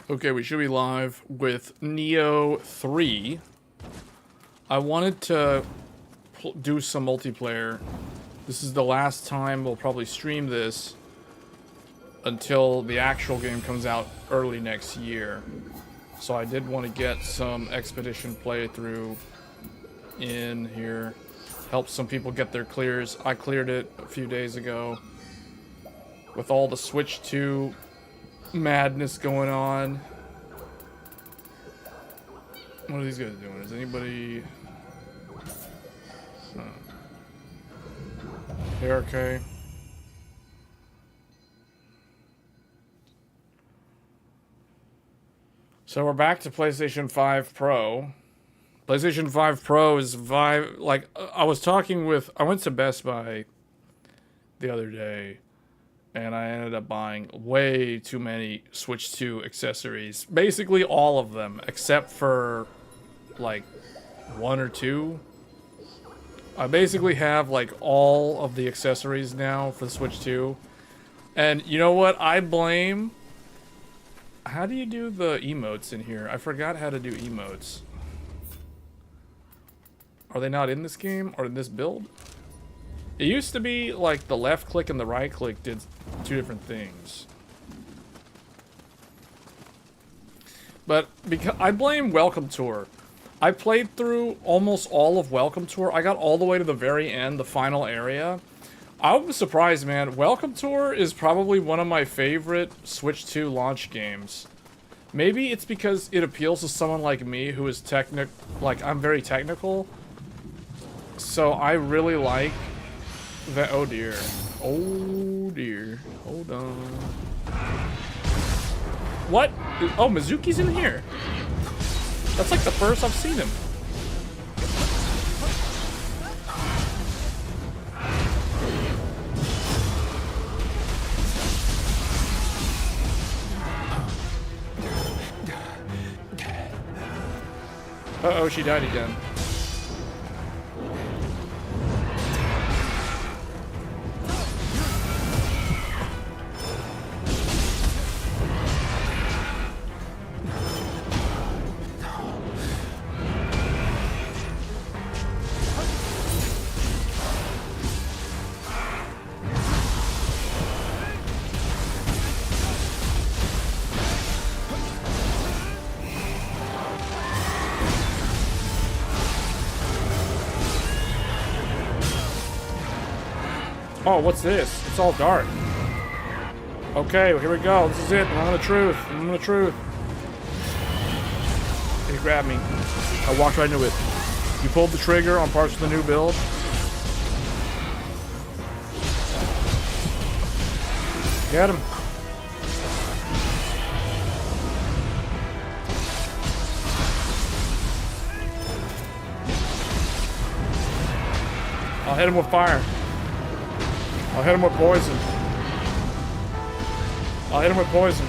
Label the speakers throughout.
Speaker 1: Okay, we should be live with Nioh 3. I wanted to do some multiplayer. This is the last time we'll probably stream this until the actual game comes out early next year. So I did want to get some Expedition playthrough in here. Help some people get their clears. I cleared it a few days ago. With all the Switch 2 madness going on. What are these guys doing? Is anybody... They're okay. So we're back to PlayStation 5 Pro. PlayStation 5 Pro is Vive... Like, I was talking with... I went to Best Buy the other day. And I ended up buying way too many Switch 2 accessories. Basically all of them, except for, like, one or two. I basically have, like, all of the accessories now for the Switch 2. And you know what? I blame... How do you do the emotes in here? I forgot how to do emotes. Are they not in this game or in this build? It used to be like the left click and the right click did two different things. But because I blame Welcome Tour. I played through almost all of Welcome Tour. I got all the way to the very end, the final area. I was surprised, man. Welcome Tour is probably one of my favorite Switch 2 launch games. Maybe it's because it appeals to someone like me who is I'm very technical. So I really like that. Oh dear. Oh dear. Hold on. What? Oh, Mizuki's in here. That's like the first I've seen him. Uh-oh, she died again. Oh, what's this? It's all dark. Okay, well, here we go. This is it. I'm the truth. I'm the truth. He grabbed me. I walked right into it. You pulled the trigger on parts of the new build. Get him. I'll hit him with fire. I'll hit him with poison. I'll hit him with poison.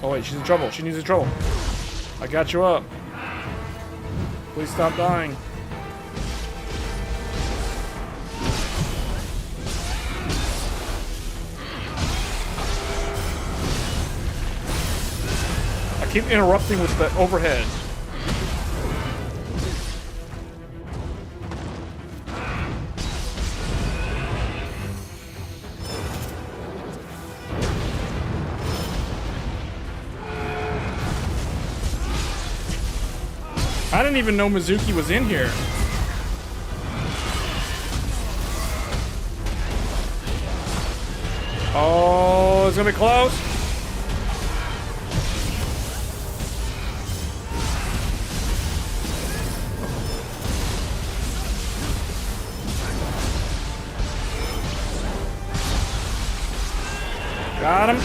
Speaker 1: Oh wait, she's in trouble. She needs in trouble. I got you up. Please stop dying. I keep interrupting with the overhead. I didn't even know Mizuki was in here. Oh, it's gonna be close. Got him.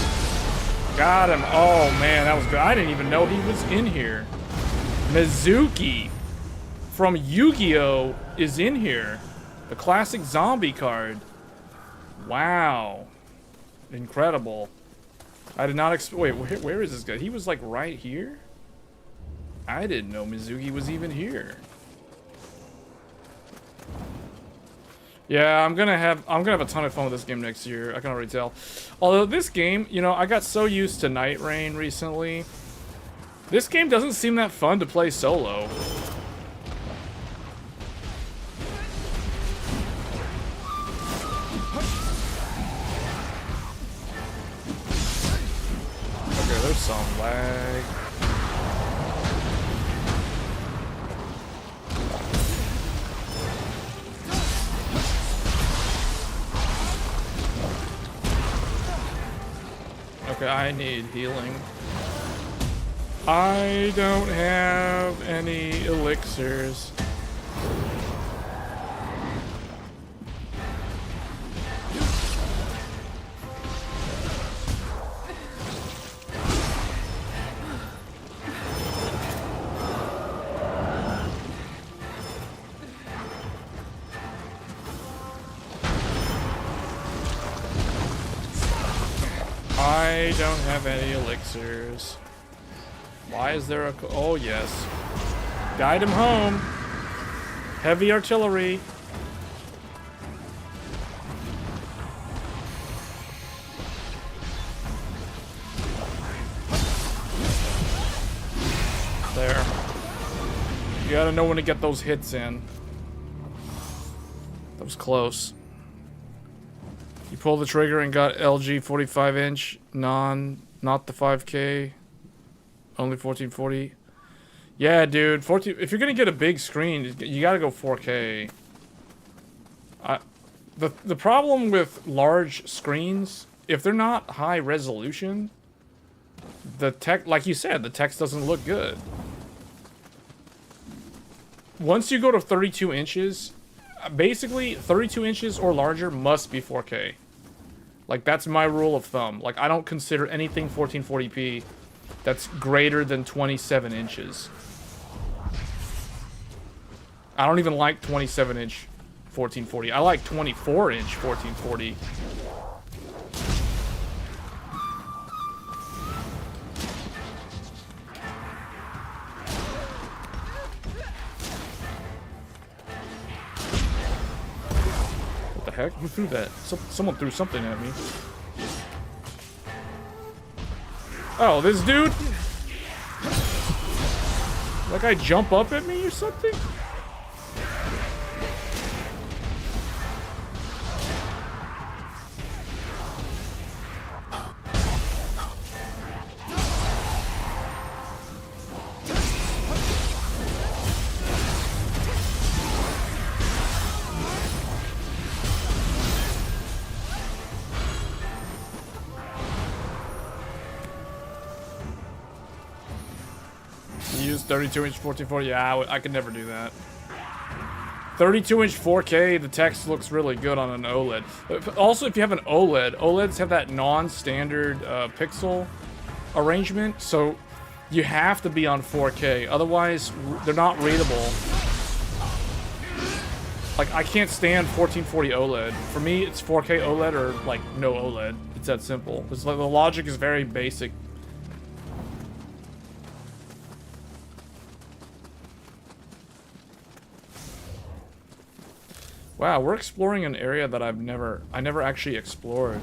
Speaker 1: Got him. Oh, man, that was good. I didn't even know he was in here. Mizuki from Yu-Gi-Oh! Is in here. The classic zombie card. Wow. Incredible. I did not wait, where is this guy? He was like right here? I didn't know Mizuki was even here. Yeah, I'm gonna have a ton of fun with this game next year. I can already tell. Although this game, you know, I got so used to Night Rain recently. This game doesn't seem that fun to play solo. Okay, there's some lag. Okay, I need healing. I don't have any elixirs. I don't have any elixirs. Why is there a... Oh, yes. Guide him home. Heavy artillery. There. You gotta know when to get those hits in. That was close. You pulled the trigger and got LG 45-inch, not the 5K, only 1440. Yeah, dude, 14. If you're gonna get a big screen, you gotta go 4K. The problem with large screens, if they're not high resolution, the text, like you said, the text doesn't look good. Once you go to 32 inches, basically 32 inches or larger must be 4K. Like, that's my rule of thumb. Like, I don't consider anything 1440p that's greater than 27 inches. I don't even like 27-inch 1440. I like 24-inch 1440. What the heck? Who threw that? Someone threw something at me. Oh, this dude? That guy jump up at me or something? Use 32-inch 1440. Yeah, I could never do that. 32-inch 4K, the text looks really good on an OLED. Also, if you have an OLED, OLEDs have that non-standard pixel arrangement, so you have to be on 4K. Otherwise, they're not readable. Like, I can't stand 1440 OLED. For me, it's 4K OLED or, like, no OLED. It's that simple. It's like, the logic is very basic. Wow, we're exploring an area that I never actually explored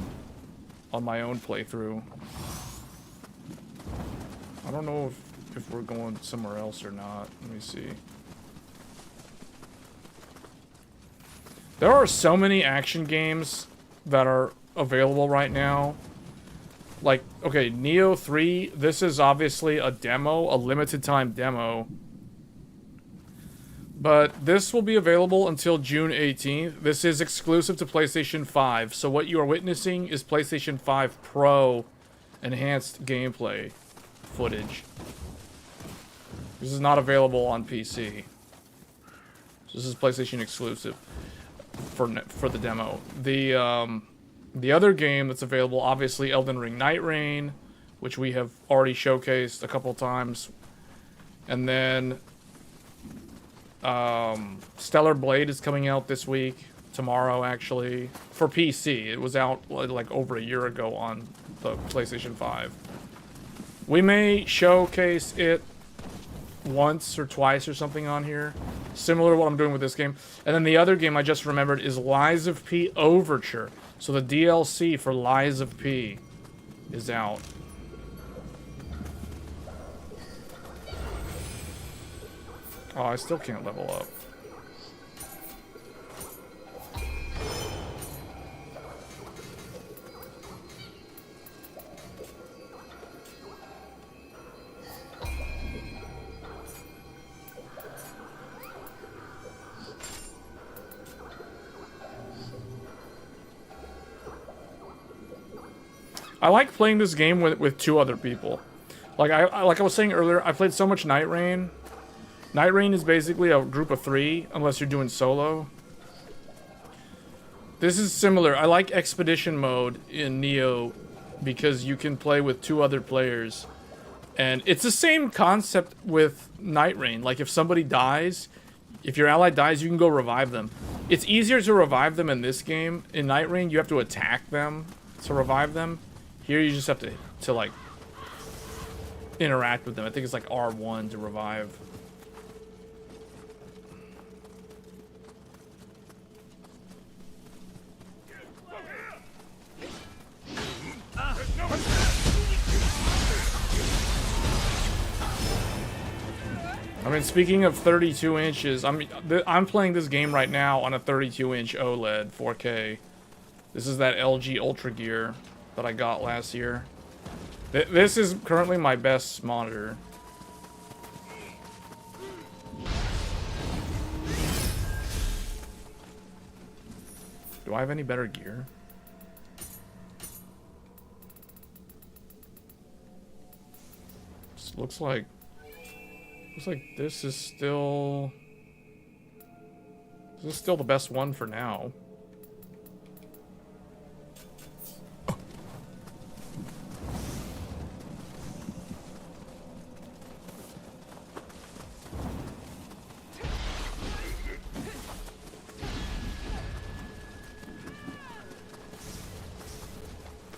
Speaker 1: on my own playthrough. I don't know if we're going somewhere else or not. Let me see. There are so many action games that are available right now. Like, okay, Nioh 3, this is obviously a demo, a limited time demo. But this will be available until June 18th. This is exclusive to PlayStation 5. So what you are witnessing is PlayStation 5 Pro enhanced gameplay footage. This is not available on PC. This is PlayStation exclusive for the demo. The other game that's available, obviously, Elden Ring Night Rain, which we have already showcased a couple times. And then Stellar Blade is coming out this week, tomorrow actually, for PC. It was out like over a year ago on the PlayStation 5. We may showcase it once or twice or something on here. Similar to what I'm doing with this game. And then the other game I just remembered is Lies of P Overture. So the DLC for Lies of P is out. Oh, I still can't level up. I like playing this game with two other people. Like I was saying earlier, I played so much Night Rain. Night Rain is basically a group of 3, unless you're doing solo. This is similar. I like Expedition mode in Nioh because you can play with 2 other players. And it's the same concept with Night Rain. Like if somebody dies, if your ally dies, you can go revive them. It's easier to revive them in this game. In Night Rain, you have to attack them to revive them. Here you just have to like interact with them. I think it's like R1 to revive. I mean, speaking of 32 inches, I'm playing this game right now on a 32-inch OLED 4K. This is that LG Ultra Gear that I got last year. This is currently my best monitor. Do I have any better gear? This looks like this is still the best one for now.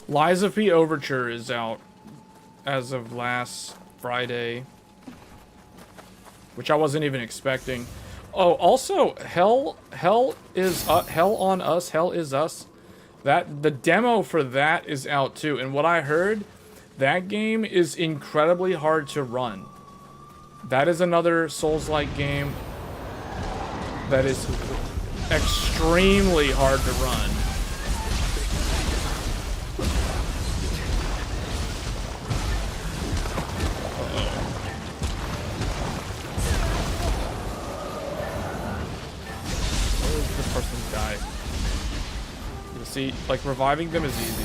Speaker 1: Lies of P Overture is out as of last Friday, which I wasn't even expecting. Oh, also, Hell on Us, Hell is Us. The demo for that is out too, and what I heard, that game is incredibly hard to run. That is another Souls-like game that is extremely hard to run. See, like, reviving them is easy.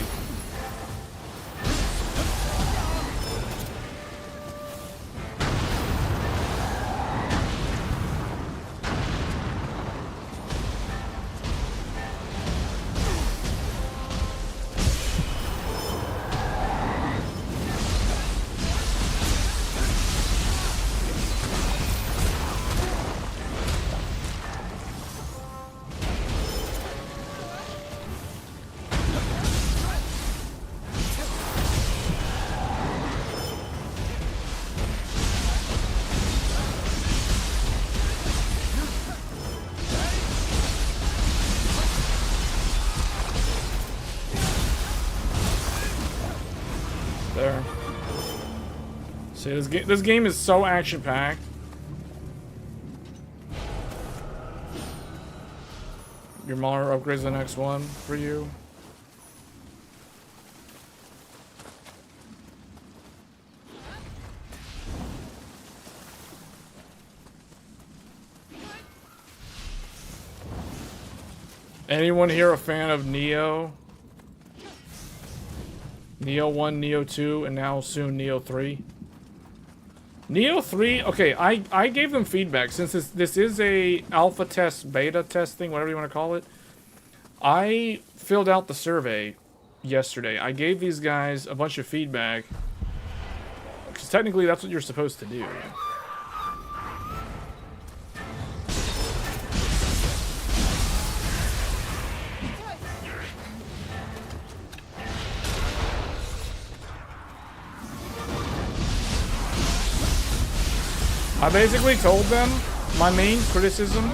Speaker 1: There. See, this game is so action-packed. Your monitor upgrades the next one for you. Anyone here a fan of Nioh? Nioh 1, Nioh 2, and now soon Nioh 3. Nioh 3, okay, I gave them feedback since this is a alpha test, beta testing, whatever you want to call it. I filled out the survey yesterday. I gave these guys a bunch of feedback because technically that's what you're supposed to do. I basically told them my main criticism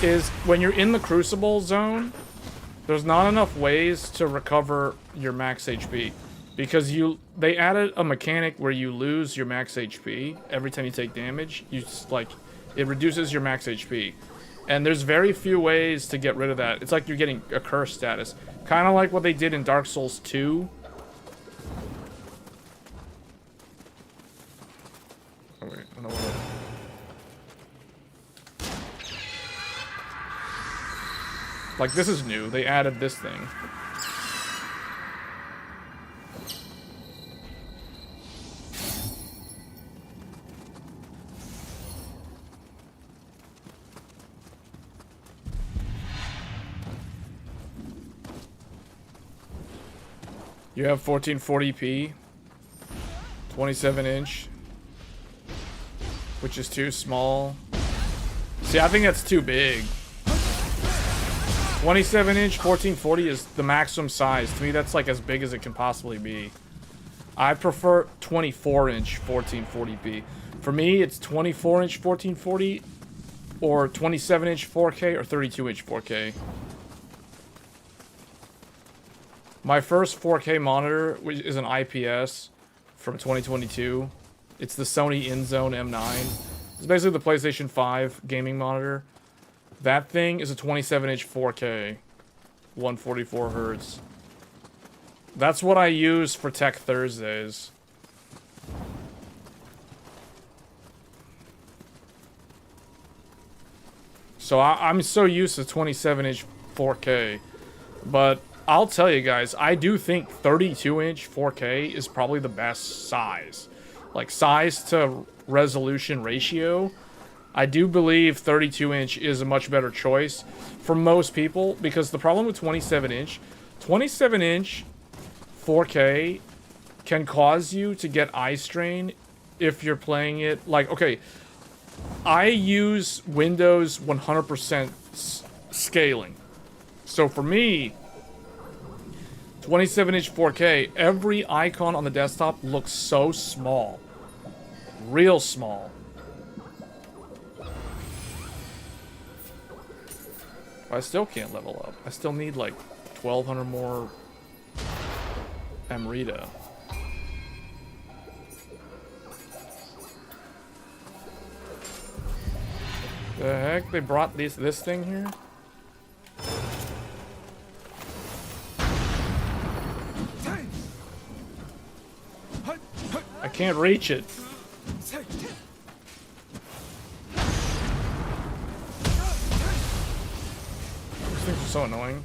Speaker 1: is when you're in the Crucible zone, there's not enough ways to recover your max HP. Because they added a mechanic where you lose your max HP every time you take damage. It reduces your max HP. And there's very few ways to get rid of that. It's like you're getting a curse status. Kind of like what they did in Dark Souls 2. Oh wait, I don't know what like, this is new. They added this thing. You have 1440p, 27-inch, which is too small. See, I think that's too big. 27-inch 1440 is the maximum size. To me, that's like as big as it can possibly be. I prefer 24-inch 1440p. For me, it's 24-inch 1440 or 27-inch 4K or 32-inch 4K. My first 4K monitor is an IPS from 2022. It's the Sony InZone M9. It's basically the PlayStation 5 gaming monitor. That thing is a 27-inch 4K, 144 Hz. That's what I use for Tech Thursdays. So I'm so used to 27-inch 4K. But I'll tell you guys, I do think 32-inch 4K is probably the best size. Like, size to resolution ratio. I do believe 32-inch is a much better choice for most people, because the problem with 27-inch 4K can cause you to get eye strain if you're playing it. Like, okay, I use Windows 100% scaling. So for me, 27-inch 4K, every icon on the desktop looks so small. Real small. I still can't level up. I still need like 1,200 more Amrita. The heck? They brought this thing here? I can't reach it. These things are so annoying.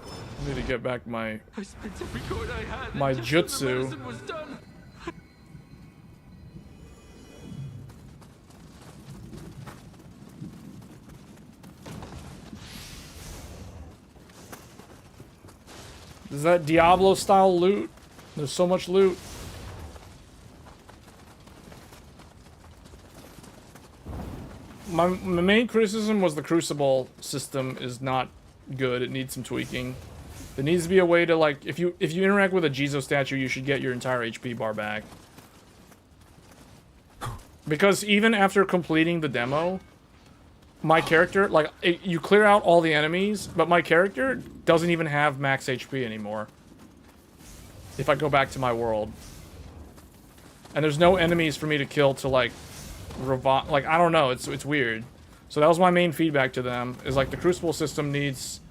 Speaker 1: I need to get back my jutsu. Is that Diablo style loot? There's so much loot. My main criticism was the Crucible system is not good. It needs some tweaking. There needs to be a way to, like, if you interact with a Jizo statue, you should get your entire HP bar back. Because even after completing the demo, my character, like, you clear out all the enemies, but my character doesn't even have max HP anymore. If I go back to my world. And there's no enemies for me to kill to, like, revive. Like, I don't know, it's weird. So that was my main feedback to them, is like the Crucible system needs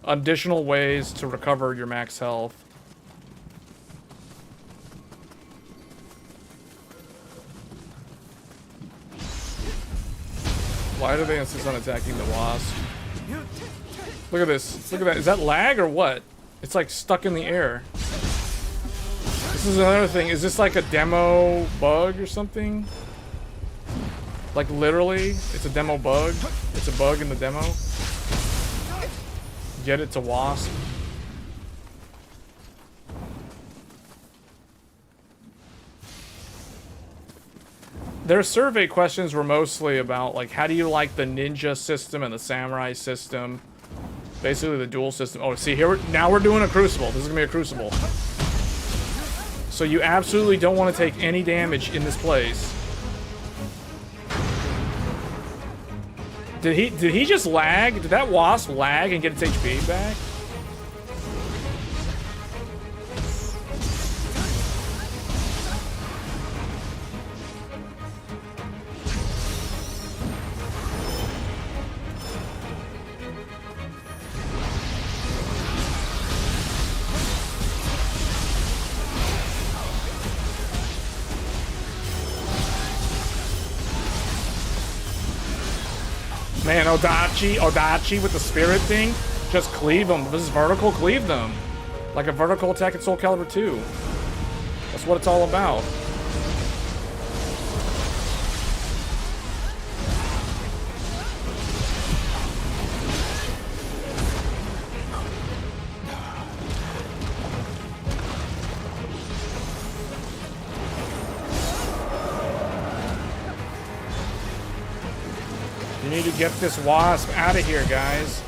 Speaker 1: additional ways to recover your max health. Why do they insist on attacking the wasp? Look at this. Look at that. Is that lag or what? It's like stuck in the air. This is another thing. Is this like a demo bug or something? Like literally, it's a demo bug. It's a bug in the demo. Get it to wasp. Their survey questions were mostly about, like, how do you like the ninja system and the samurai system? Basically the dual system. Oh, see, now we're doing a Crucible. This is gonna be a Crucible. So you absolutely don't want to take any damage in this place. Did he just lag? Did that wasp lag and get its HP back? Man, Odachi with the spirit thing, just cleave them. This is vertical, cleave them. Like a vertical attack in Soul Calibur 2. That's what it's all about. You need to get this wasp out of here, guys.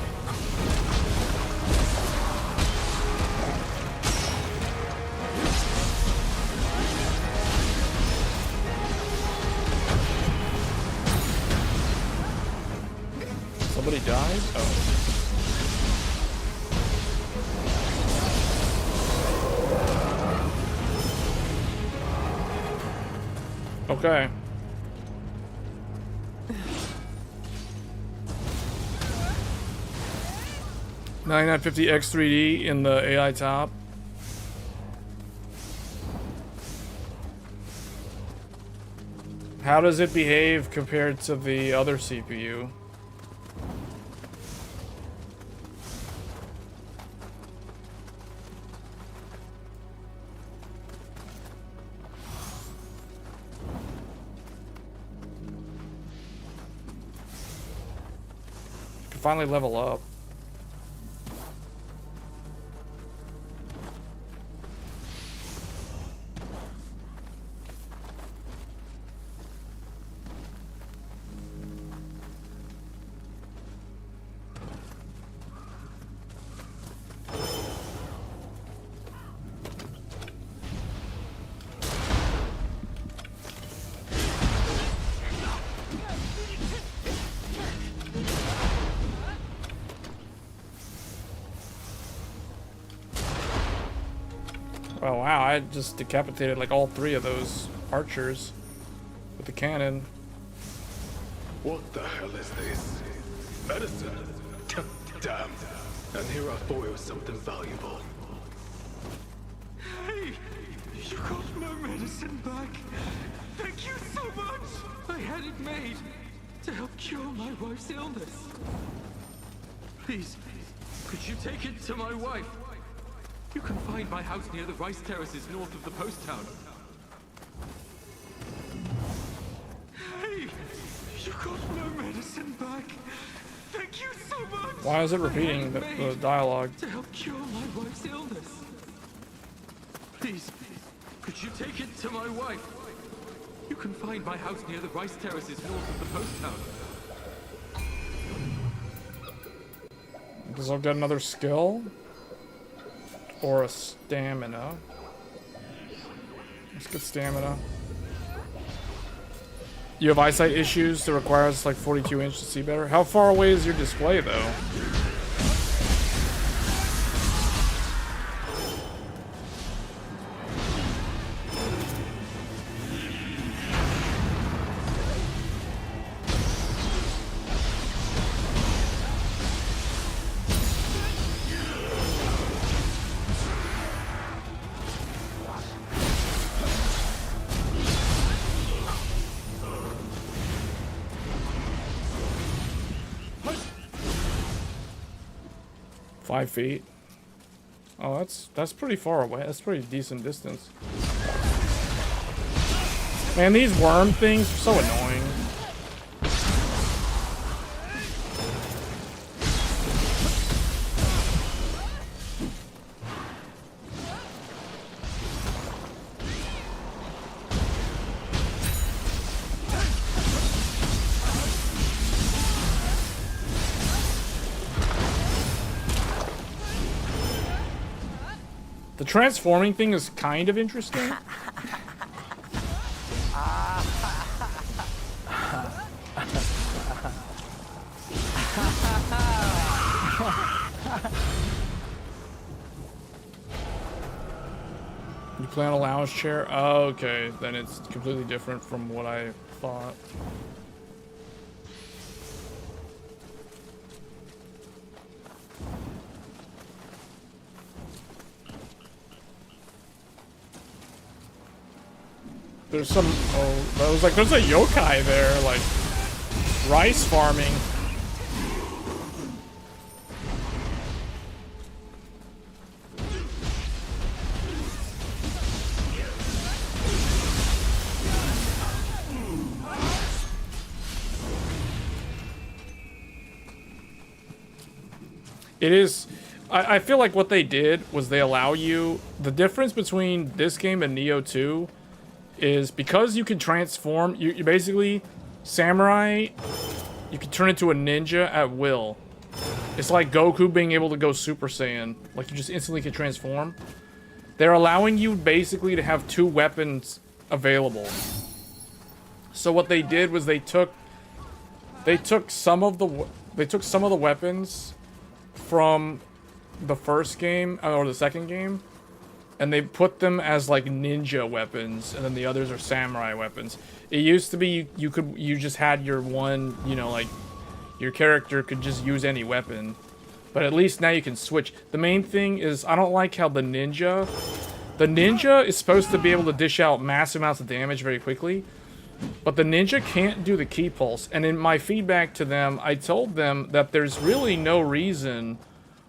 Speaker 1: Somebody died? Oh. Okay. 9950 X3D in the AI top. How does it behave compared to the other CPU? You can finally level up. Oh wow, I just decapitated like all three of those archers with the cannon.
Speaker 2: What the hell is this? Medicine? Damn. And here I thought it was something valuable.
Speaker 3: Hey! You got my medicine back! Thank you so much! I had it made to help cure my wife's illness. Please, could you take it to my wife? You can find my house near the rice terraces north of the post town. Hey! You got my medicine back! Thank you so much!
Speaker 1: Why is it repeating the dialogue?
Speaker 3: To help cure my wife's illness. Please, could you take it to my wife? You can find my house near the rice terraces north of the post town.
Speaker 1: Does it get another skill? Or a stamina? Let's get stamina. You have eyesight issues that requires like 42 inch to see better? How far away is your display though? Five feet. Oh, that's pretty far away. That's pretty decent distance. Man, these worm things are so annoying. The transforming thing is kind of interesting. You play on a lounge chair? Oh, okay. Then it's completely different from what I thought. There's some, oh, I was like, there's a yokai there, like, rice farming. It is, I feel like what they did was they allow you, the difference between this game and Nioh 2 is because you can transform, you basically, samurai, you can turn into a ninja at will. It's like Goku being able to go Super Saiyan, like you just instantly can transform. They're allowing you basically to have 2 weapons available. So what they did was they took some of the weapons from the first game or the second game, and they put them as like ninja weapons, and then the others are samurai weapons. It used to be you just had your one, you know, like your character could just use any weapon, but at least now you can switch. The main thing is I don't like how the ninja is supposed to be able to dish out massive amounts of damage very quickly, but the ninja can't do the ki pulse. And in my feedback to them, I told them that there's really no reason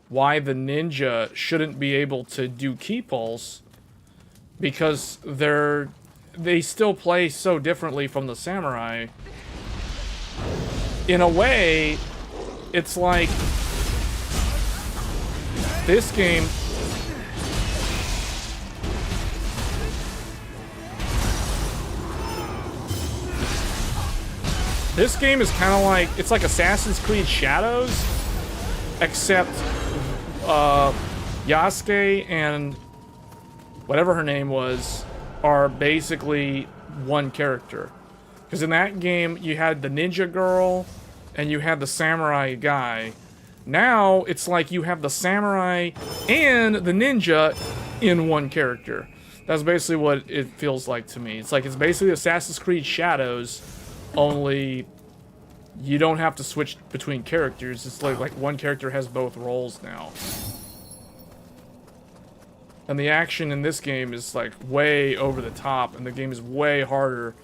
Speaker 1: why the ninja shouldn't be able to do ki pulse, because they still play so differently from the samurai. In a way, it's like this game. This game is kind of like, it's like Assassin's Creed Shadows, except Yasuke and whatever her name was are basically one character. Because in that game, you had the ninja girl and you had the samurai guy. Now, it's like you have the samurai and the ninja in one character. That's basically what it feels like to me. It's like it's basically Assassin's Creed Shadows, only you don't have to switch between characters. It's like one character has both roles now. And the action in this game is like way over the top, and the game is way harder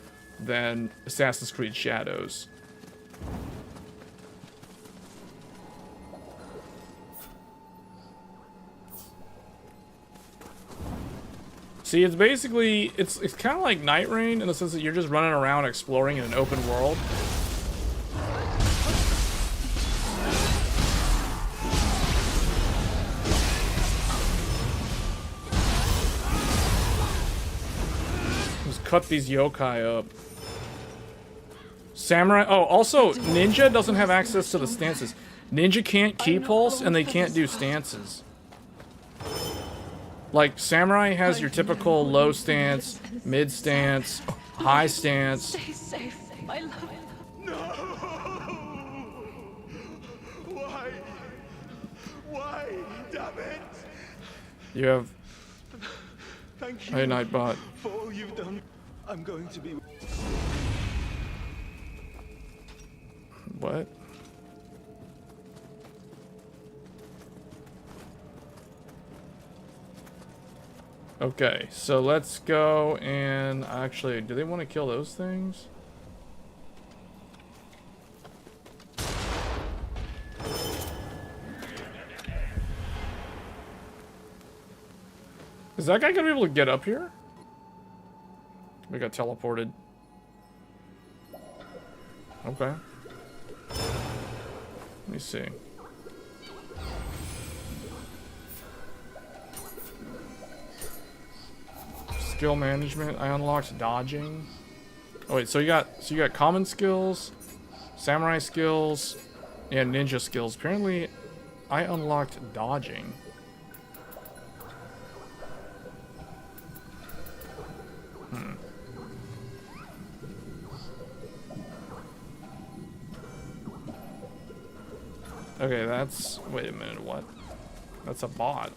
Speaker 1: than Assassin's Creed Shadows. See, it's basically, it's kind of like Night Rain in the sense that you're just running around exploring in an open world. Just cut these yokai up. Samurai, oh, also, Ninja doesn't have access to the stances. Ninja can't ki pulse, and they can't do stances. Like, Samurai has your typical low stance, mid stance, high stance.
Speaker 4: Stay safe, my love.
Speaker 2: No! Why? Why? Damn it!
Speaker 1: You have...
Speaker 2: Thank you.
Speaker 1: Hey, Nightbot.
Speaker 2: For all you've done. I'm going to be...
Speaker 1: What? Okay, so let's go and actually, do they want to kill those things? Is that guy gonna be able to get up here? We got teleported. Okay. Let me see. Skill management. I unlocked dodging. Oh wait, so you got common skills, samurai skills, and ninja skills. Apparently, I unlocked dodging. Okay, that's... Wait a minute, what? That's a bot.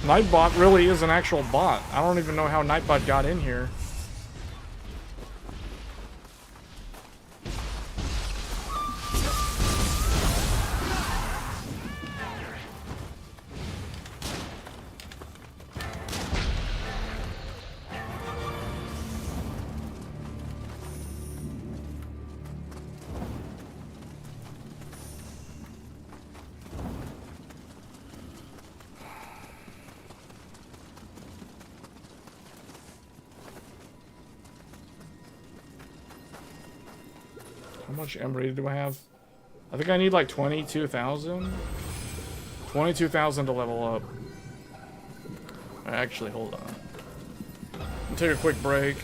Speaker 1: Nightbot really is an actual bot. I don't even know how Nightbot got in here. How much emerald do I have? I think I need like 22,000. 22,000 to level up. Actually, hold on. I'll take a quick break.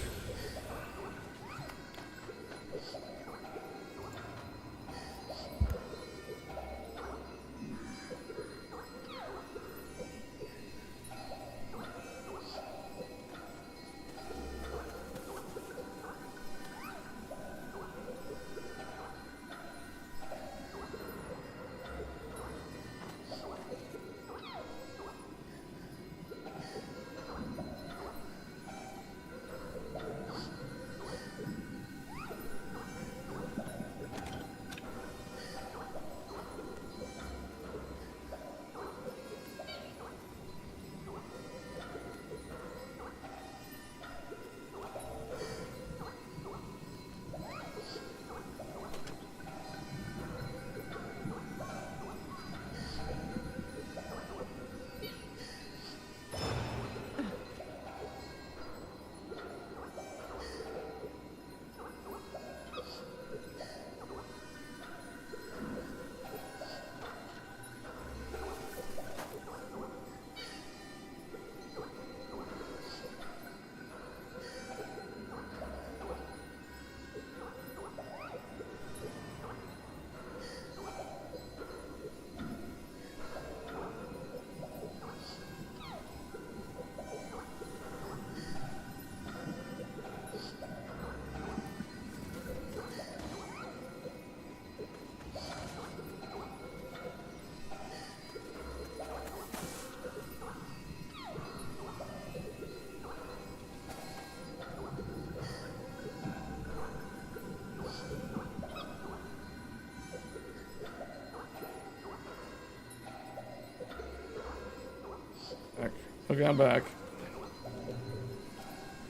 Speaker 1: Okay, I'm back.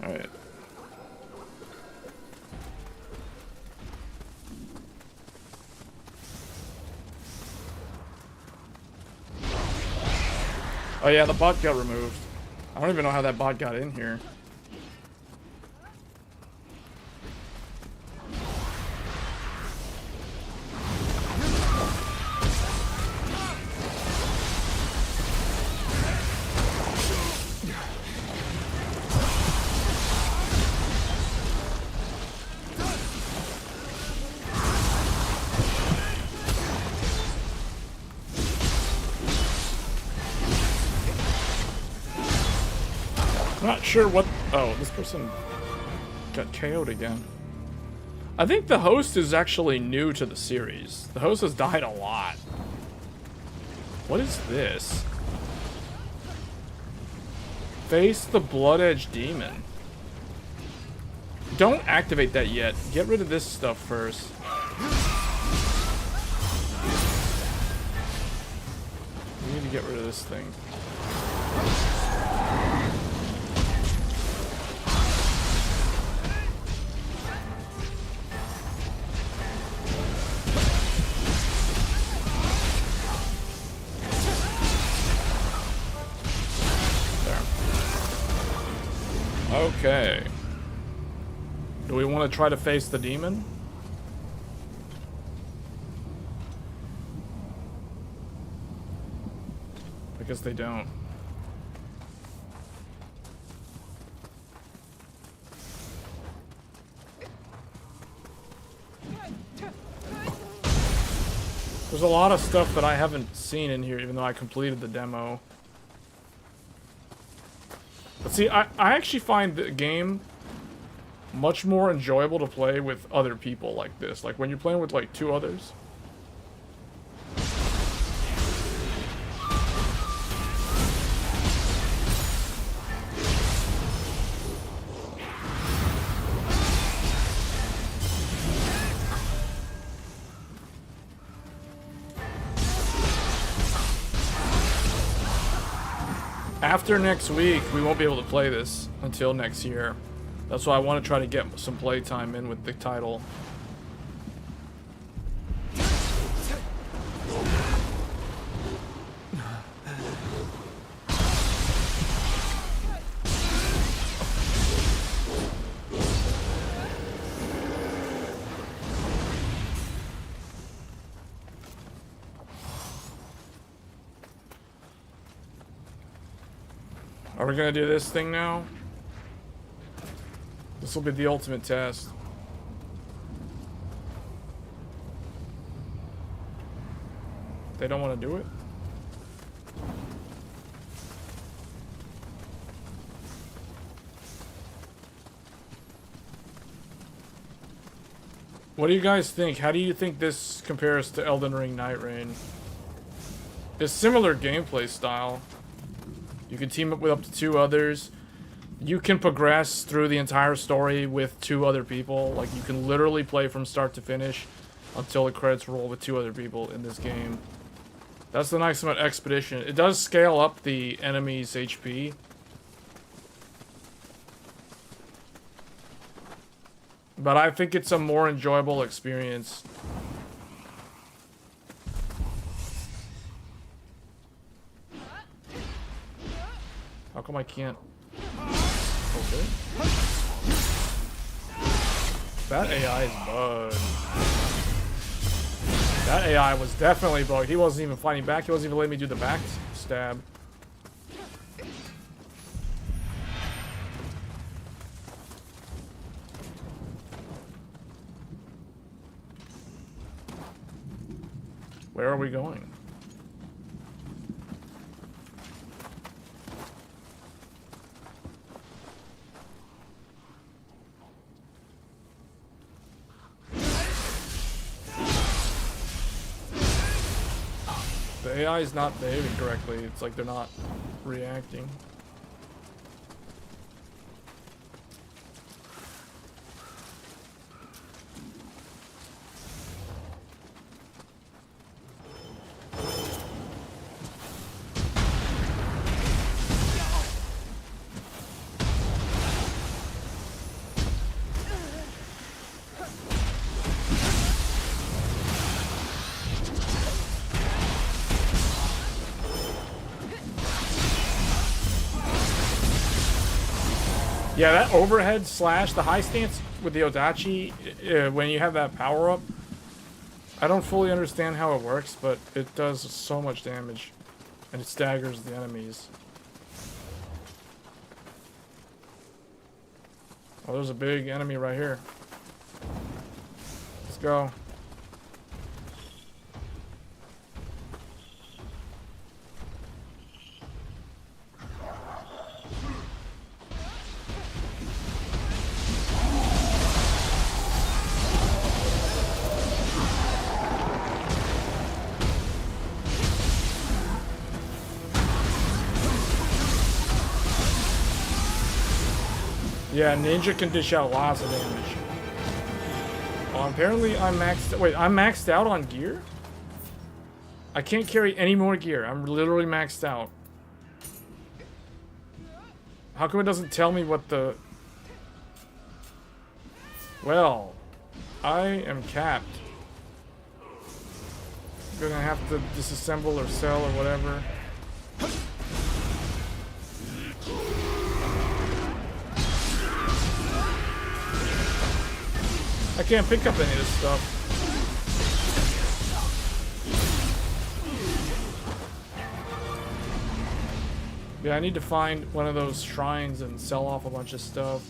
Speaker 1: Alright. Oh yeah, the bot got removed. I don't even know how that bot got in here. Not sure what... Oh, this person got KO'd again. I think the host is actually new to the series. The host has died a lot. What is this? Face the Blood Edge Demon. Don't activate that yet. Get rid of this stuff first. We need to get rid of this thing. Okay. Do we want to try to face the demon? I guess they don't. There's a lot of stuff that I haven't seen in here, even though I completed the demo. But see, I actually find the game much more enjoyable to play with other people like this. Like when you're playing with like two others, After next week, we won't be able to play this until next year. That's why I want to try to get some playtime in with the title. Are we gonna do this thing now? This will be the ultimate test. They don't want to do it? What do you guys think? How do you think this compares to Elden Ring Night Rain? It's similar gameplay style. You can team up with up to 2 others. You can progress through the entire story with 2 other people. Like, you can literally play from start to finish until the credits roll with 2 other people in this game. That's the nice about Expedition. It does scale up the enemy's HP. But I think it's a more enjoyable experience. How come I can't? Okay. That AI is bugged. That AI was definitely bugged. He wasn't even fighting back. He wasn't even letting me do the back stab. Where are we going? The AI is not behaving correctly. It's like they're not reacting. Yeah, that overhead slash, the high stance with the Odachi, when you have that power up, I don't fully understand how it works, but it does so much damage, and it staggers the enemies. Oh, there's a big enemy right here. Let's go. Yeah, Ninja can dish out lots of damage. Well, apparently I'm maxed... Wait, I'm maxed out on gear? I can't carry any more gear. I'm literally maxed out. How come it doesn't tell me what the... Well, I am capped. I'm gonna have to disassemble or sell or whatever. I can't pick up any of this stuff. Yeah, I need to find one of those shrines and sell off a bunch of stuff.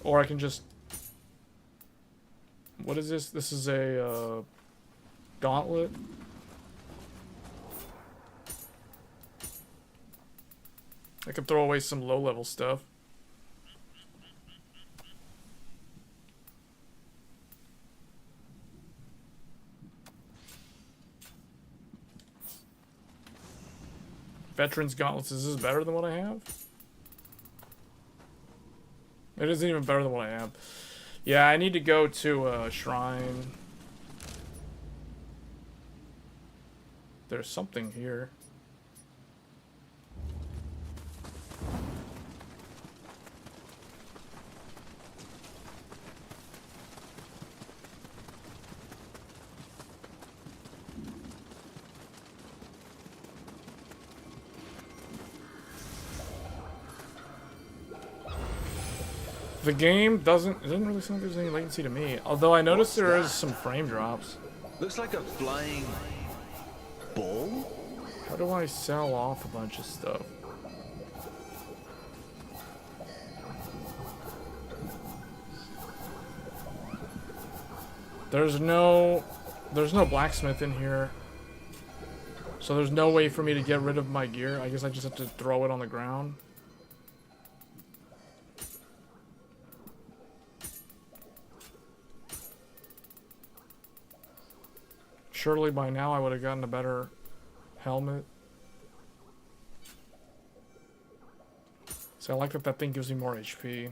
Speaker 1: Or I can just... What is this? This is a gauntlet. I can throw away some low-level stuff. Veterans Gauntlets, is this better than what I have? It isn't even better than what I have. Yeah, I need to go to a shrine. There's something here. The game it doesn't really seem like there's any latency to me. Although I noticed there is some frame drops.
Speaker 5: Looks like a flying ball?
Speaker 1: How do I sell off a bunch of stuff? There's no blacksmith in here. So there's no way for me to get rid of my gear. I guess I just have to throw it on the ground. Surely by now I would have gotten a better helmet. So I like that that thing gives me more HP.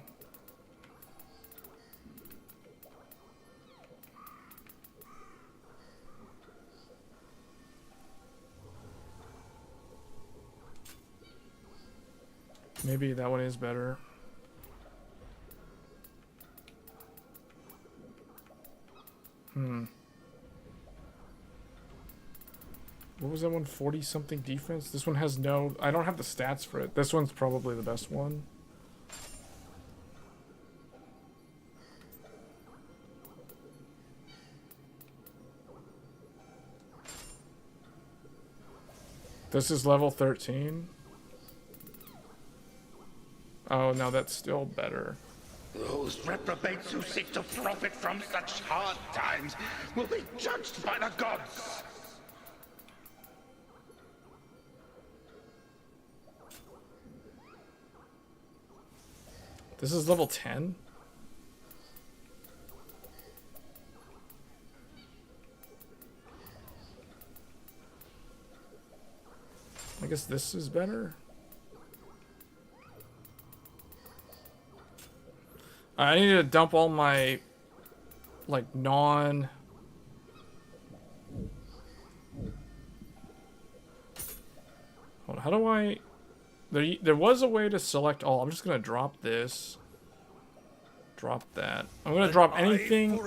Speaker 1: Maybe that one is better. What was that one? 40 something defense? This one has no... I don't have the stats for it. This one's probably the best one. This is level 13. Oh, no, that's still better.
Speaker 6: Those reprobates who seek to profit from such hard times will be judged by the gods.
Speaker 1: This is level 10? I guess this is better. I need to dump all my, like, non... Hold on, how do I... There was a way to select all. I'm just gonna drop this. Drop that. I'm gonna drop anything...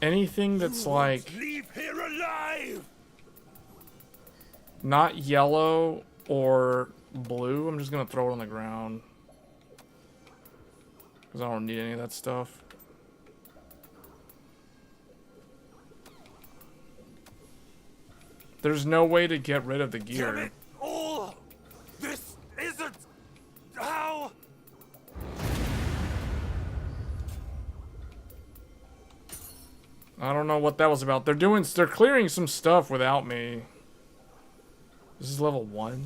Speaker 1: Anything that's, like...
Speaker 6: Leave here alive.
Speaker 1: Not yellow or blue. I'm just gonna throw it on the ground. Because I don't need any of that stuff. There's no way to get rid of the gear.
Speaker 6: Damn it all! This isn't how.
Speaker 1: I don't know what that was about. They're clearing some stuff without me. This is level 1.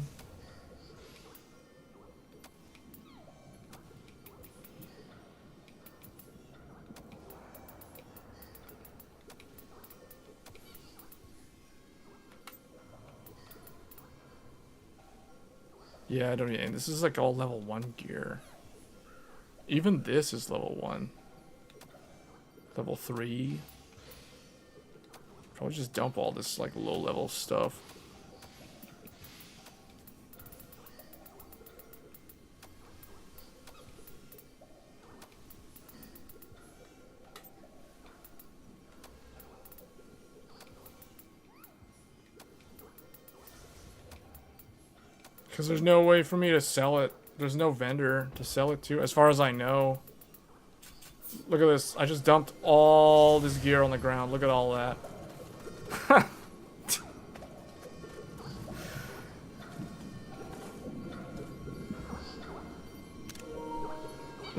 Speaker 1: Yeah, I don't need any. This is like all level 1 gear. Even this is level 1. Level 3. Probably just dump all this like low level stuff. Because there's no way for me to sell it. There's no vendor to sell it to, as far as I know. Look at this. I just dumped all this gear on the ground. Look at all that.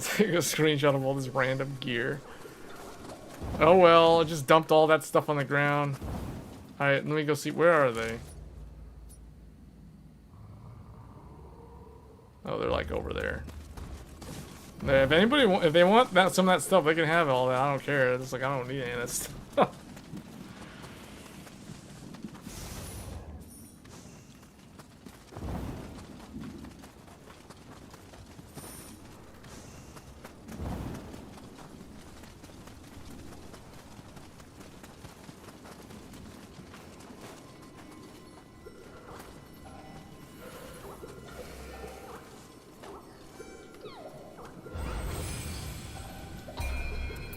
Speaker 1: Take a screenshot of all this random gear. Oh well, I just dumped all that stuff on the ground. Alright, let me go see. Where are they? Oh, they're like over there. If anybody, if they want that, some of that stuff, they can have all that. I don't care. It's like I don't need any of that stuff.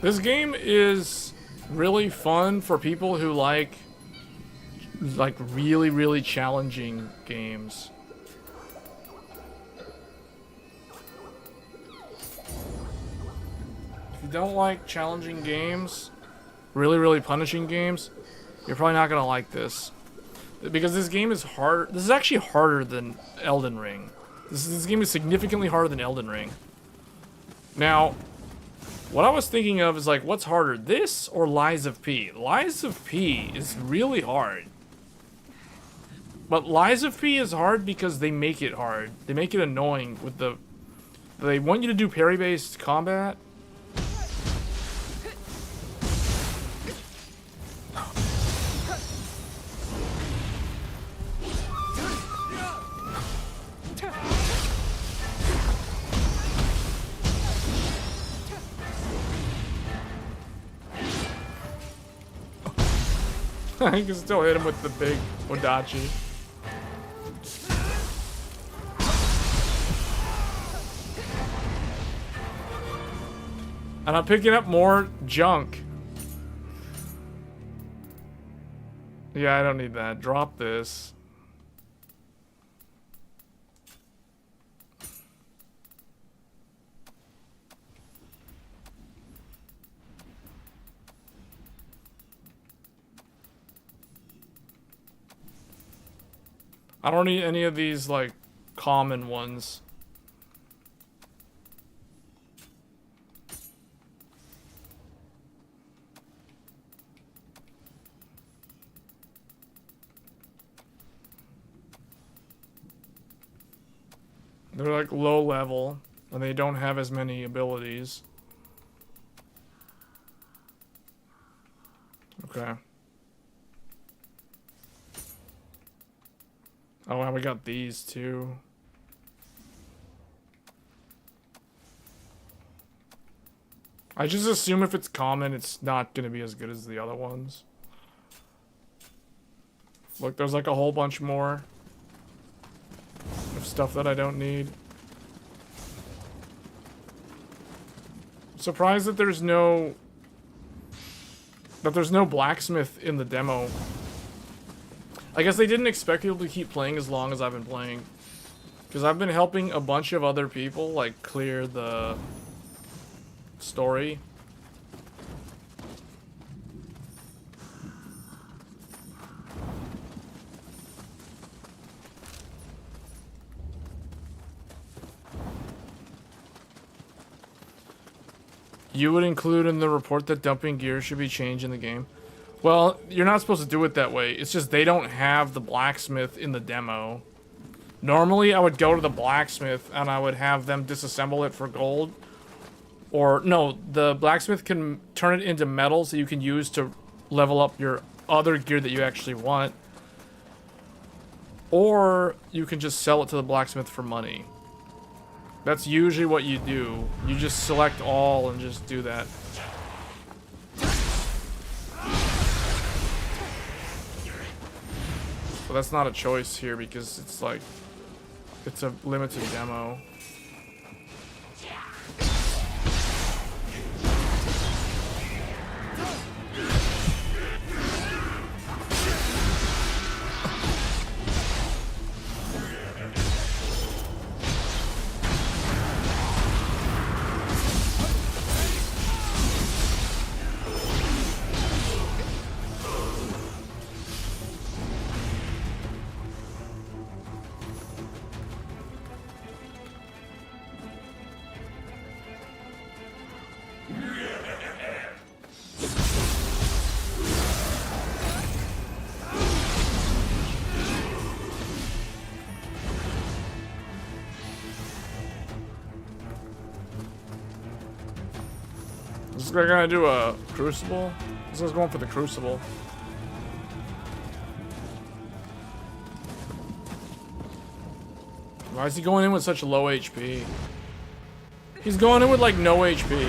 Speaker 1: This game is really fun for people who like really, really challenging games. don't like challenging games, really punishing games, you're probably not gonna like this. Because this game is hard. This is actually harder than Elden Ring. This game is significantly harder than Elden Ring. Now, what I was thinking of is like, what's harder, this or Lies of P? Lies of P is really hard. But Lies of P is hard because they make it hard. They make it annoying with the... They want you to do parry-based combat. You can still hit him with the big Odachi. And I'm picking up more junk. Yeah, I don't need that. Drop this. I don't need any of these, like, common ones. They're, like, low level, and they don't have as many abilities. Okay. Oh, and we got these too. I just assume if it's common, it's not gonna be as good as the other ones. Look, there's like a whole bunch more of stuff that I don't need. I'm surprised that there's no blacksmith in the demo. I guess they didn't expect people to keep playing as long as I've been playing. Because I've been helping a bunch of other people, like, clear the story. You would include in the report that dumping gear should be changed in the game. Well, you're not supposed to do it that way. It's just they don't have the blacksmith in the demo. Normally, I would go to the blacksmith and I would have them disassemble it for gold. Or, no, the blacksmith can turn it into metal so you can use to level up your other gear that you actually want. Or you can just sell it to the blacksmith for money. That's usually what you do. You just select all and just do that. But that's not a choice here because it's like, it's a limited demo. Is this guy gonna do a crucible? This guy's going for the crucible. Why is he going in with such low HP? He's going in with like no HP.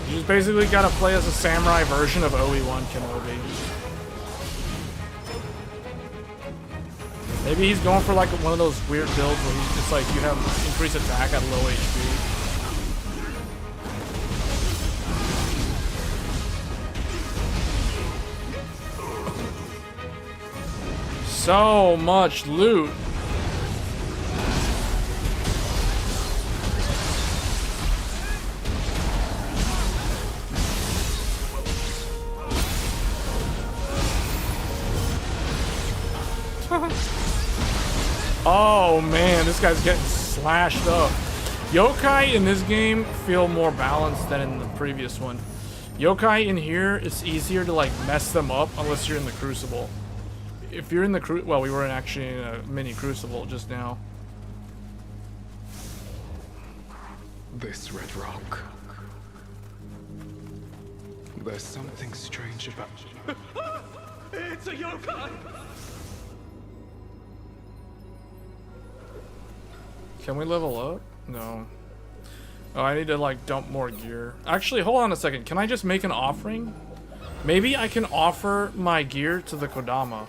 Speaker 1: You just basically gotta play as a samurai version of OE1 Kenobi. Maybe he's going for like one of those weird builds where he's just like, you have increased attack at low HP. so much loot. Oh man, this guy's getting slashed up. Yokai in this game feel more balanced than in the previous one. Yokai in here, it's easier to like mess them up unless you're in the Crucible. If you're in the well, we were actually in a mini Crucible just now.
Speaker 2: This red rock. There's something strange about.
Speaker 3: It's a yokai!
Speaker 1: Can we level up? No. Oh, I need to like dump more gear. Actually, hold on a second. Can I just make an offering? Maybe I can offer my gear to the Kodama.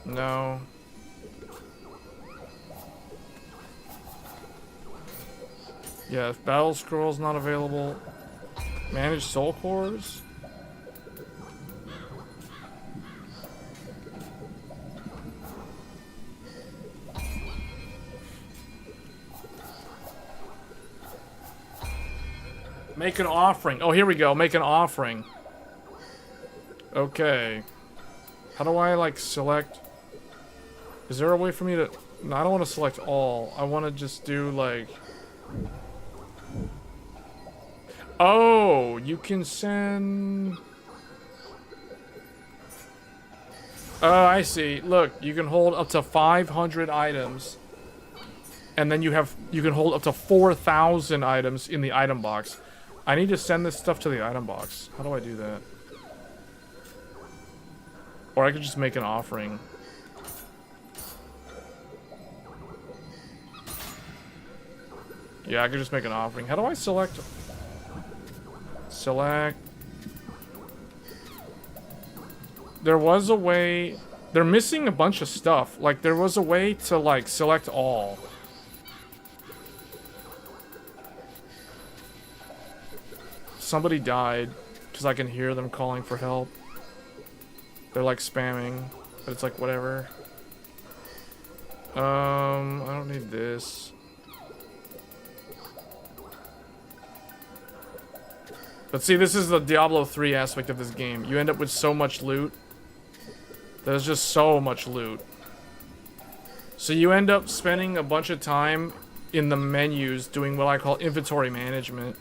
Speaker 1: No. Yeah, if Battle Scroll's not available. Manage Soul Cores? Make an offering. Oh, here we go. Make an offering. Okay. How do I, like, select... Is there a way for me to... No, I don't want to select all. I want to just do, like... Oh, you can send... Oh, I see. Look, you can hold up to 500 items. And then you can hold up to 4,000 items in the item box. I need to send this stuff to the item box. How do I do that? Or I could just make an offering. Yeah, I could just make an offering. How do I select? Select. There was a way. They're missing a bunch of stuff. Like, there was a way to, like, select all. Somebody died because I can hear them calling for help. They're like spamming, but it's like whatever. I don't need this. But see, this is the Diablo 3 aspect of this game. You end up with so much loot. There's just so much loot. So you end up spending a bunch of time in the menus doing what I call inventory management.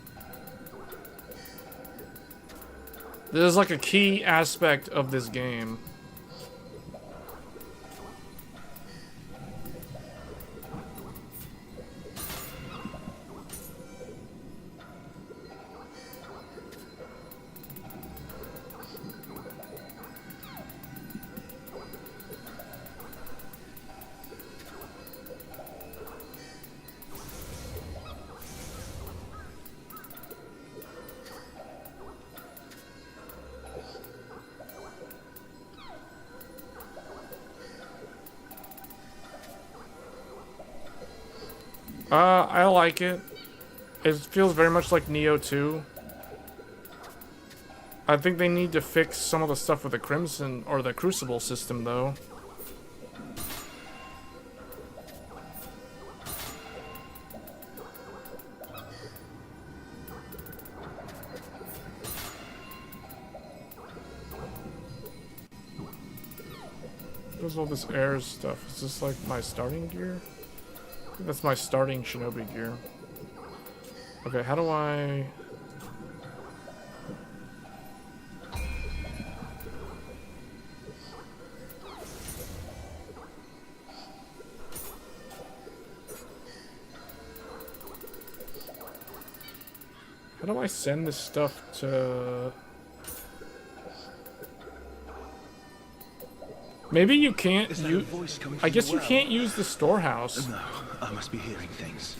Speaker 1: This is like a key aspect of this game. I like it. It feels very much like Nioh 2. I think they need to fix some of the stuff with the Crimson or the Crucible system, though. What's all this air stuff? Is this like my starting gear? I think that's my starting Shinobi gear. Okay, how do I... How do I send this stuff to... Maybe you can't use... I guess you can't use the storehouse.
Speaker 5: No, I must be hearing things.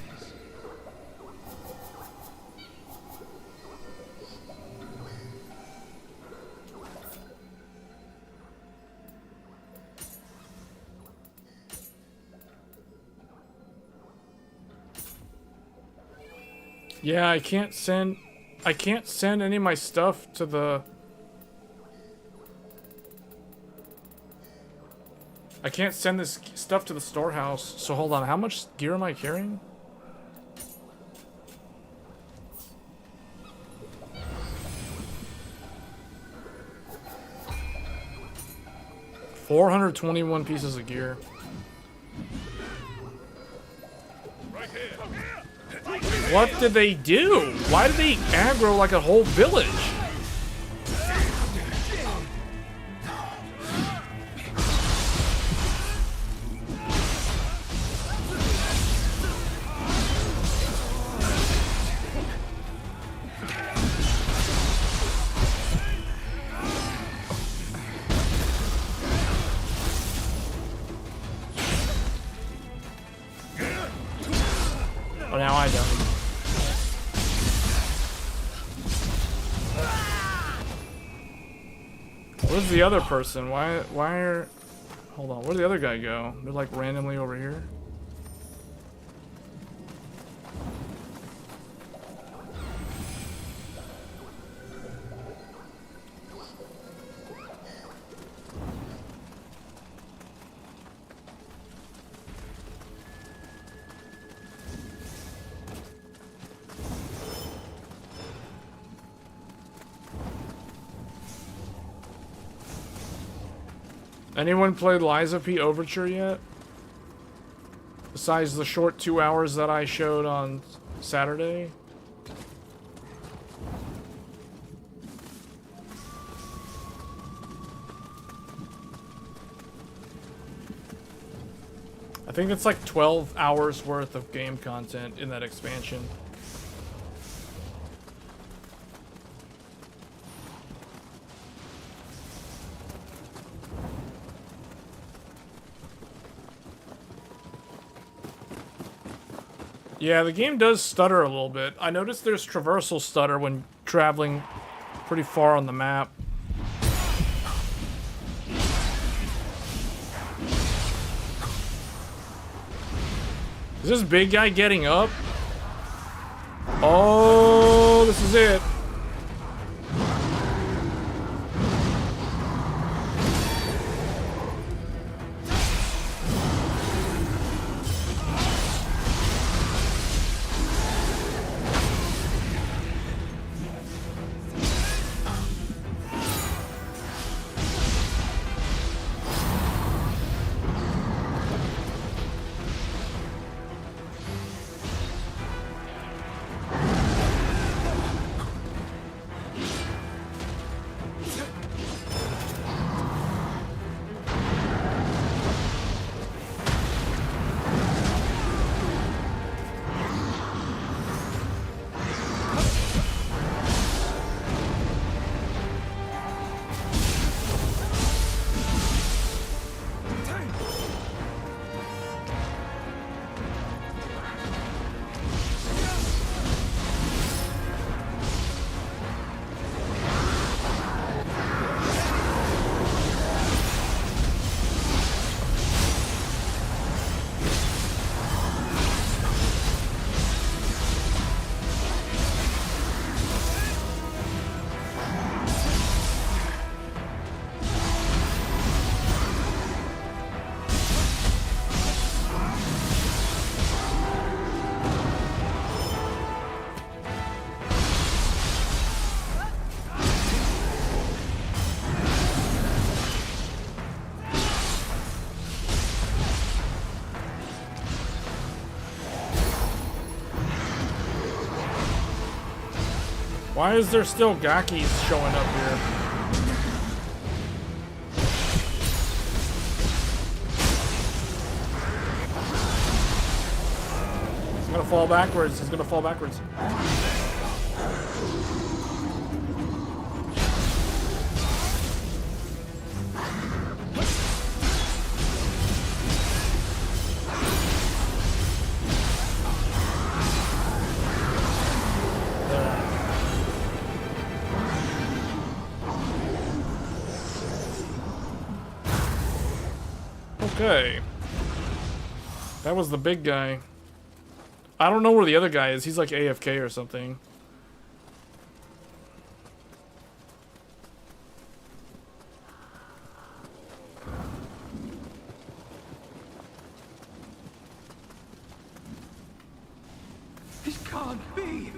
Speaker 1: Yeah, I can't send... I can't send any of my stuff to the... I can't send this stuff to the storehouse. So hold on, how much gear am I carrying? $421 pieces of gear. What did they do? Why did they aggro like a whole village? Oh, now I don't. Where's the other person? Why are... Hold on, where'd the other guy go? They're like randomly over here. Anyone played Liza P. Overture yet? Besides the short 2 hours that I showed on Saturday? I think it's like 12 hours worth of game content in that expansion. Yeah, the game does stutter a little bit. I noticed there's traversal stutter when traveling pretty far on the map. Is this big guy getting up? Oh, this is it. Why is there still Gakis showing up here? He's gonna fall backwards. He's gonna fall backwards. Okay. That was the big guy. I don't know where the other guy is. He's like AFK or something.
Speaker 3: can't be!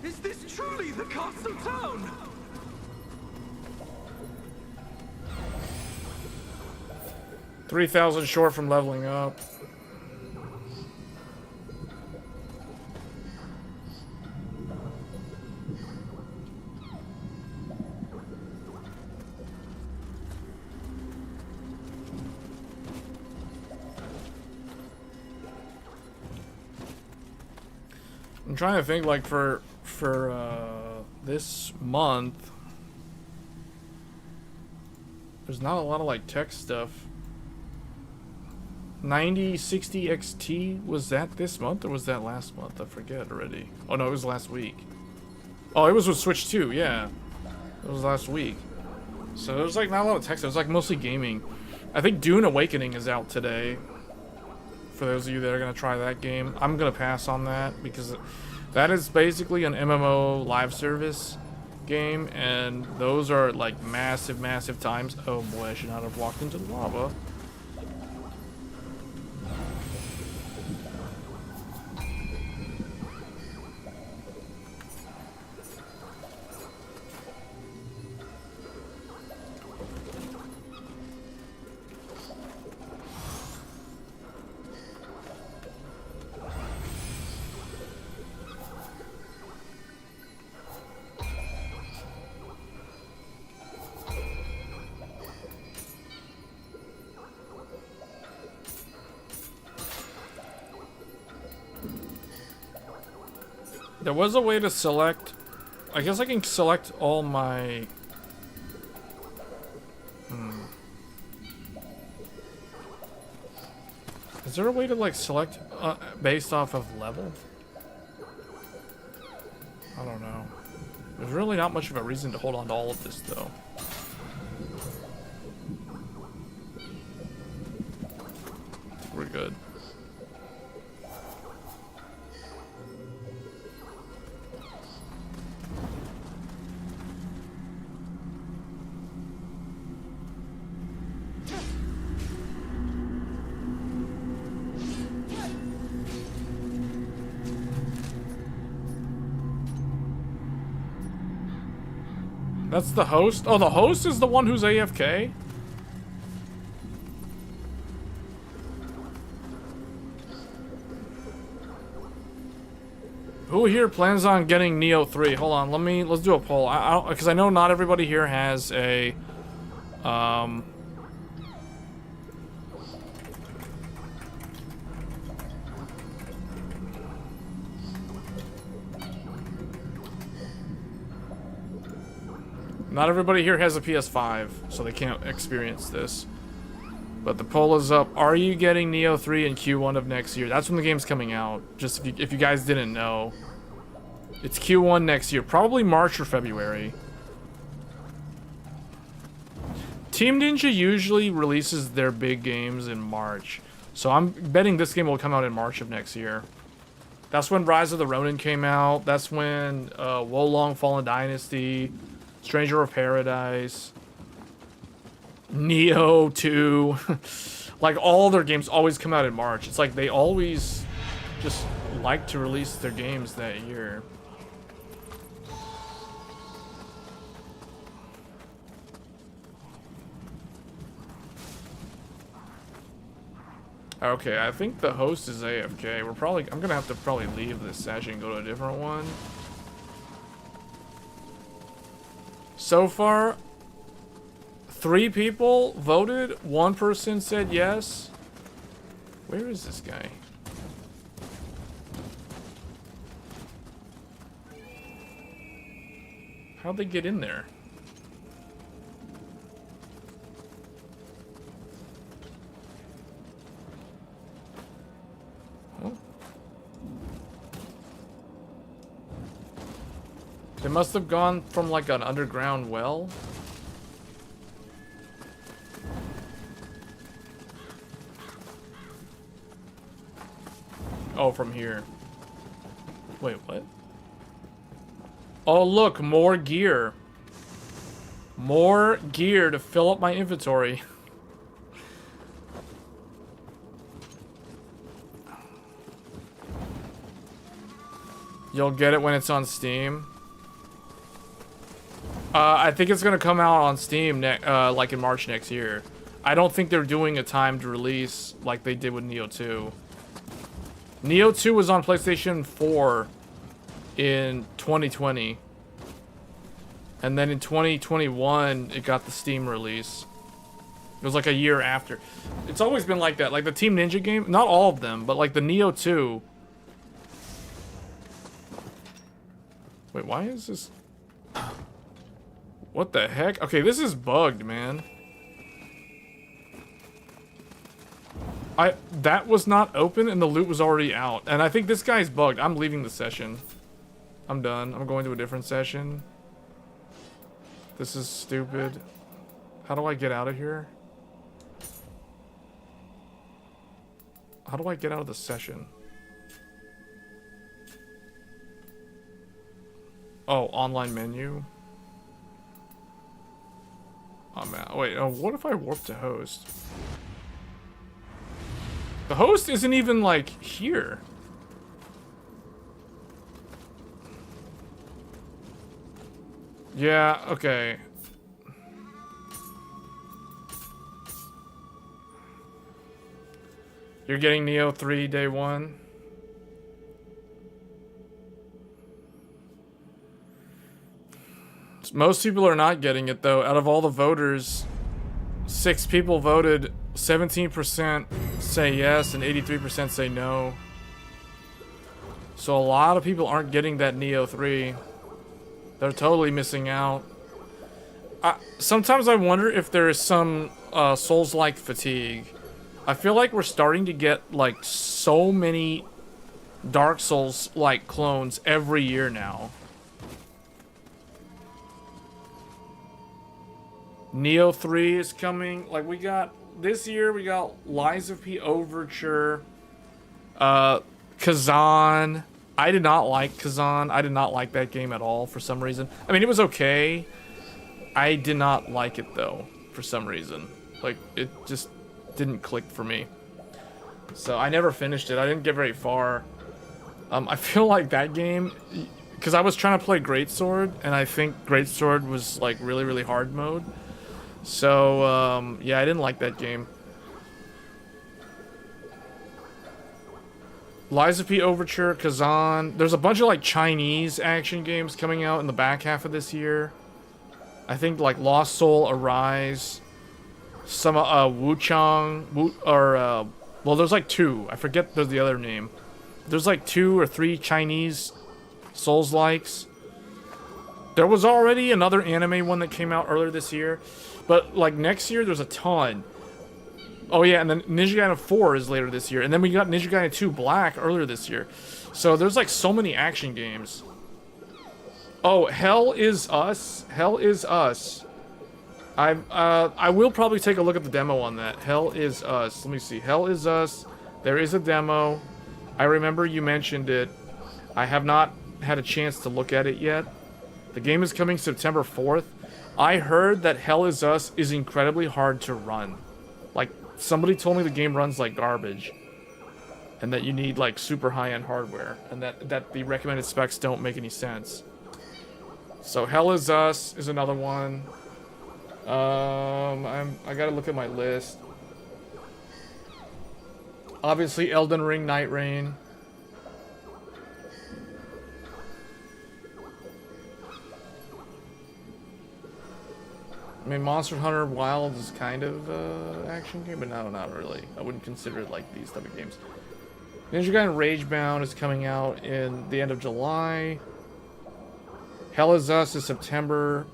Speaker 3: Is this truly the castle town?
Speaker 1: 3,000 short from leveling up. I'm trying to think, like, for this month, there's not a lot of, like, tech stuff. 9060 XT, was that this month or was that last month? I forget already. Oh no, it was last week. Oh, it was with Switch 2, yeah. It was last week. So there's, like, not a lot of tech stuff. It was, like, mostly gaming. I think Dune Awakening is out today. For those of you that are going to try that game, I'm going to pass on that because that is basically an MMO live service game, and those are like massive, massive times. Oh boy, I should not have walked into the lava. There was a way to select. I guess I can select all my. Is there a way to like select based off of level? I don't know. There's really not much of a reason to hold on to all of this though. We're good. That's the host? Oh, the host is the one who's AFK? Who here plans on getting Nioh 3? Hold on, let's do a poll. Because I know not everybody here has a not everybody here has a PS5, so they can't experience this. But the poll is up. Are you getting Nioh 3 in Q1 of next year? That's when the game's coming out. Just if you guys didn't know. It's Q1 next year. Probably March or February. Team Ninja usually releases their big games in March. So I'm betting this game will come out in March of next year. That's when Rise of the Ronin came out. That's when Wolong Fallen Dynasty, Stranger of Paradise, Nioh 2. Like, all their games always come out in March. It's like they always just like to release their games that year. Okay, I think the host is AFK. I'm gonna have to probably leave this session and go to a different one. So far, 3 people voted. 1 person said yes. Where is this guy? How'd they get in there? Oh. They must have gone from like an underground well. Oh, from here. Wait, what? Oh, look, more gear. More gear to fill up my inventory. You'll get it when it's on Steam. I think it's gonna come out on Steam like in March next year. I don't think they're doing a timed release like they did with Nioh 2. Nioh 2 was on PlayStation 4 in 2020. And then in 2021, it got the Steam release. It was like a year after. It's always been like that. Like the Team Ninja game, not all of them, but like the Nioh 2. Wait, why is this? What the heck? Okay, this is bugged, man. That was not open and the loot was already out. And I think this guy's bugged. I'm leaving the session. I'm done. I'm going to a different session. This is stupid. How do I get out of here? How do I get out of the session? Oh, online menu. I'm out. Wait, what if I warp to host? The host isn't even, like, here. Yeah, okay. You're getting Nioh 3 day 1? Most people are not getting it, though. Out of all the voters, 6 people voted. 17% say yes and 83% say no. So a lot of people aren't getting that Nioh 3. They're totally missing out. Sometimes I wonder if there is some Souls-like fatigue. I feel like we're starting to get like so many Dark Souls-like clones every year now. Nioh 3 is coming. Like we got this year, we got Lies of P Overture, Kazan. I did not like Kazan. I did not like that game at all for some reason. I mean, it was okay. I did not like it though for some reason. Like it just didn't click for me. So I never finished it. I didn't get very far. I feel like that game, because I was trying to play Greatsword, and I think Greatsword was like really, really hard mode. So, yeah, I didn't like that game. Lies of P Overture, Kazan. There's a bunch of like Chinese action games coming out in the back half of this year. I think like Lost Soul, Arise, some Wuchang, well, there's like 2. I forget the other name. There's like 2 or 3 Chinese Souls-likes. There was already another anime one that came out earlier this year. But, like, next year, there's a ton. Oh, yeah, and then Ninja Gaiden 4 is later this year. And then we got Ninja Gaiden 2 Black earlier this year. So, there's, like, so many action games. Oh, Hell is Us. Hell is Us. I will probably take a look at the demo on that. Hell is Us. Let me see. Hell is Us. There is a demo. I remember you mentioned it. I have not had a chance to look at it yet. The game is coming September 4th. I heard that Hell is Us is incredibly hard to run. Like, somebody told me the game runs like garbage. And that you need, like, super high-end hardware. And that the recommended specs don't make any sense. So, Hell is Us is another one. I gotta look at my list. Obviously, Elden Ring, Night Rain. I mean, Monster Hunter Wild is kind of action game, but no, not really. I wouldn't consider it like these type of games. Ninja Gaiden Ragebound is coming out in the end of July. Hell is Us is September.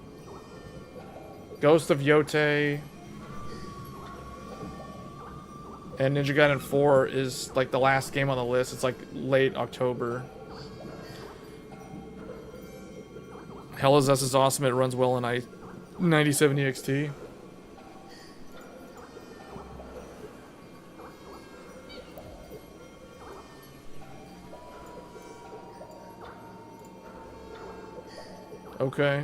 Speaker 1: Ghost of Yote. And Ninja Gaiden 4 is like the last game on the list. It's like late October. Hell is Us is awesome. It runs well in 9070 XT. Okay.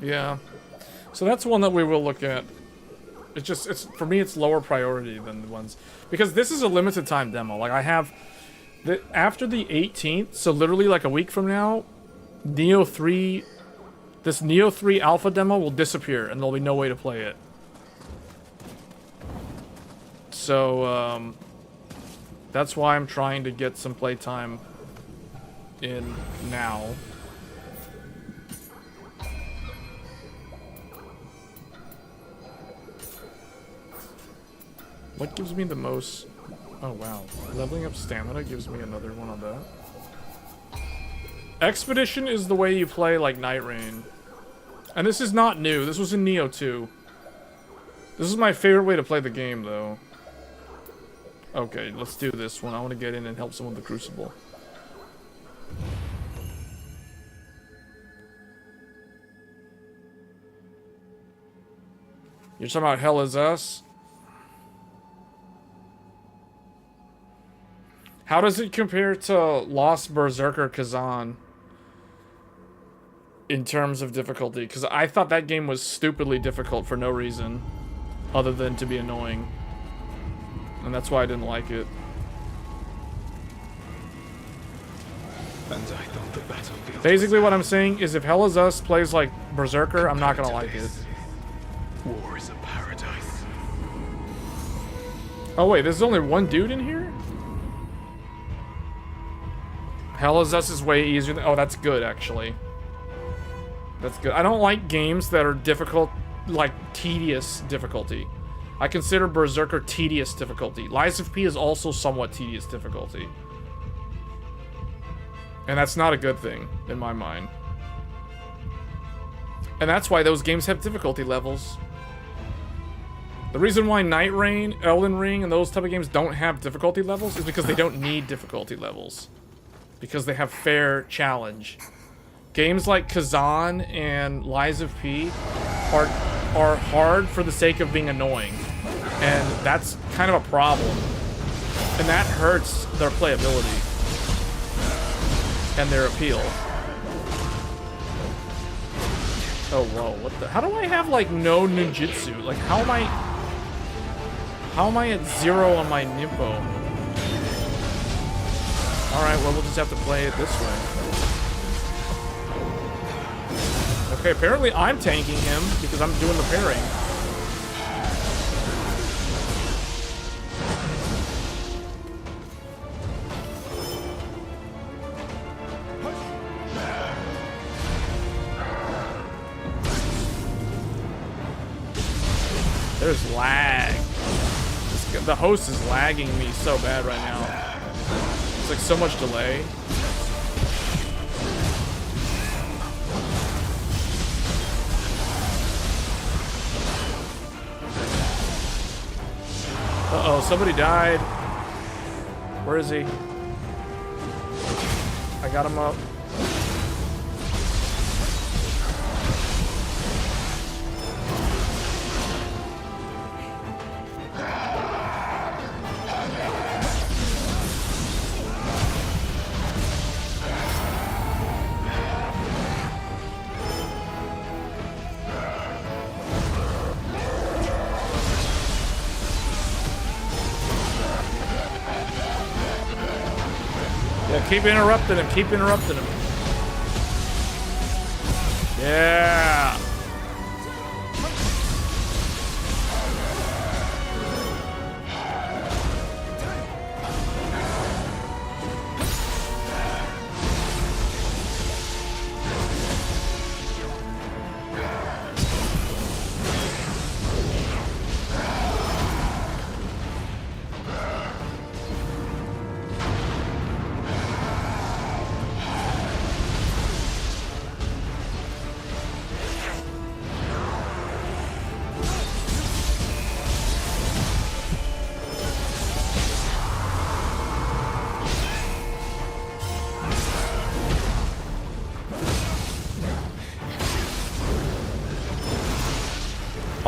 Speaker 1: Yeah. So that's one that we will look at it's for me, it's lower priority than the ones, because this is a limited time demo. Like, I have after the 18th, so literally like a week from now, Nioh 3, this Nioh 3 alpha demo will disappear and there'll be no way to play it. So that's why I'm trying to get some playtime in now. What gives me the most? Oh wow, leveling up stamina gives me another one on that. Expedition is the way you play like Night Rain. And this is not new, this was in Nioh 2. This is my favorite way to play the game though. Okay, let's do this one. I want to get in and help someone with the Crucible. You're talking about Hell Is Us? How does it compare to Lost Berserker Kazan in terms of difficulty? Because I thought that game was stupidly difficult for no reason other than to be annoying. And that's why I didn't like it.
Speaker 2: And I thought the battlefield.
Speaker 1: Basically what I'm saying is if Hell Is Us plays like Berserker, I'm not gonna like it.
Speaker 2: War is a paradise.
Speaker 1: Oh wait, there's only one dude in here? Hell Is Us is way easier than... Oh, that's good, actually. That's good. I don't like games that are difficult, like tedious difficulty. I consider Berserker tedious difficulty. Lies of P is also somewhat tedious difficulty. And that's not a good thing, in my mind. And that's why those games have difficulty levels. The reason why Night Rain, Elden Ring, and those type of games don't have difficulty levels is because they don't need difficulty levels. Because they have fair challenge. Games like Kazan and Lies of P are hard for the sake of being annoying. And that's kind of a problem. And that hurts their playability. And their appeal. Oh, whoa, what the? How do I have, like, no ninjutsu? Like, how am I at 0 on my Nimpo? Alright, well, we'll just have to play it this way. Okay, apparently I'm tanking him because I'm doing the parrying. There's lag. The host is lagging me so bad right now. It's like so much delay. Uh-oh, somebody died. Where is he? I got him up. Keep interrupting him, keep interrupting him. Yeah.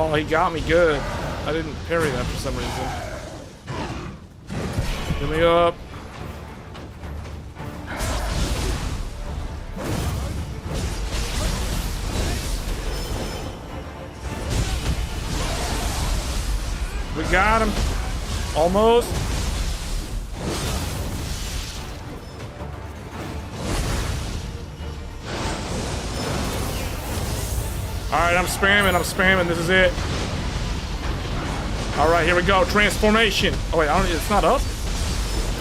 Speaker 1: Oh, he got me good. I didn't parry that for some reason. Get me up. got him. Almost. Alright, I'm spamming. This is it. Alright, here we go. Transformation. Oh, wait, it's not up?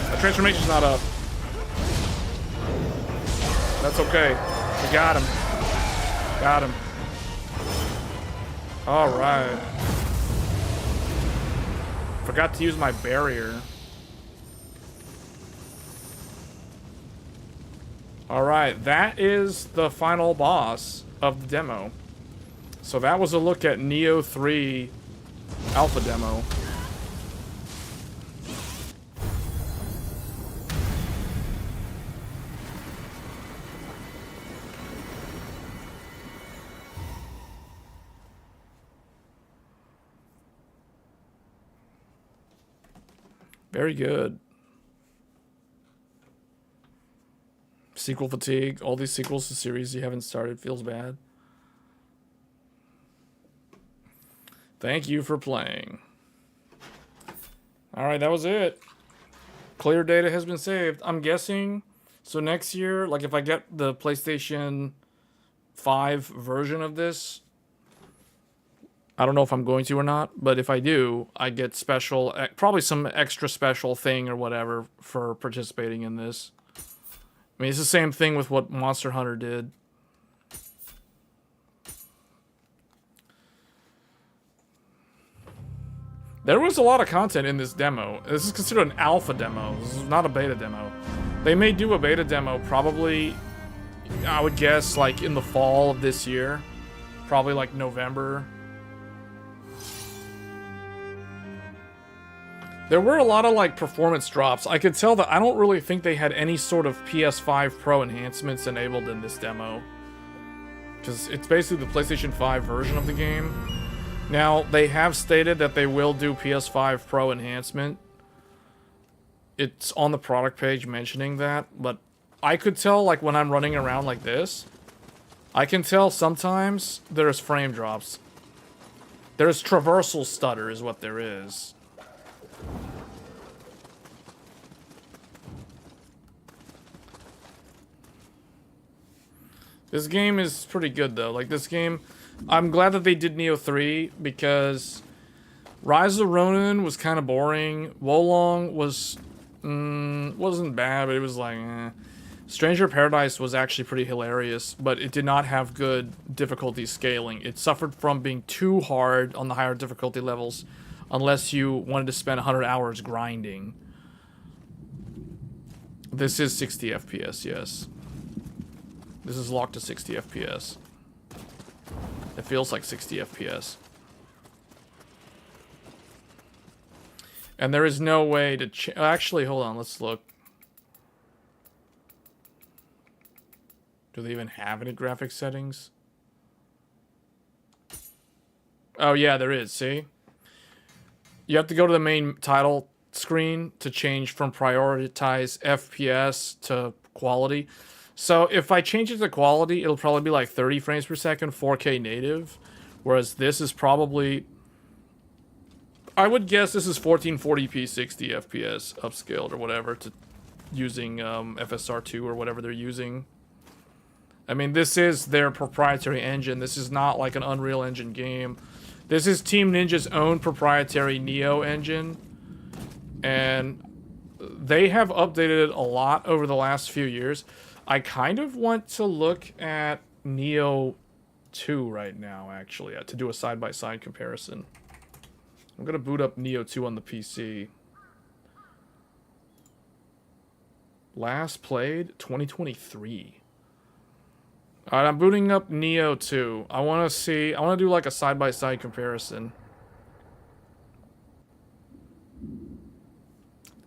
Speaker 1: The transformation's not up. That's okay. We got him. Got him. Alright. Forgot to use my barrier. Alright, that is the final boss of the demo. So that was a look at Nioh 3 alpha demo. Very good. Sequel fatigue. All these sequels to series you haven't started feels bad. Thank you for playing. Alright, that was it. Clear data has been saved. I'm guessing, so next year, like if I get the PlayStation 5 version of this, I don't know if I'm going to or not, but if I do, I get special, probably some extra special thing or whatever for participating in this. I mean, it's the same thing with what Monster Hunter did. There was a lot of content in this demo. This is considered an alpha demo. This is not a beta demo. They may do a beta demo probably, I would guess, like in the fall of this year. Probably like November. There were a lot of like performance drops. I could tell that I don't really think they had any sort of PS5 Pro enhancements enabled in this demo. Because it's basically the PlayStation 5 version of the game. Now, they have stated that they will do PS5 Pro enhancement. It's on the product page mentioning that, but I could tell, like, when I'm running around like this, I can tell sometimes there's frame drops. There's traversal stutter is what there is. This game is pretty good, though. Like, this game... I'm glad that they did Nioh 3, because Rise of the Ronin was kind of boring. Wolong was... wasn't bad, but it was like, eh. Stranger Paradise was actually pretty hilarious, but it did not have good difficulty scaling. It suffered from being too hard on the higher difficulty levels, unless you wanted to spend 100 hours grinding. This is 60 FPS, yes. This is locked to 60 FPS. It feels like 60 FPS. And there is no way to actually, hold on, let's look. Do they even have any graphic settings? Oh yeah, there is, see? You have to go to the main title screen to change from prioritize FPS to quality. So if I change it to quality, it'll probably be like 30 frames per second, 4K native. Whereas this is probably... I would guess this is 1440p 60 FPS upscaled or whatever to using FSR2 or whatever they're using. I mean, this is their proprietary engine. This is not like an Unreal Engine game. This is Team Ninja's own proprietary Nioh engine. And they have updated it a lot over the last few years. I kind of want to look at Nioh 2 right now, actually, to do a side-by-side comparison. I'm going to boot up Nioh 2 on the PC. Last played 2023. Alright, I'm booting up Nioh 2. I want to do like a side-by-side comparison.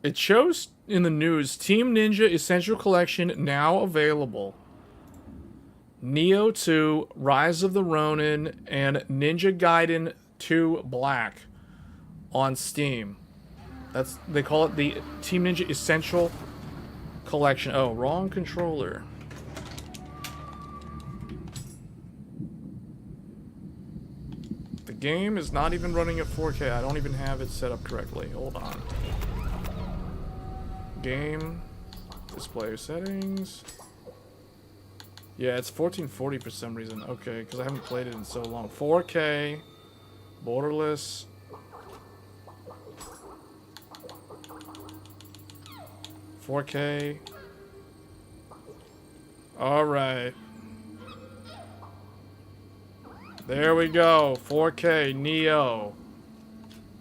Speaker 1: It shows in the news, Team Ninja Essential Collection now available. Nioh 2, Rise of the Ronin, and Ninja Gaiden 2 Black on Steam. They call it the Team Ninja Essential Collection. Oh, wrong controller. The Game is not even running at 4K. I don't even have it set up correctly. Hold on. Game. Display settings. Yeah, it's 1440 for some reason. Okay, because I haven't played it in so long. 4K. Borderless. $4K. Alright. There we go. 4K. Nioh.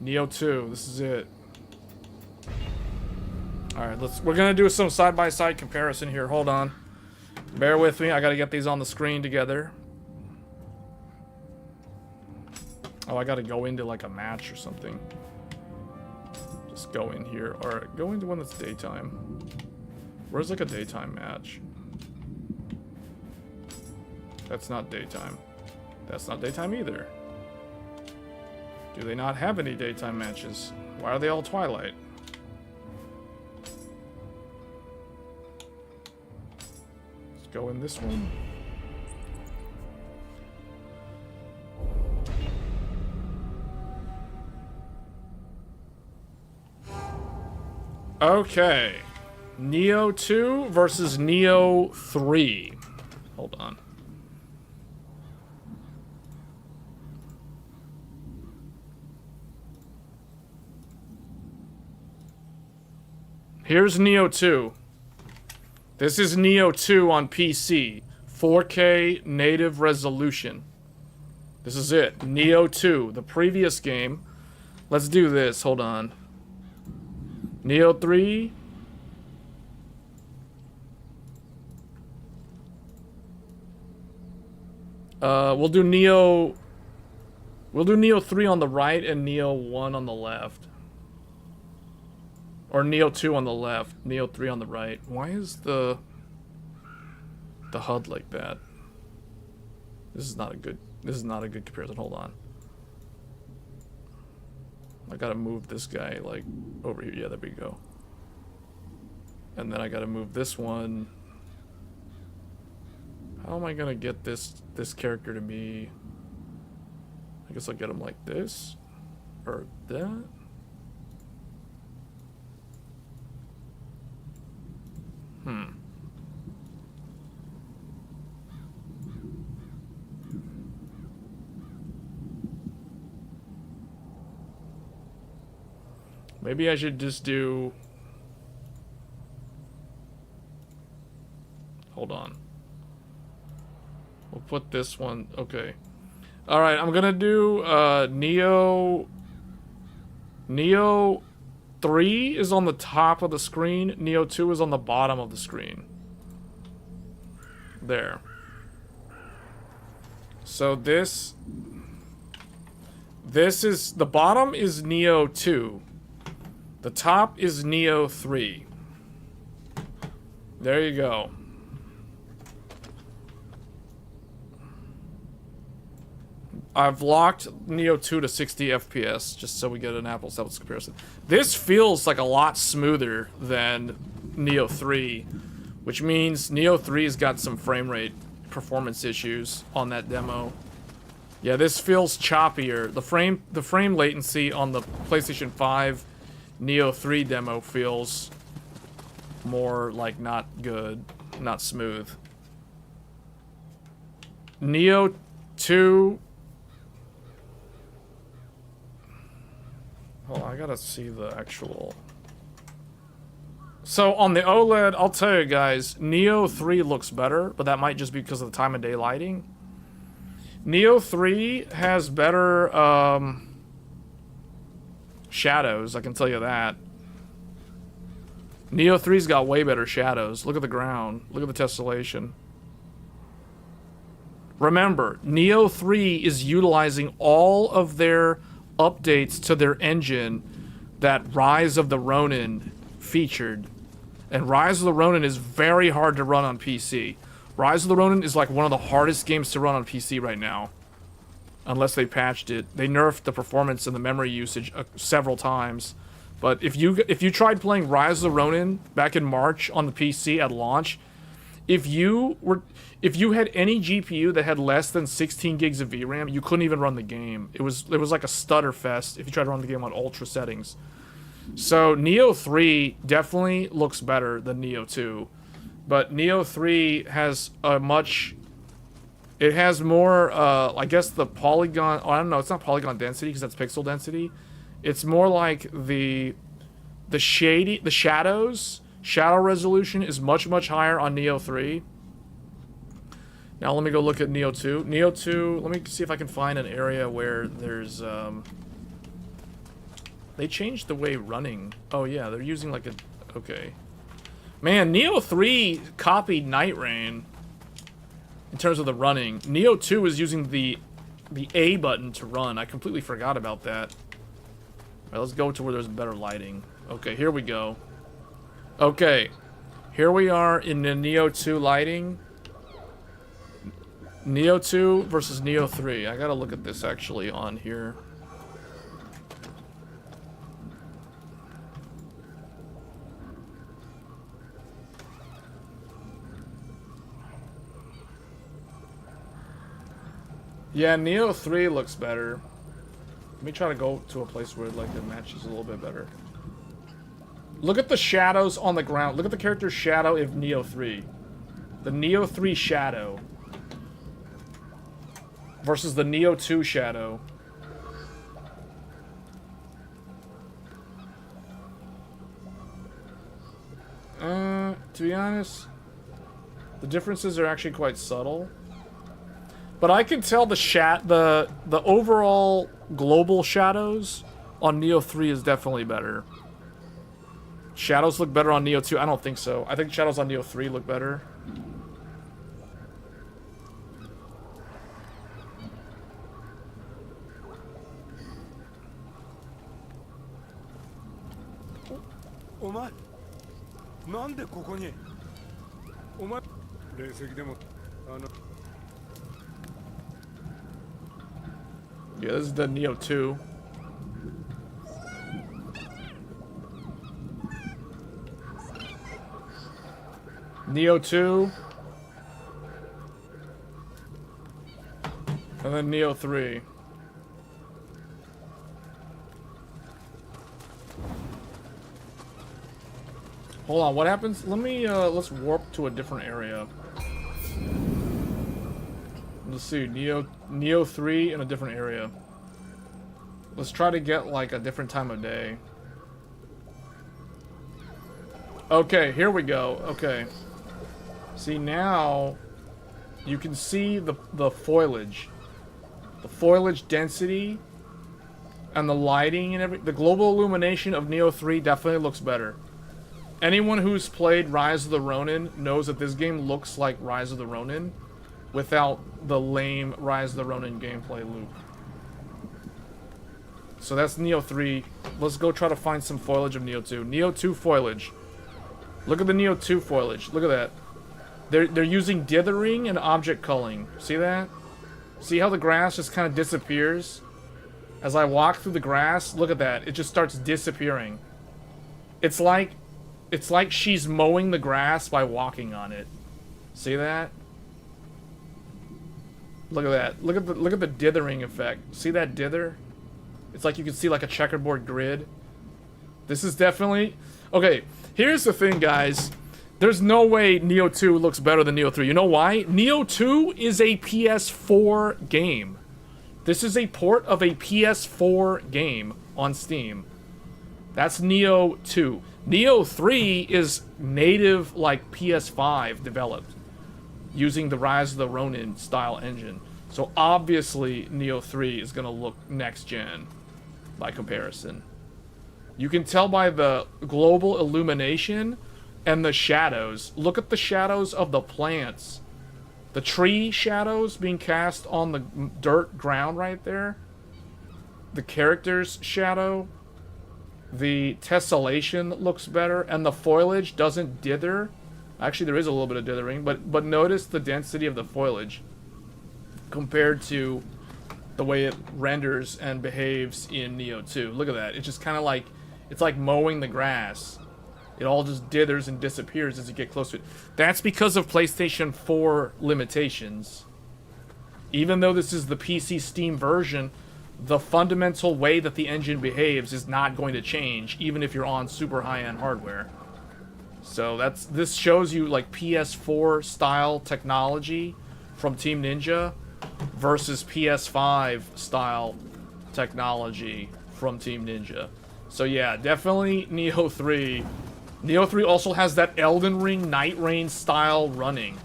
Speaker 1: Nioh 2. This is it. Alright, we're gonna do some side-by-side comparison here. Hold on. Bear with me. I gotta get these on the screen together. Oh, I gotta go into like a match or something. Just go in here. Alright, go into one that's daytime. Where's like a daytime match? That's not daytime. That's not daytime either. Do they not have any daytime matches? Why are they all Twilight? Let's go in this one. Okay. Nioh 2 versus Nioh 3. Hold on. Here's Nioh 2. This is Nioh 2 on PC. 4K native resolution. This is it. Nioh 2. The previous game. Let's do this. Hold on. Nioh 3. We'll do Nioh 3 on the right and Nioh 1 on the left. Or Nioh 2 on the left, Nioh 3 on the right. Why is the HUD like that? This is not a good comparison. Hold on. I gotta move this guy like over here. Yeah, there we go. And then I gotta move this one. How am I gonna get this character to be? I guess I'll get him like this or that. Maybe I should just do... Hold on. We'll put this one... Okay. Alright, I'm gonna do Nioh 3 is on the top of the screen. Nioh 2 is on the bottom of the screen. There. So this is... The bottom is Nioh 2. The top is Nioh 3. There you go. I've locked Nioh 2 to 60 FPS, just so we get an apples-to-apples comparison. This feels like a lot smoother than Nioh 3, which means Nioh 3's got some frame rate performance issues on that demo. Yeah, this feels choppier. The frame latency on the PlayStation 5 Nioh 3 demo feels more like not good, not smooth. Nioh 2... Hold on, I gotta see the actual... So, on the OLED, I'll tell you guys, Nioh 3 looks better, but that might just be because of the time of day lighting. Nioh 3 has better, shadows, I can tell you that. Nioh 3's got way better shadows. Look at the ground. Look at the tessellation. Remember, Nioh 3 is utilizing all of their updates to their engine that Rise of the Ronin featured. And Rise of the Ronin is very hard to run on PC. Rise of the Ronin is like one of the hardest games to run on PC right now. Unless they patched it. They nerfed the performance and the memory usage several times. But if you tried playing Rise of the Ronin back in March on the PC at launch, if you had any GPU that had less than 16 gigs of VRAM, you couldn't even run the game. It was like a stutter fest if you tried to run the game on ultra settings. So Nioh 3 definitely looks better than Nioh 2, but Nioh 3 has a much. It has more, I guess the polygon. Oh, I don't know. It's not polygon density because that's pixel density. It's more like the shadows. Shadow resolution is much higher on Nioh 3. Now let me go look at Nioh 2. Nioh 2, let me see if I can find an area where there's they changed the way running. Oh yeah, they're using like a okay. Man, Nioh 3 copied Night Rain in terms of the running. Nioh 2 is using the A button to run. I completely forgot about that. All right, let's go to where there's better lighting. Okay, here we go. Okay, here we are in the Nioh 2 lighting. Nioh 2 versus Nioh 3. I gotta look at this actually on here. Yeah, Nioh 3 looks better. Let me try to go to a place where like it matches a little bit better. Look at the shadows on the ground. Look at the character's shadow of Nioh 3. The Nioh 3 shadow versus the Nioh 2 shadow. To be honest, the differences are actually quite subtle. But I can tell the overall global shadows on Nioh 3 is definitely better. Shadows look better on Nioh 2. I don't think so. I think shadows on Nioh 3 look better. Yeah, this is the Nioh 2. Nioh 2. And then Nioh 3. Hold on, what happens? Let me, let's warp to a different area. Let's see, Nioh 3 in a different area. Let's try to get, like, a different time of day. Okay, here we go. Okay. See, now you can see the foliage. The foliage density and the lighting and everything. The global illumination of Nioh 3 definitely looks better. Anyone who's played Rise of the Ronin knows that this game looks like Rise of the Ronin without the lame Rise of the Ronin gameplay loop. So that's Nioh 3. Let's go try to find some foliage of Nioh 2. Nioh 2 foliage. Look at the Nioh 2 foliage. Look at that. They're using dithering and object culling. See that? See how the grass just kind of disappears? As I walk through the grass, look at that. It just starts disappearing. It's like she's mowing the grass by walking on it. See that? Look at that. Look at the dithering effect. See that dither? It's like you can see like a checkerboard grid. This is definitely... Okay, here's the thing, guys. There's no way Nioh 2 looks better than Nioh 3. You know why? Nioh 2 is a PS4 game. This is a port of a PS4 game on Steam. That's Nioh 2. Nioh 3 is native, like, PS5 developed, using the Rise of the Ronin style engine. So obviously Nioh 3 is going to look next gen by comparison. You can tell by the global illumination and the shadows. Look at the shadows of the plants. The tree shadows being cast on the dirt ground right there. The character's shadow. The tessellation looks better. And the foliage doesn't dither. Actually, there is a little bit of dithering. But notice the density of the foliage compared to the way it renders and behaves in Nioh 2. Look at that. It's just kind of like... It's like mowing the grass. It all just dithers and disappears as you get close to it. That's because of PlayStation 4 limitations. Even though this is the PC Steam version, the fundamental way that the engine behaves is not going to change, even if you're on super high-end hardware. So this shows you like PS4 style technology from Team Ninja versus PS5 style technology from Team Ninja. So yeah, definitely Nioh 3. Nioh 3 also has that Elden Ring Night Rain style running.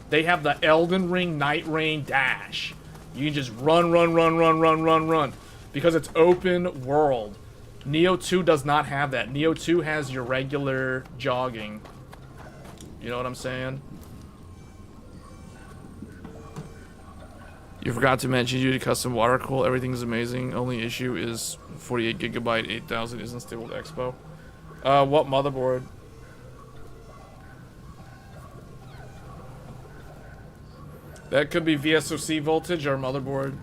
Speaker 1: They have the Elden Ring Night Rain dash. You can just run. Because it's open world. Nioh 2 does not have that. Nioh 2 has your regular jogging. You know what I'm saying? You forgot to mention you did custom water cool. Everything's amazing. Only issue is 48 gigabyte 8000 isn't stable to Expo. What motherboard? That could be VSOC voltage or motherboard.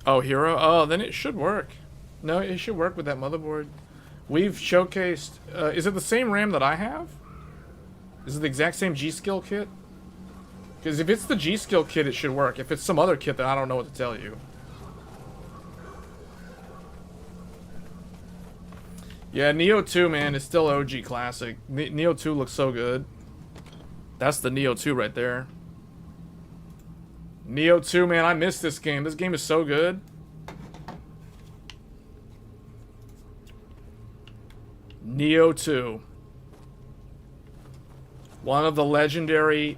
Speaker 1: Oh, Hero? Oh, then it should work. No, it should work with that motherboard. We've showcased... is it the same RAM that I have? Is it the exact same G-Skill kit? Because if it's the G-Skill kit, it should work. If it's some other kit, then I don't know what to tell you. Yeah, Nioh 2, man, is still OG classic. Nioh 2 looks so good. That's the Nioh 2 right there. Nioh 2, man, I miss this game. This game is so good. Nioh 2. One of the legendary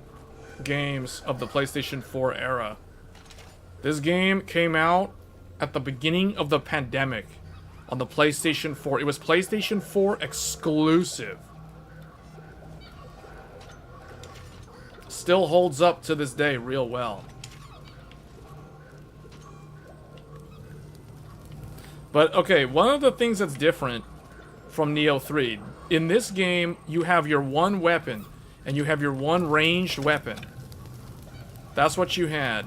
Speaker 1: games of the PlayStation 4 era. This game came out at the beginning of the pandemic on the PlayStation 4. It was PlayStation 4 exclusive. Still holds up to this day real well. But, okay, one of the things that's different from Nioh 3, in this game, you have your one weapon, and you have your one ranged weapon. That's what you had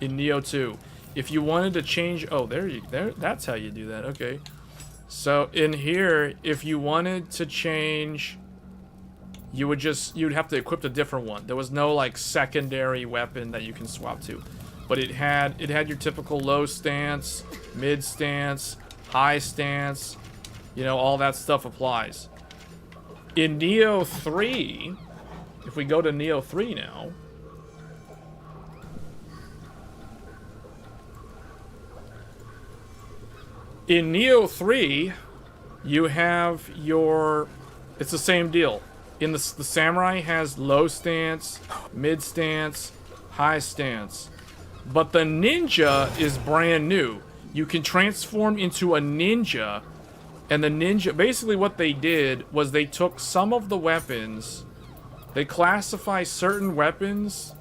Speaker 1: in Nioh 2. If you wanted to change... Oh, that's how you do that, okay. So, in here, if you wanted to change... you'd have to equip a different one. There was no, like, secondary weapon that you can swap to. But it had your typical low stance, mid stance, high stance, you know, all that stuff applies. In Nioh 3, if we go to Nioh 3 now, in Nioh 3, you have your, it's the same deal. In the Samurai has low stance, mid stance, high stance. But the ninja is brand new. You can transform into a ninja, and the ninja, basically what they did was they took some of the weapons, they classify certain weapons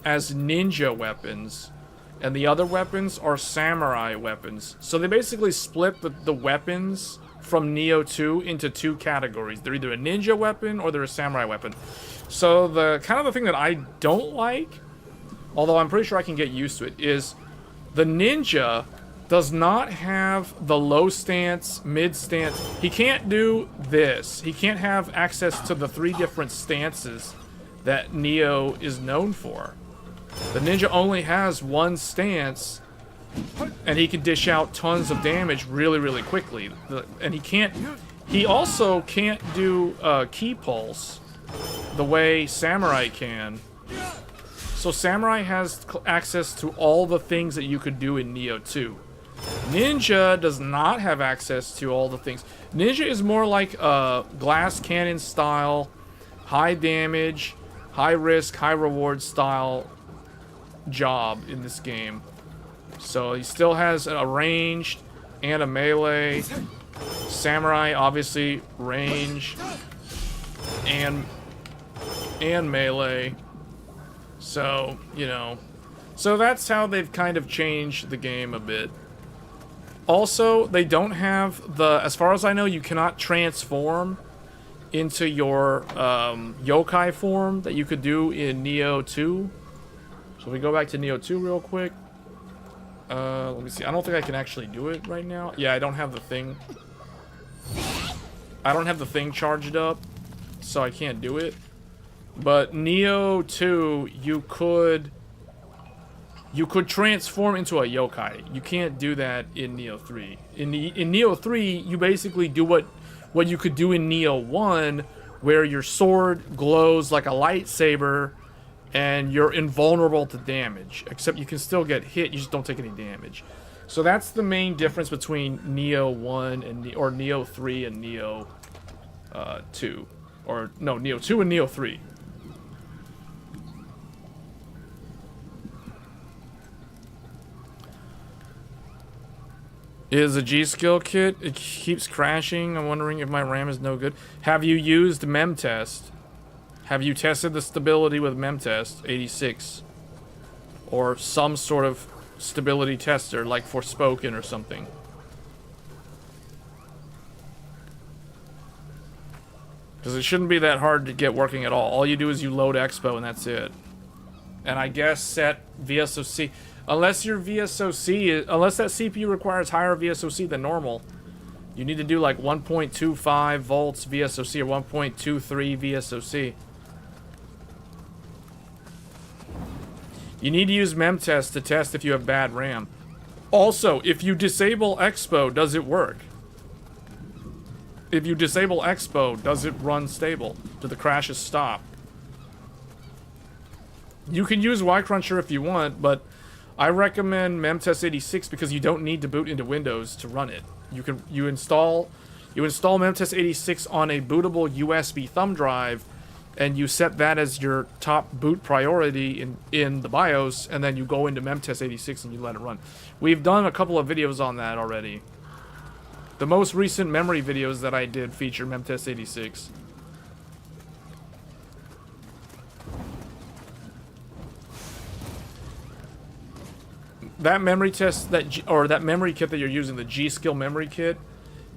Speaker 1: as ninja weapons, and the other weapons are samurai weapons. So they basically split the weapons from Nioh 2 into two categories. They're either a ninja weapon or they're a samurai weapon. So the kind of the thing that I don't like, although I'm pretty sure I can get used to it, is the ninja does not have the low stance, mid stance. He can't do this. He can't have access to the 3 different stances that Nioh is known for. The ninja only has one stance, and he can dish out tons of damage really, really quickly. And he also can't do key pulse the way Samurai can. So Samurai has access to all the things that you could do in Nioh 2. Ninja does not have access to all the things. Ninja is more like a glass cannon style, high damage, high risk, high reward style job in this game. So he still has a ranged and a melee. Samurai, obviously, range and melee. So, you know. So that's how they've kind of changed the game a bit. Also, they don't have the... As far as I know, you cannot transform into your yokai form that you could do in Nioh 2. So we go back to Nioh 2 real quick. Let me see. I don't think I can actually do it right now. Yeah, I don't have the thing. I don't have the thing charged up, so I can't do it. But Nioh 2, you could transform into a yokai. You can't do that in Nioh 3. In Nioh 3, you basically do what you could do in Nioh 1, where your sword glows like a lightsaber and you're invulnerable to damage. Except you can still get hit, you just don't take any damage. So that's the main difference between Nioh 1 and or Nioh 3 and Nioh 2. Or no, Nioh 2 and Nioh 3. Is a G-Skill kit? It keeps crashing. I'm wondering if my RAM is no good. Have you used MemTest? Have you tested the stability with MemTest 86? Or some sort of stability tester, like Forspoken or something? Because it shouldn't be that hard to get working at all. All you do is you load Expo and that's it. And I guess set VSOC. Unless your VSOC, unless that CPU requires higher VSOC than normal, you need to do like 1.25 volts VSOC or 1.23 VSOC. You need to use MemTest to test if you have bad RAM. Also, if you disable Expo, does it work? If you disable Expo, does it run stable? Do the crashes stop? You can use Y-Cruncher if you want, but I recommend MemTest 86 because you don't need to boot into Windows to run it. You install MemTest 86 on a bootable USB thumb drive, and you set that as your top boot priority in the BIOS, and then you go into MemTest 86 and you let it run. We've done a couple of videos on that already. The most recent memory videos that I did feature MemTest 86. That memory test, that memory kit that you're using, the G-Skill memory kit,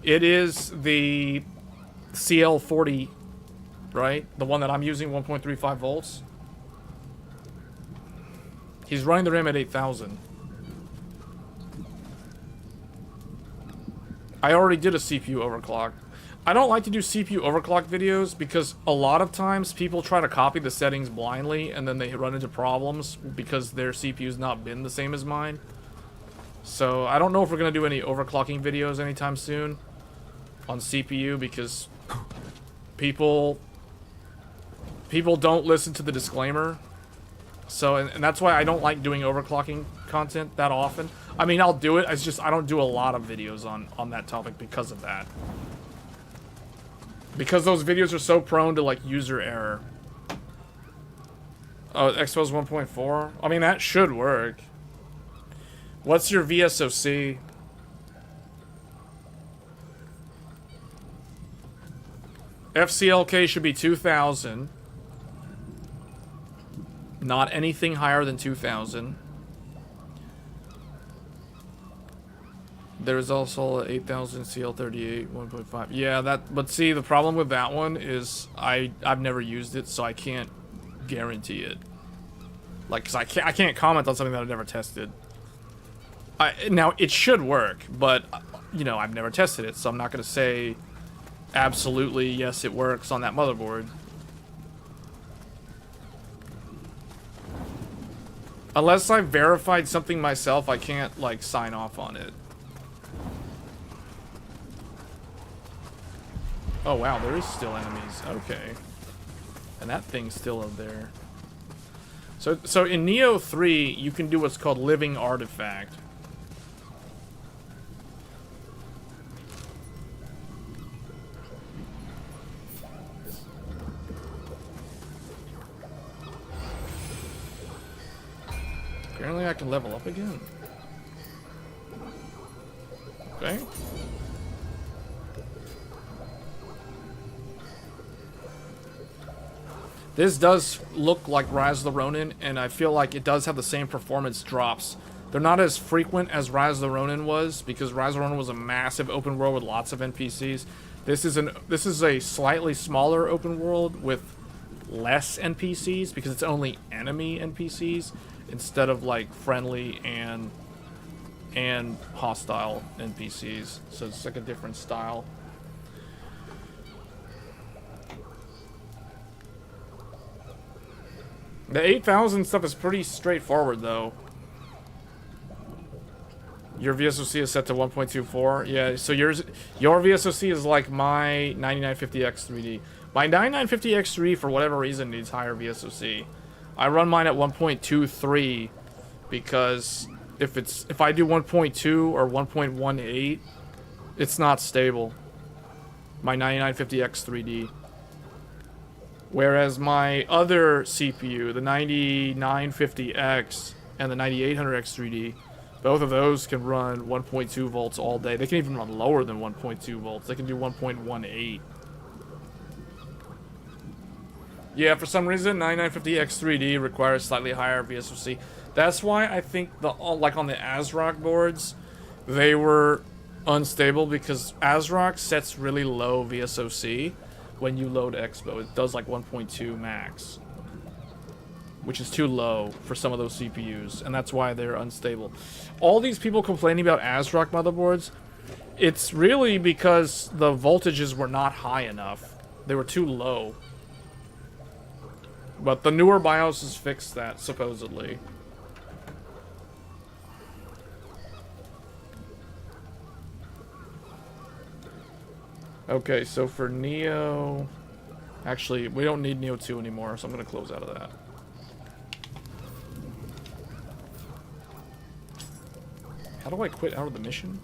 Speaker 1: it is the CL40, right? The one that I'm using, 1.35 volts. He's running the RAM at 8,000. I already did a CPU overclock. I don't like to do CPU overclock videos because a lot of times people try to copy the settings blindly and then they run into problems because their CPU's not been the same as mine. So I don't know if we're going to do any overclocking videos anytime soon on CPU because people don't listen to the disclaimer. So, and that's why I don't like doing overclocking content that often. I mean, I'll do it, it's just I don't do a lot of videos on that topic because of that. Because those videos are so prone to, like, user error. Oh, Expo's 1.4? I mean, that should work. What's your VSOC? FCLK should be 2,000. Not anything higher than 2,000. There's also 8,000 CL38 1.5. Yeah, but see, the problem with that one is I've never used it, so I can't guarantee it. Like, cause I can't comment on something that I've never tested. Now it should work, but you know, I've never tested it, so I'm not gonna say absolutely yes it works on that motherboard. Unless I've verified something myself, I can't like sign off on it. Oh wow, there is still enemies. Okay. And that thing's still up there. So in Nioh 3, you can do what's called Living Artifact. Apparently I can level up again. Okay. This does look like Rise of the Ronin, and I feel like it does have the same performance drops. They're not as frequent as Rise of the Ronin was, because Rise of the Ronin was a massive open world with lots of NPCs. This is a slightly smaller open world with less NPCs, because it's only enemy NPCs, instead of like friendly and hostile NPCs. So it's like a different style. The 8000 stuff is pretty straightforward though. Your VSOC is set to 1.24. Yeah, so your VSOC is like my 9950X 3D. My 9950X 3 for whatever reason needs higher VSOC. I run mine at 1.23 because if I do 1.2 or 1.18, it's not stable. My 9950X 3D. Whereas my other CPU, the 9950X and the 9800X 3D, both of those can run 1.2 volts all day. They can even run lower than 1.2 volts. They can do 1.18. Yeah, for some reason, 9950X 3D requires slightly higher VSOC. That's why I think like on the ASRock boards, they were unstable because ASRock sets really low VSOC when you load Expo. It does like 1.2 max, which is too low for some of those CPUs, and that's why they're unstable. All these people complaining about ASRock motherboards, it's really because the voltages were not high enough. They were too low. But the newer BIOSes fixed that, supposedly. Okay, so for Nioh... Actually, we don't need Nioh 2 anymore, so I'm going to close out of that. How do I quit out of the mission?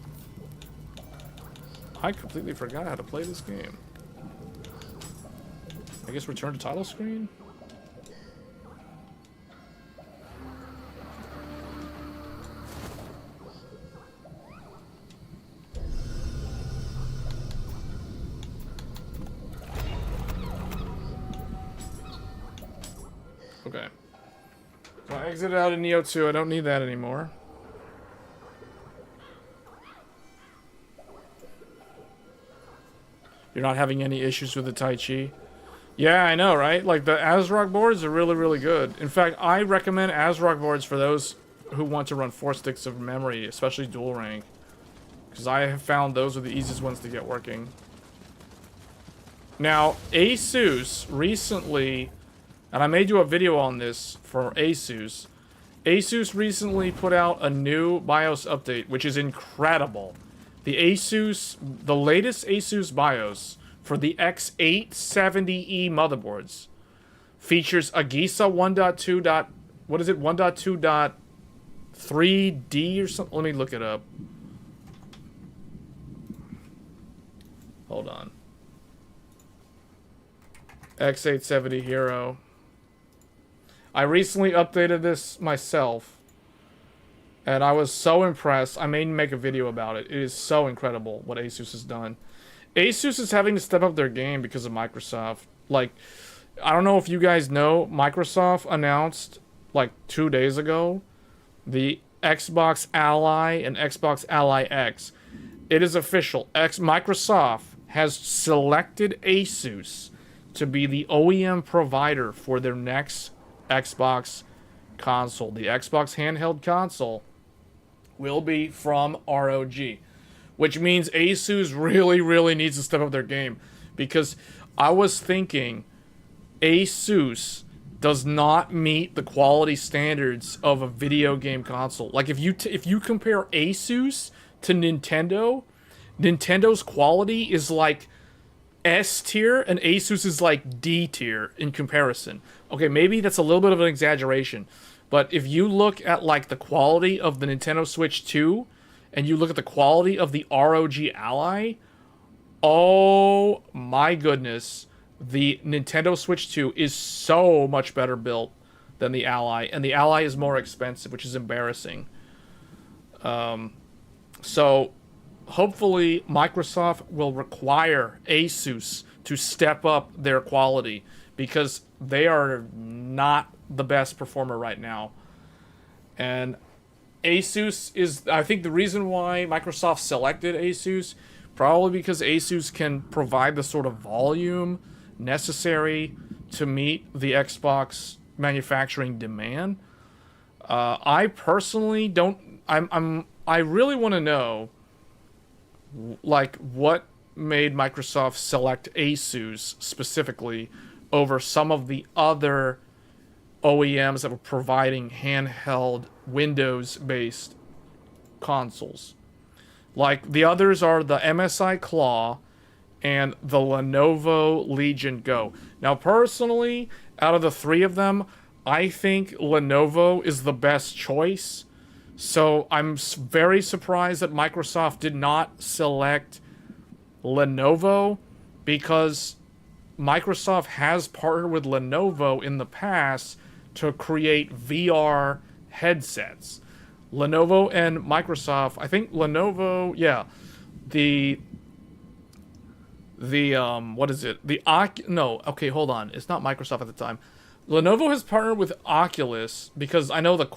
Speaker 1: I completely forgot how to play this game. I guess return to title screen? Okay. So I exited out of Nioh 2. I don't need that anymore. You're not having any issues with the Tai Chi? Yeah, I know, right? Like, the ASRock boards are really, really good. In fact, I recommend ASRock boards for those who want to run 4 sticks of memory, especially dual rank. Because I have found those are the easiest ones to get working. Now, ASUS recently... And I may do a video on this for ASUS. ASUS recently put out a new BIOS update, which is incredible. The latest ASUS BIOS for the X870E motherboards features a GISA 1.2. What is it? 1.2.3D or something? Let me look it up. Hold on. X870 Hero. I recently updated this myself, and I was so impressed. I may make a video about it. It is so incredible what ASUS has done. ASUS is having to step up their game because of Microsoft. Like, I don't know if you guys know, Microsoft announced, like, 2 days ago, the Xbox Ally and Xbox Ally X. It is official. Microsoft has selected ASUS to be the OEM provider for their next Xbox console. The Xbox handheld console will be from ROG, which means ASUS really, really needs to step up their game, because I was thinking ASUS does not meet the quality standards of a video game console. Like, if you compare ASUS to Nintendo, Nintendo's quality is like S tier and Asus is like D tier in comparison. Okay, maybe that's a little bit of an exaggeration, but if you look at like the quality of the Nintendo Switch 2 and you look at the quality of the ROG Ally, oh my goodness, the Nintendo Switch 2 is so much better built than the Ally, and the Ally is more expensive, which is embarrassing. So hopefully Microsoft will require ASUS to step up their quality, because they are not the best performer right now. And ASUS is, I think, the reason why Microsoft selected ASUS, probably because ASUS can provide the sort of volume necessary to meet the Xbox manufacturing demand. I personally don't. I really want to know, like, what made Microsoft select Asus specifically over some of the other OEMs that were providing handheld Windows-based consoles. Like, the others are the MSI Claw and the Lenovo Legion Go. Now, personally, out of the three of them, I think Lenovo is the best choice. So I'm very surprised that Microsoft did not select Lenovo, because Microsoft has partnered with Lenovo in the past to create VR headsets. Lenovo and Microsoft, I think Lenovo, yeah, the what is it? No, okay, hold on. It's not Microsoft at the time. Lenovo has partnered with Oculus, because I know the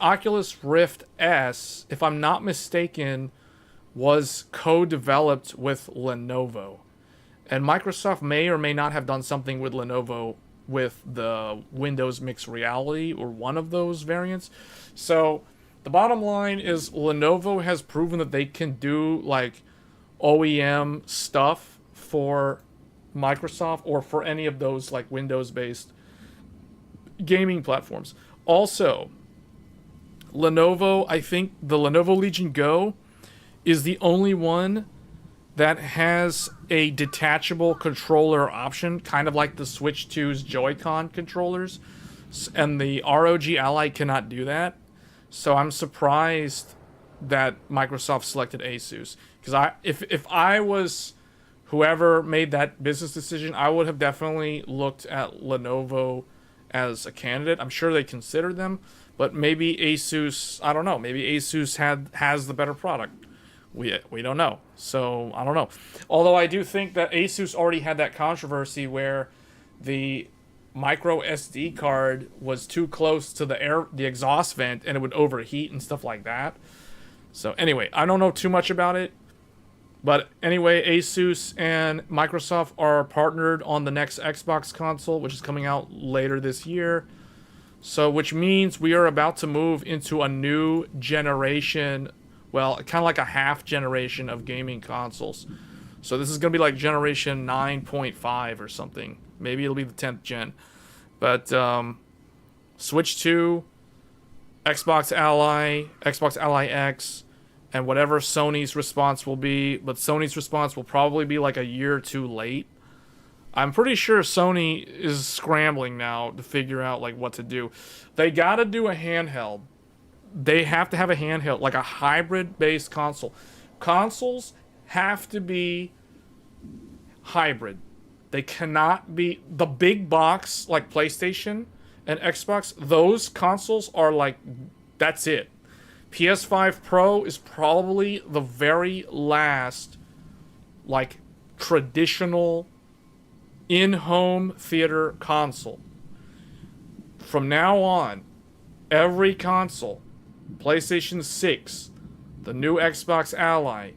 Speaker 1: Oculus Rift S, if I'm not mistaken, was co-developed with Lenovo. And Microsoft may or may not have done something with Lenovo with the Windows Mixed Reality, or one of those variants. So the bottom line is Lenovo has proven that they can do like OEM stuff for Microsoft or for any of those like Windows-based gaming platforms. Also, Lenovo, I think the Lenovo Legion Go is the only one that has a detachable controller option, kind of like the Switch 2's Joy-Con controllers, and the ROG Ally cannot do that. So I'm surprised that Microsoft selected Asus, because if I was whoever made that business decision, I would have definitely looked at Lenovo as a candidate. I'm sure they considered them, but maybe Asus, I don't know, maybe Asus has the better product. We don't know. So, I don't know. Although I do think that Asus already had that controversy where the micro SD card was too close to the exhaust vent and it would overheat and stuff like that. So, anyway, I don't know too much about it. But anyway, Asus and Microsoft are partnered on the next Xbox console, which is coming out later this year. So, which means we are about to move into a new generation. Well, kind of like a half generation of gaming consoles. So this is going to be like generation 9.5 or something. Maybe it'll be the 10th gen. But Switch 2, Xbox Ally X, and whatever Sony's response will be. But Sony's response will probably be like a year or two late. I'm pretty sure Sony is scrambling now to figure out like what to do. They got to do a handheld. They have to have a handheld, like a hybrid-based console. Consoles have to be hybrid. They cannot be the big box like PlayStation and Xbox. Those consoles are like, that's it. PS5 Pro is probably the very last like traditional in-home theater console. From now on, every console, PlayStation 6, the new Xbox Ally,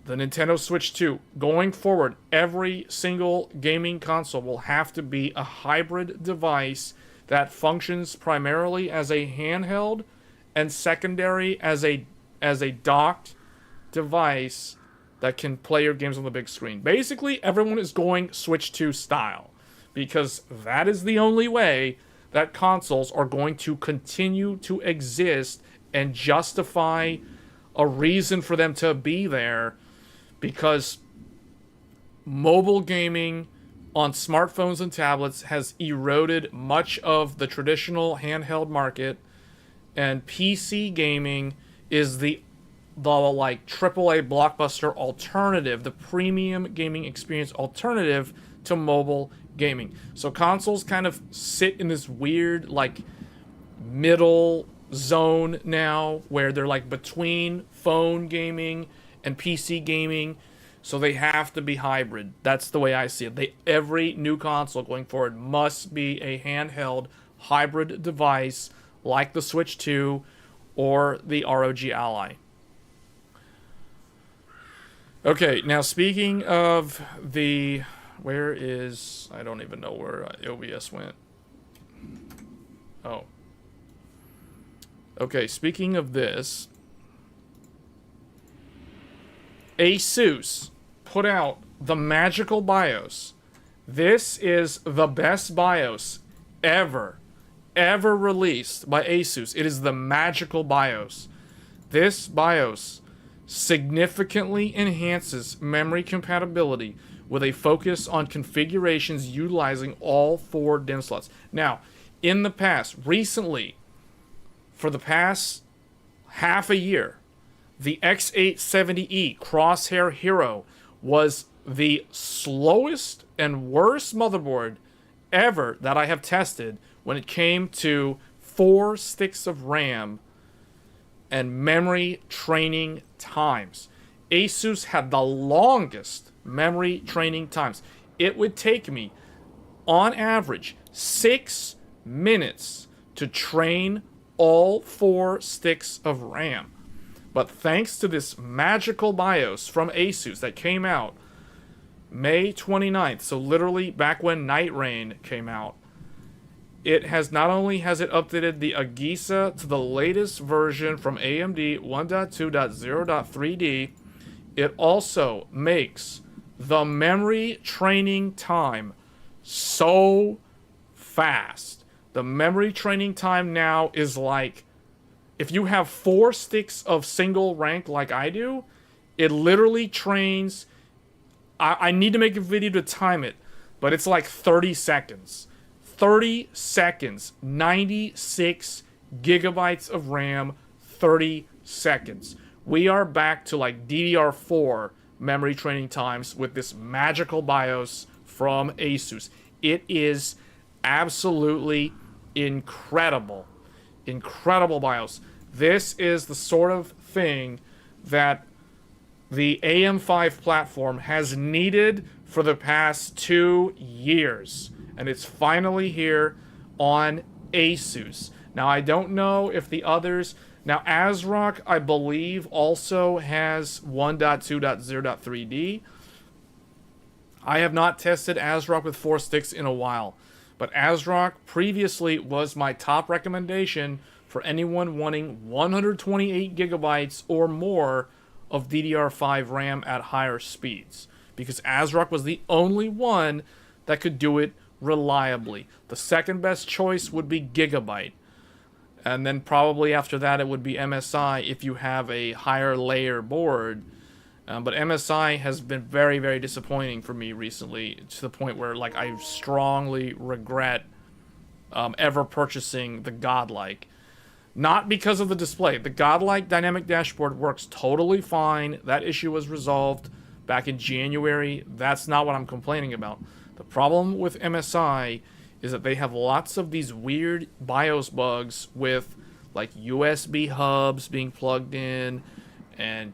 Speaker 1: the Nintendo Switch 2, going forward, every single gaming console will have to be a hybrid device that functions primarily as a handheld and secondary as a docked device that can play your games on the big screen. Basically, everyone is going Switch 2 style, because that is the only way that consoles are going to continue to exist and justify a reason for them to be there, because mobile gaming on smartphones and tablets has eroded much of the traditional handheld market, and PC gaming is the like AAA blockbuster alternative, the premium gaming experience alternative to mobile gaming. So consoles kind of sit in this weird like middle zone now where they're like between phone gaming and PC gaming, so they have to be hybrid. That's the way I see it. Every new console going forward must be a handheld hybrid device like the Switch 2 or the ROG Ally. Okay, now speaking of the... I don't even know where OBS went. Oh. Okay, speaking of this, Asus put out the magical BIOS. This is the best BIOS ever released by Asus. It is the magical BIOS. This BIOS significantly enhances memory compatibility with a focus on configurations utilizing all 4 DIMM slots. Now, in the past, recently, for the past half a year, the X870E Crosshair Hero was the slowest and worst motherboard ever that I have tested when it came to 4 sticks of RAM and memory training times. Asus had the longest memory training times. It would take me, on average, 6 minutes to train all 4 sticks of RAM. But thanks to this magical BIOS from Asus that came out May 29th, so literally back when Night Rain came out, it has not only has it updated the Agisa to the latest version from AMD 1.2.0.3D, it also makes the memory training time so fast. The memory training time now is like, if you have 4 sticks of single rank like I do, it literally trains. I need to make a video to time it, but it's like 30 seconds. 30 seconds. 96 gigabytes of RAM, 30 seconds. We are back to like DDR4 memory training times with this magical BIOS from Asus. It is absolutely incredible. Incredible BIOS. This is the sort of thing that the AM5 platform has needed for the past 2 years. And it's finally here on Asus. Now, I don't know if the others... Now, ASRock, I believe, also has 1.2.0.3D. I have not tested ASRock with 4 sticks in a while. But ASRock previously was my top recommendation for anyone wanting 128 gigabytes or more of DDR5 RAM at higher speeds, because ASRock was the only one that could do it reliably. The second best choice would be Gigabyte, and then probably after that it would be MSI if you have a higher layer board. But MSI has been very, very disappointing for me recently, to the point where like I strongly regret ever purchasing the Godlike. Not because of the display. The Godlike dynamic dashboard works totally fine. That issue was resolved back in January. That's not what I'm complaining about. The problem with MSI is that they have lots of these weird BIOS bugs with like USB hubs being plugged in, and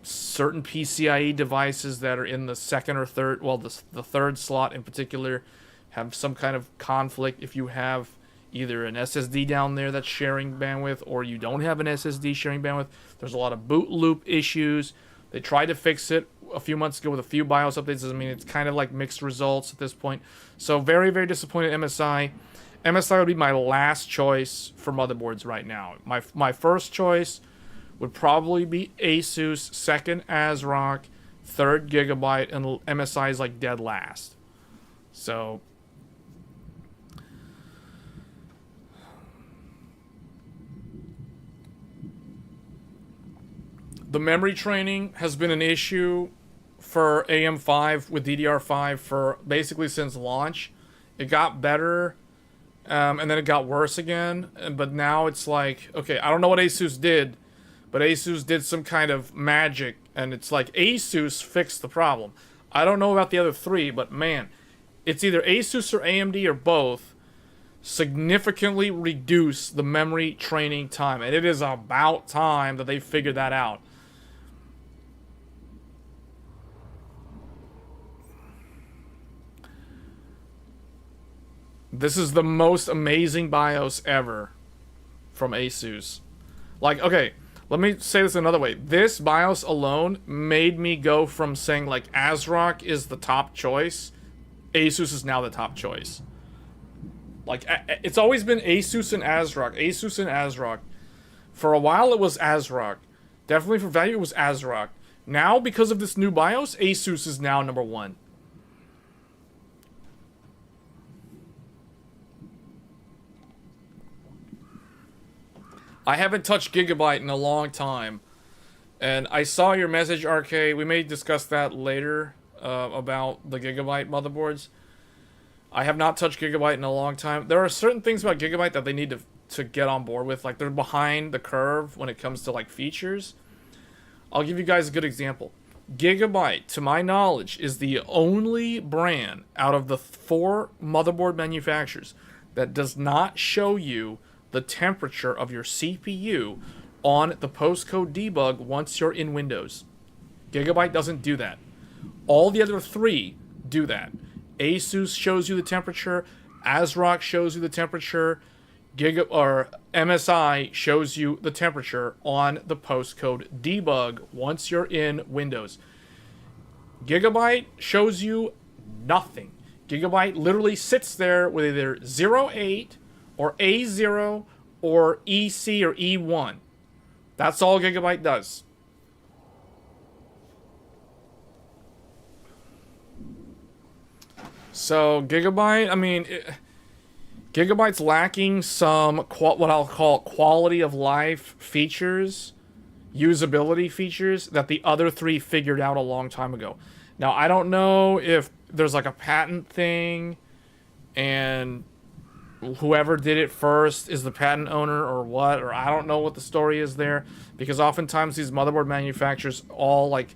Speaker 1: certain PCIe devices that are in the second or third, well, the third slot in particular, have some kind of conflict. If you have either an SSD down there that's sharing bandwidth, or you don't have an SSD sharing bandwidth, there's a lot of boot loop issues. They tried to fix it a few months ago with a few BIOS updates. I mean, it's kind of like mixed results at this point. So very, very disappointed in MSI. MSI would be my last choice for motherboards right now. My first choice would probably be Asus, second ASRock, third Gigabyte, and MSI is like dead last. So the memory training has been an issue for AM5 with DDR5 for basically since launch. It got better, and then it got worse again. But now it's like, okay, I don't know what Asus did, but Asus did some kind of magic, and it's like Asus fixed the problem. I don't know about the other 3, but man, it's either Asus or AMD or both significantly reduce the memory training time, and it is about time that they figured that out. This is the most amazing BIOS ever from Asus. Like, okay, let me say this another way. This BIOS alone made me go from saying, like, ASRock is the top choice. Asus is now the top choice. Like, it's always been Asus and ASRock. Asus and ASRock. For a while, it was ASRock. Definitely for value, it was ASRock. Now, because of this new BIOS, Asus is now number 1. I haven't touched Gigabyte in a long time. And I saw your message, RK. We may discuss that later, about the Gigabyte motherboards. I have not touched Gigabyte in a long time. There are certain things about Gigabyte that they need to get on board with. Like, they're behind the curve when it comes to, like, features. I'll give you guys a good example. Gigabyte, to my knowledge, is the only brand out of the 4 motherboard manufacturers that does not show you the temperature of your CPU on the postcode debug once you're in Windows. Gigabyte doesn't do that. All the other 3 do that. Asus shows you the temperature, ASRock shows you the temperature, MSI shows you the temperature on the postcode debug once you're in Windows. Gigabyte shows you nothing. Gigabyte literally sits there with either 08 or A0 or EC or E1. That's all Gigabyte does. So Gigabyte, I mean, Gigabyte's lacking some what I'll call quality of life features, usability features that the other 3 figured out a long time ago. Now, I don't know if there's like a patent thing and whoever did it first is the patent owner or what, or I don't know what the story is there, because oftentimes these motherboard manufacturers all like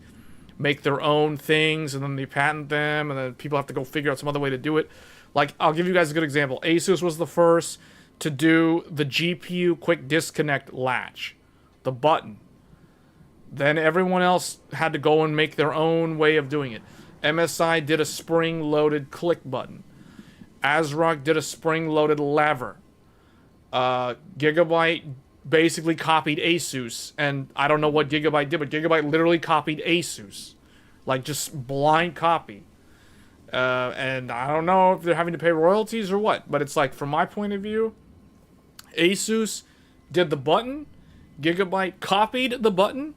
Speaker 1: make their own things and then they patent them and then people have to go figure out some other way to do it. Like, I'll give you guys a good example. Asus was the first to do the GPU quick disconnect latch, the button. Then everyone else had to go and make their own way of doing it. MSI did a spring-loaded click button. ASRock did a spring-loaded lever. Gigabyte basically copied Asus, and I don't know what Gigabyte did, but Gigabyte literally copied Asus. Like, just blind copy. And I don't know if they're having to pay royalties or what, but it's like, from my point of view, Asus did the button, Gigabyte copied the button,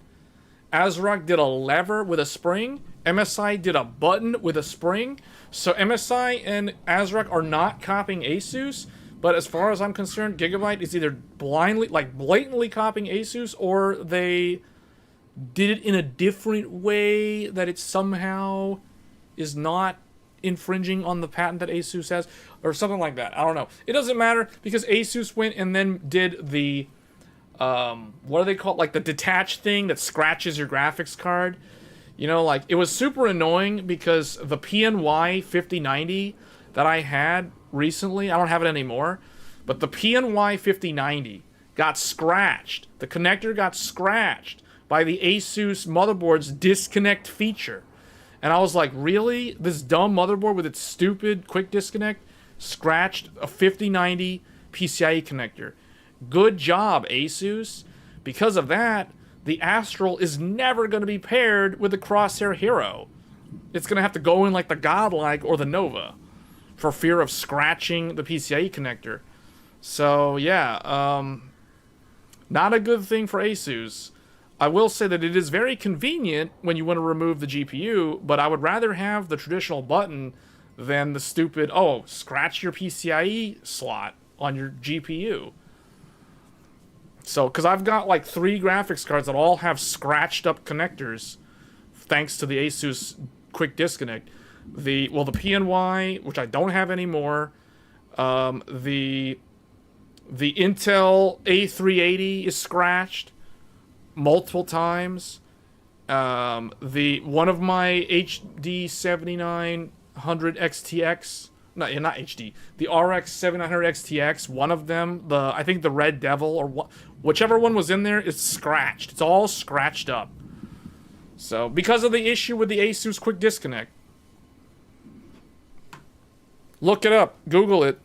Speaker 1: ASRock did a lever with a spring, MSI did a button with a spring. So MSI and ASRock are not copying Asus, but as far as I'm concerned, Gigabyte is either blindly, like blatantly copying Asus, or they did it in a different way that it somehow is not infringing on the patent that Asus has, or something like that. I don't know. It doesn't matter, because Asus went and then did the what do they call it? Like the detached thing that scratches your graphics card. You know, like, it was super annoying because the PNY 5090 that I had recently, I don't have it anymore, but the PNY 5090 got scratched. The connector got scratched by the Asus motherboard's disconnect feature. And I was like, really? This dumb motherboard with its stupid quick disconnect scratched a 5090 PCIe connector. Good job, Asus. Because of that, the Astral is never going to be paired with the Crosshair Hero. It's going to have to go in like the Godlike or the Nova for fear of scratching the PCIe connector. So, yeah, not a good thing for Asus. I will say that it is very convenient when you want to remove the GPU, but I would rather have the traditional button than the stupid, oh, scratch your PCIe slot on your GPU. So, because I've got like 3 graphics cards that all have scratched up connectors thanks to the Asus quick disconnect. The PNY, which I don't have anymore, the Intel A380 is scratched multiple times. One of my HD 7900 XTX, not HD, the RX 7900 XTX, one of them, I think the Red Devil or whichever one was in there, is scratched. It's all scratched up. So, because of the issue with the Asus quick disconnect. Look it up. Google it.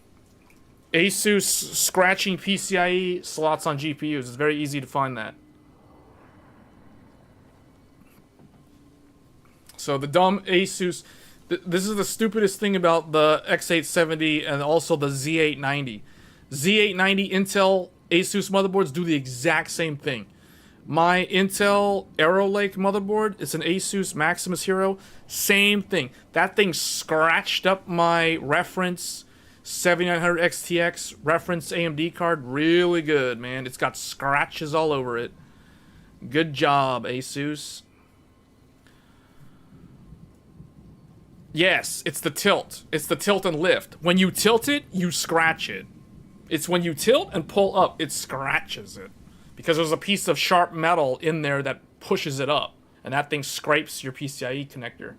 Speaker 1: Asus scratching PCIe slots on GPUs. It's very easy to find that. So the dumb Asus This is the stupidest thing about the X870 and also the Z890. Z890 Intel Asus motherboards do the exact same thing. My Intel Arrow Lake motherboard, it's an Asus Maximus Hero, same thing. That thing scratched up my reference 7900 XTX reference AMD card really good, man. It's got scratches all over it. Good job, Asus. Yes, it's the tilt. It's the tilt and lift. When you tilt it, you scratch it. It's when you tilt and pull up, it scratches it. Because there's a piece of sharp metal in there that pushes it up. And that thing scrapes your PCIe connector.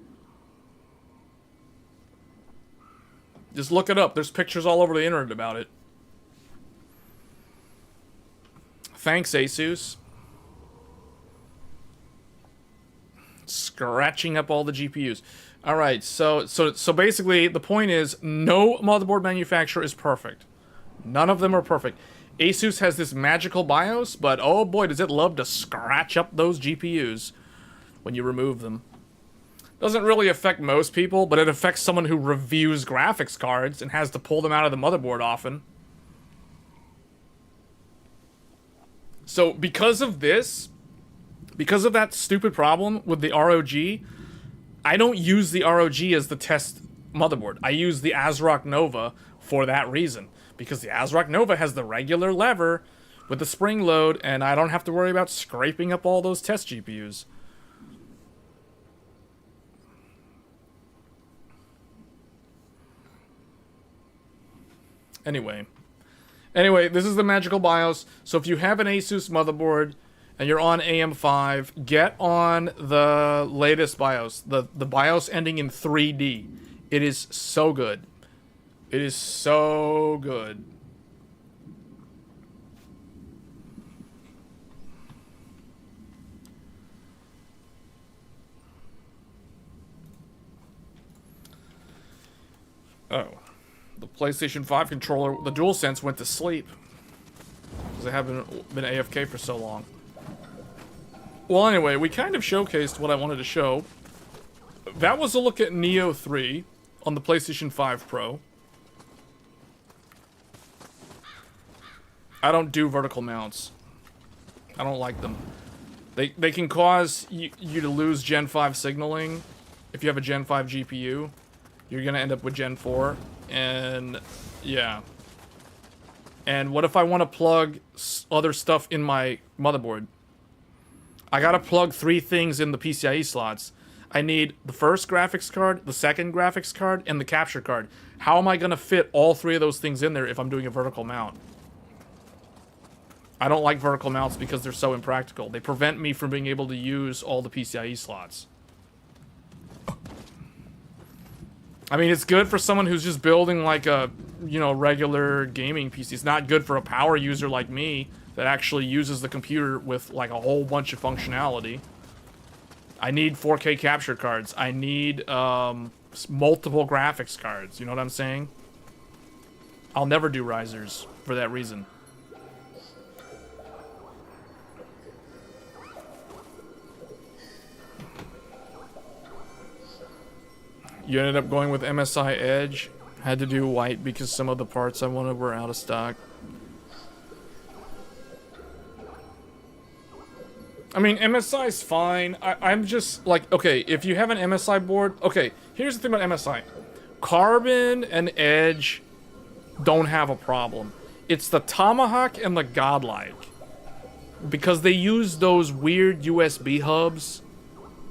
Speaker 1: Just look it up. There's pictures all over the internet about it. Thanks, Asus. Scratching up all the GPUs. Alright, so basically the point is no motherboard manufacturer is perfect. None of them are perfect. Asus has this magical BIOS, but oh boy, does it love to scratch up those GPUs when you remove them. Doesn't really affect most people, but it affects someone who reviews graphics cards and has to pull them out of the motherboard often. So because of this, because of that stupid problem with the ROG, I don't use the ROG as the test motherboard. I use the ASRock Nova for that reason. Because the ASRock Nova has the regular lever with the spring load, and I don't have to worry about scraping up all those test GPUs. Anyway, this is the magical BIOS. So if you have an Asus motherboard and you're on AM5, get on the latest BIOS. The BIOS ending in 3D. It is so good. It is so good. Oh. The PlayStation 5 controller, the DualSense went to sleep. Because I haven't been AFK for so long. Well, anyway, we kind of showcased what I wanted to show. That was a look at Nioh 3 on the PlayStation 5 Pro. I don't do vertical mounts. I don't like them. They can cause you to lose Gen 5 signaling. If you have a Gen 5 GPU, you're gonna end up with Gen 4. And yeah. And what if I want to plug other stuff in my motherboard? I gotta plug 3 things in the PCIe slots. I need the first graphics card, the second graphics card, and the capture card. How am I gonna fit all 3 of those things in there if I'm doing a vertical mount? I don't like vertical mounts because they're so impractical. They prevent me from being able to use all the PCIe slots. I mean, it's good for someone who's just building like a, you know, regular gaming PC. It's not good for a power user like me that actually uses the computer with like a whole bunch of functionality. I need 4K capture cards. I need multiple graphics cards. You know what I'm saying? I'll never do risers for that reason. You ended up going with MSI Edge. Had to do white because some of the parts I wanted were out of stock. I mean, MSI's fine. I'm just like, okay, if you have an MSI board... Okay, here's the thing about MSI. Carbon and Edge don't have a problem. It's the Tomahawk and the Godlike. Because they use those weird USB hubs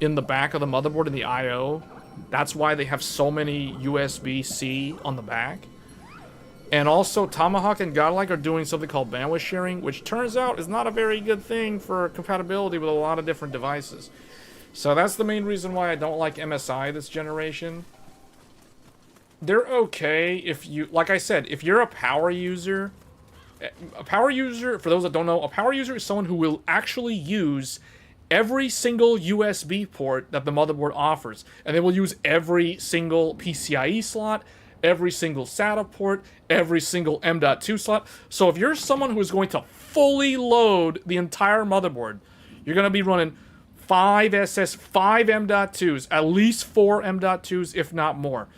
Speaker 1: in the back of the motherboard in the I/O. That's why they have so many USB-C on the back. And also, Tomahawk and Godlike are doing something called bandwidth sharing, which turns out is not a very good thing for compatibility with a lot of different devices. So that's the main reason why I don't like MSI this generation. They're okay if you, like I said, if you're a power user, for those that don't know, a power user is someone who will actually use every single USB port that the motherboard offers. And they will use every single PCIe slot, every single SATA port, every single M.2 slot. So if you're someone who is going to fully load the entire motherboard, you're going to be running 5 M.2s, at least 4 M.2s, if not more.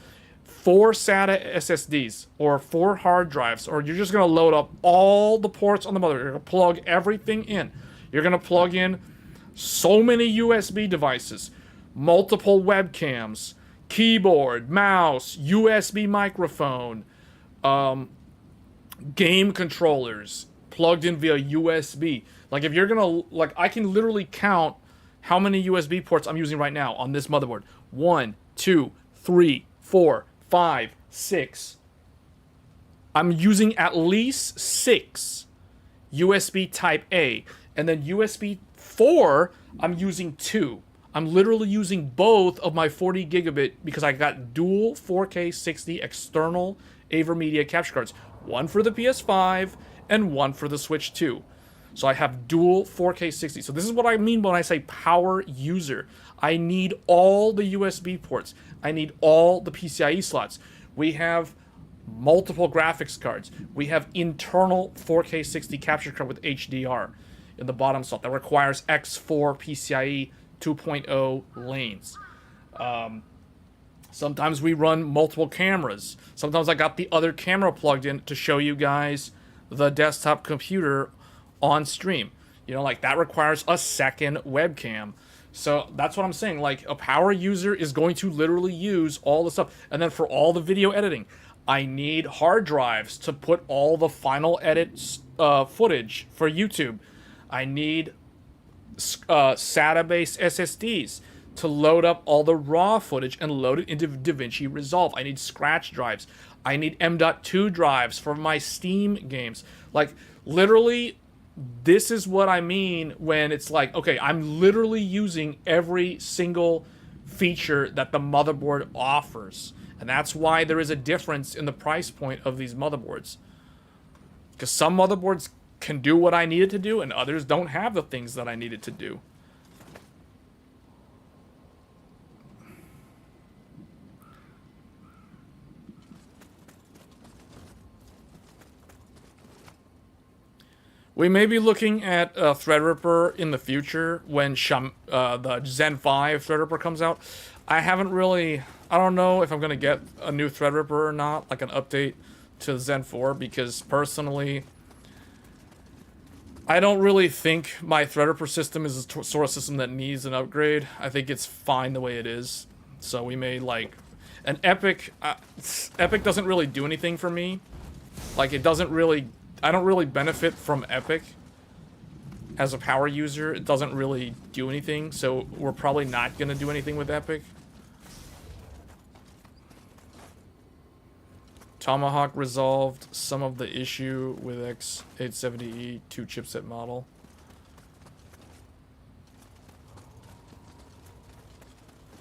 Speaker 1: 4 SATA SSDs, or 4 hard drives, or you're just going to load up all the ports on the motherboard. You're going to plug everything in. You're going to plug in so many USB devices, multiple webcams, keyboard, mouse, USB microphone, game controllers plugged in via USB. Like, if you're gonna, like, I can literally count how many USB ports I'm using right now on this motherboard. 1, 2, 3, 4, 5, 6. I'm using at least 6 USB type A. And then USB 4, I'm using 2. I'm literally using both of my 40 gigabit because I got dual 4K 60 external AverMedia capture cards. One for the PS5 and one for the Switch 2. So I have dual 4K 60. So this is what I mean when I say power user. I need all the USB ports. I need all the PCIe slots. We have multiple graphics cards. We have internal 4K 60 capture card with HDR in the bottom slot that requires X4 PCIe 2.0 lanes. Sometimes we run multiple cameras. Sometimes I got the other camera plugged in to show you guys the desktop computer on stream. You know, like, that requires a second webcam. So that's what I'm saying. Like, a power user is going to literally use all the stuff. And then for all the video editing, I need hard drives to put all the final edit footage for YouTube. I need SATA-based SSDs to load up all the raw footage and load it into DaVinci Resolve. I need scratch drives. I need M.2 drives for my Steam games. Like, literally, this is what I mean when it's like, okay, I'm literally using every single feature that the motherboard offers. And that's why there is a difference in the price point of these motherboards. Because some motherboards can do what I needed to do, and others don't have the things that I needed to do. We may be looking at Threadripper in the future when the Zen 5 Threadripper comes out. I don't know if I'm going to get a new Threadripper or not, like an update to the Zen 4, because personally, I don't really think my Threadripper system is a sort of system that needs an upgrade. I think it's fine the way it is. So we may, like, an Epic. Epic doesn't really do anything for me. Like, it doesn't really. I don't really benefit from Epic as a power user. It doesn't really do anything, so we're probably not going to do anything with Epic. Tomahawk resolved some of the issue with X870E 2 chipset model.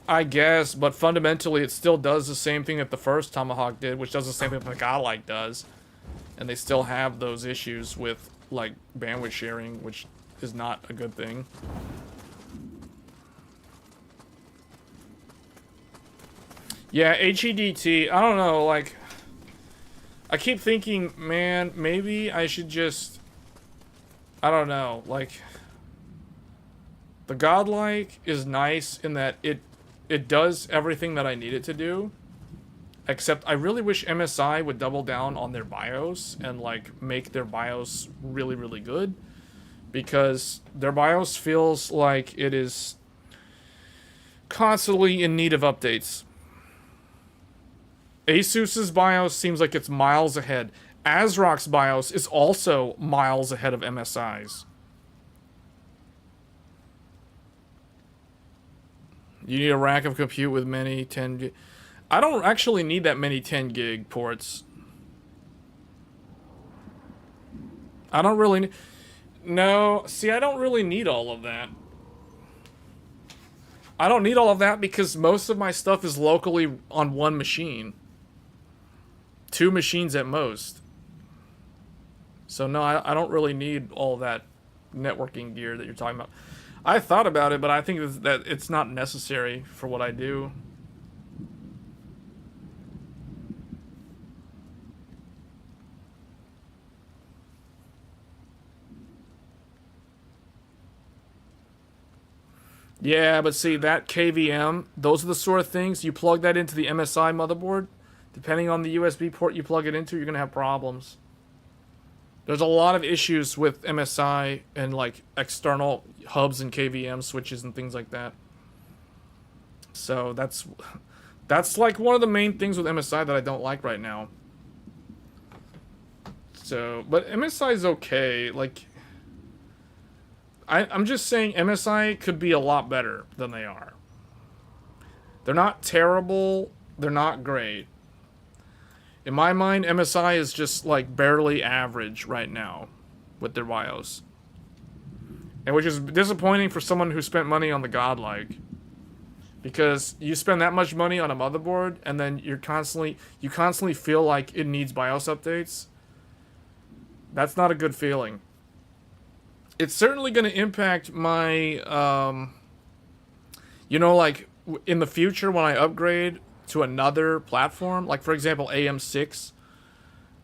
Speaker 1: I guess, but fundamentally it still does the same thing that the first Tomahawk did, which does the same thing that the Godlike does. And they still have those issues with, like, bandwidth sharing, which is not a good thing. Yeah, HEDT, I don't know, like, I keep thinking, man, maybe I should just, I don't know, like, the Godlike is nice in that it does everything that I need it to do. Except I really wish MSI would double down on their BIOS and, like, make their BIOS really, really good. Because their BIOS feels like it is constantly in need of updates. Asus's BIOS seems like it's miles ahead. ASRock's BIOS is also miles ahead of MSI's. You need a rack of compute with many 10 gig. I don't actually need that many 10 gig ports. I don't really No, see, I don't really need all of that. I don't need all of that because most of my stuff is locally on one machine. 2 machines at most. So no, I don't really need all that networking gear that you're talking about. I thought about it, but I think that it's not necessary for what I do. Yeah, but see, that KVM, those are the sort of things, you plug that into the MSI motherboard, depending on the USB port you plug it into, you're going to have problems. There's a lot of issues with MSI and, like, external hubs and KVM switches and things like that. So that's like one of the main things with MSI that I don't like right now. So, but MSI is okay. Like, I'm just saying MSI could be a lot better than they are. They're not terrible. They're not great. In my mind, MSI is just like barely average right now with their BIOS. And which is disappointing for someone who spent money on the Godlike. Because you spend that much money on a motherboard and then you constantly feel like it needs BIOS updates. That's not a good feeling. It's certainly going to impact my, you know, like in the future when I upgrade to another platform, like for example AM6,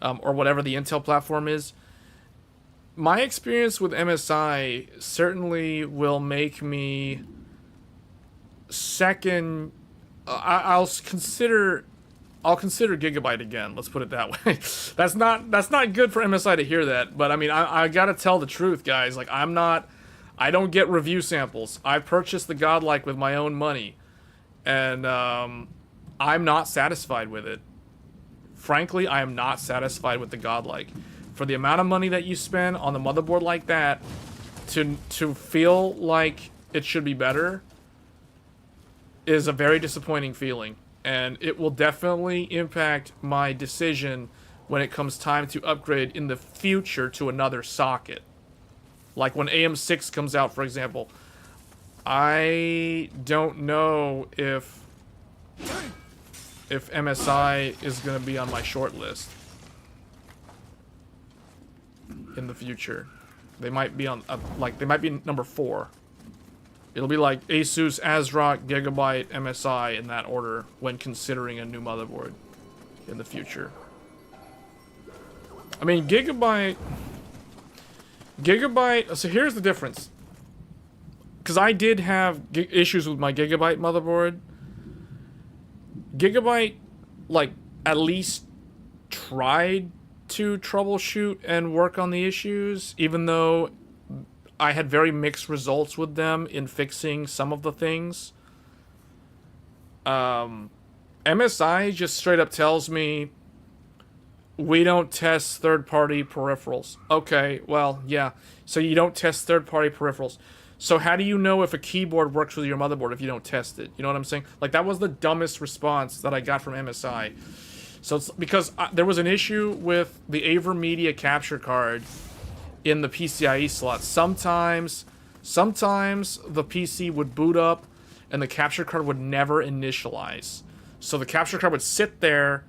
Speaker 1: or whatever the Intel platform is. My experience with MSI certainly will make me second. I'll consider Gigabyte again. Let's put it that way. That's not good for MSI to hear that. But I mean, I gotta tell the truth, guys. Like I don't get review samples. I purchased the Godlike with my own money, and I'm not satisfied with it. Frankly, I am not satisfied with the Godlike. For the amount of money that you spend on the motherboard like that, to feel like it should be better, is a very disappointing feeling. And it will definitely impact my decision when it comes time to upgrade in the future to another socket. Like when AM6 comes out, for example. I don't know if MSI is going to be on my short list in the future. They might be on, they might be number 4. It'll be like Asus, ASRock, Gigabyte, MSI in that order when considering a new motherboard in the future. I mean, Gigabyte, so here's the difference. Because I did have issues with my Gigabyte motherboard. Gigabyte, like, at least tried to troubleshoot and work on the issues, even though I had very mixed results with them in fixing some of the things. MSI just straight up tells me, we don't test third-party peripherals. Okay, well, yeah. So you don't test third-party peripherals. So how do you know if a keyboard works with your motherboard if you don't test it? You know what I'm saying? Like, that was the dumbest response that I got from MSI. So it's because there was an issue with the AverMedia capture card in the PCIe slot. Sometimes the PC would boot up and the capture card would never initialize. So the capture card would sit there,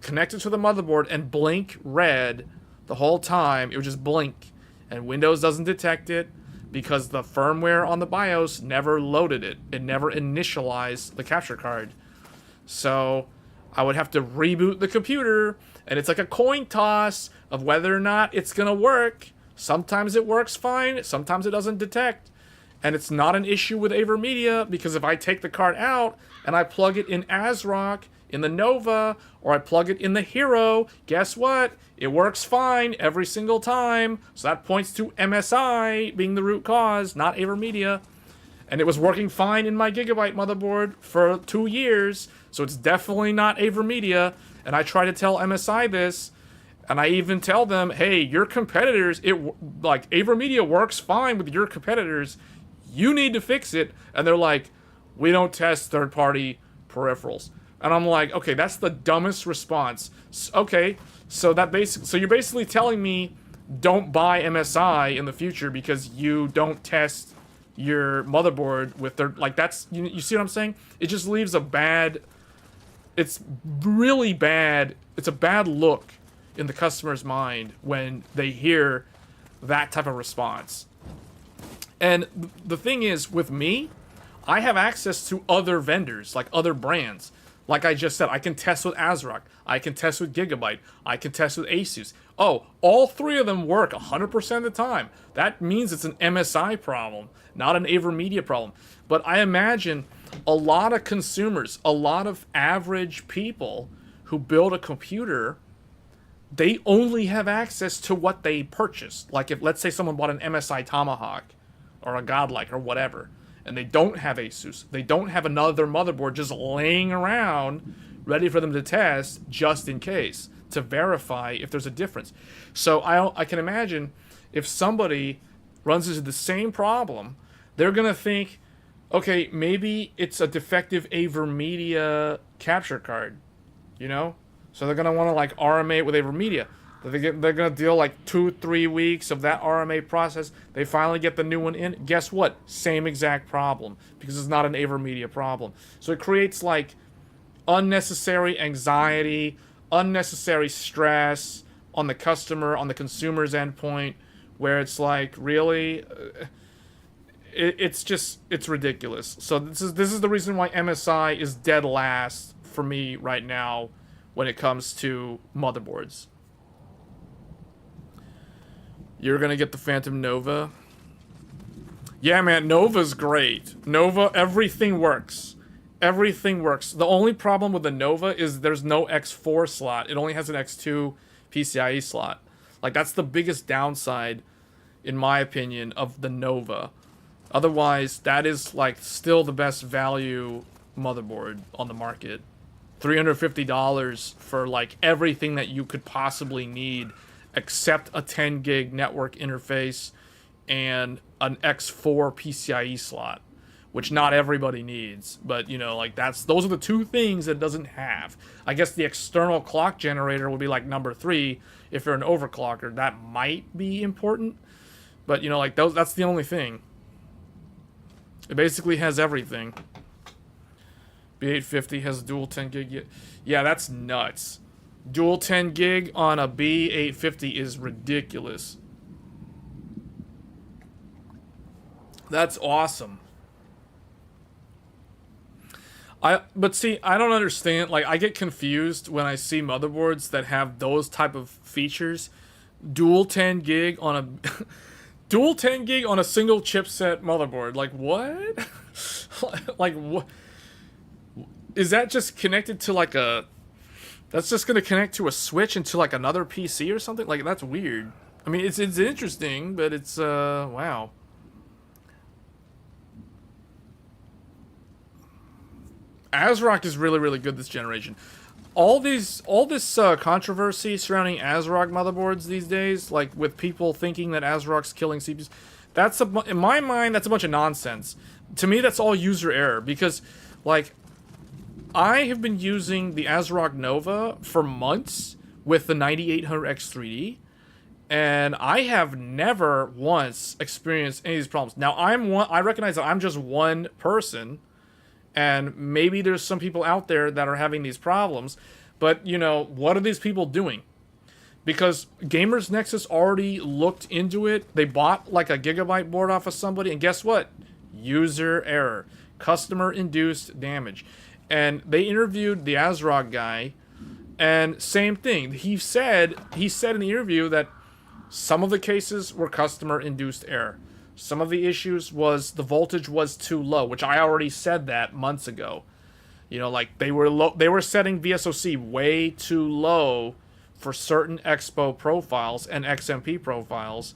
Speaker 1: connected to the motherboard, and blink red the whole time. It would just blink. And Windows doesn't detect it because the firmware on the BIOS never loaded it. It never initialized the capture card. So I would have to reboot the computer, and it's like a coin toss of whether or not it's going to work. Sometimes it works fine, sometimes it doesn't detect. And it's not an issue with AverMedia, because if I take the card out and I plug it in ASRock, in the Nova, or I plug it in the Hero, guess what? It works fine every single time. So that points to MSI being the root cause, not AverMedia. And it was working fine in my Gigabyte motherboard for 2 years, so it's definitely not AverMedia. And I try to tell MSI this, and I even tell them, hey, your competitors, like, AverMedia works fine with your competitors. You need to fix it. And they're like, we don't test third-party peripherals. And I'm like, okay, that's the dumbest response. Okay, so you're basically telling me don't buy MSI in the future because you don't test your motherboard with their, like, that's, you see what I'm saying? It just leaves a bad, it's really bad, it's a bad look in the customer's mind when they hear that type of response. And the thing is, with me, I have access to other vendors, like other brands. Like I just said, I can test with ASRock, I can test with Gigabyte, I can test with Asus. Oh, all three of them work 100% of the time. That means it's an MSI problem, not an AverMedia problem. But I imagine a lot of consumers, a lot of average people who build a computer, they only have access to what they purchased. Like if, let's say someone bought an MSI Tomahawk or a Godlike or whatever, and they don't have Asus, they don't have another motherboard just laying around ready for them to test just in case, to verify if there's a difference. So I can imagine if somebody runs into the same problem, they're going to think, okay, maybe it's a defective AverMedia capture card, you know? So they're going to want to like RMA with AverMedia. They're going to deal like 2-3 weeks of that RMA process. They finally get the new one in. Guess what? Same exact problem, because it's not an AverMedia problem. So it creates like unnecessary anxiety, unnecessary stress on the customer, on the consumer's endpoint, where it's like, really, it's ridiculous. So this is the reason why MSI is dead last for me right now when it comes to motherboards. You're gonna get the Phantom Nova. Yeah, man, Nova's great. Nova, everything works. Everything works. The only problem with the Nova is there's no X4 slot. It only has an X2 PCIe slot. Like, that's the biggest downside, in my opinion, of the Nova. Otherwise, that is, like, still the best value motherboard on the market. $350 for, like, everything that you could possibly need, except a 10 gig network interface and an X4 PCIe slot, which not everybody needs. But, you know, like, those are the two things it doesn't have. I guess the external clock generator would be like number 3 if you're an overclocker. That might be important, but, you know, like, that's the only thing. It basically has everything. B850 has dual 10 gig. Yeah, that's nuts. Dual 10 gig on a B850 is ridiculous. That's awesome. But see, I don't understand. Like, I get confused when I see motherboards that have those type of features. Dual 10 gig on a dual 10 gig on a single chipset motherboard. Like, what? Like, what? Is that just connected to like a... That's just going to connect to a switch into like another PC or something? Like, that's weird. I mean, it's interesting, but it's, wow. ASRock is really, really good this generation. All this controversy surrounding ASRock motherboards these days, like with people thinking that ASRock's killing CPUs, in my mind, that's a bunch of nonsense. To me, that's all user error, because, like, I have been using the ASRock Nova for months with the 9800X3D, and I have never once experienced any of these problems. Now, I recognize that I'm just one person, and maybe there's some people out there that are having these problems, but, you know, what are these people doing? Because Gamers Nexus already looked into it. They bought like a Gigabyte board off of somebody, and guess what? User error. Customer-induced damage. And they interviewed the ASRock guy, and same thing. He said in the interview that some of the cases were customer-induced error. Some of the issues was the voltage was too low, which I already said that months ago. You know, like, they were setting VSOC way too low for certain Expo profiles and XMP profiles,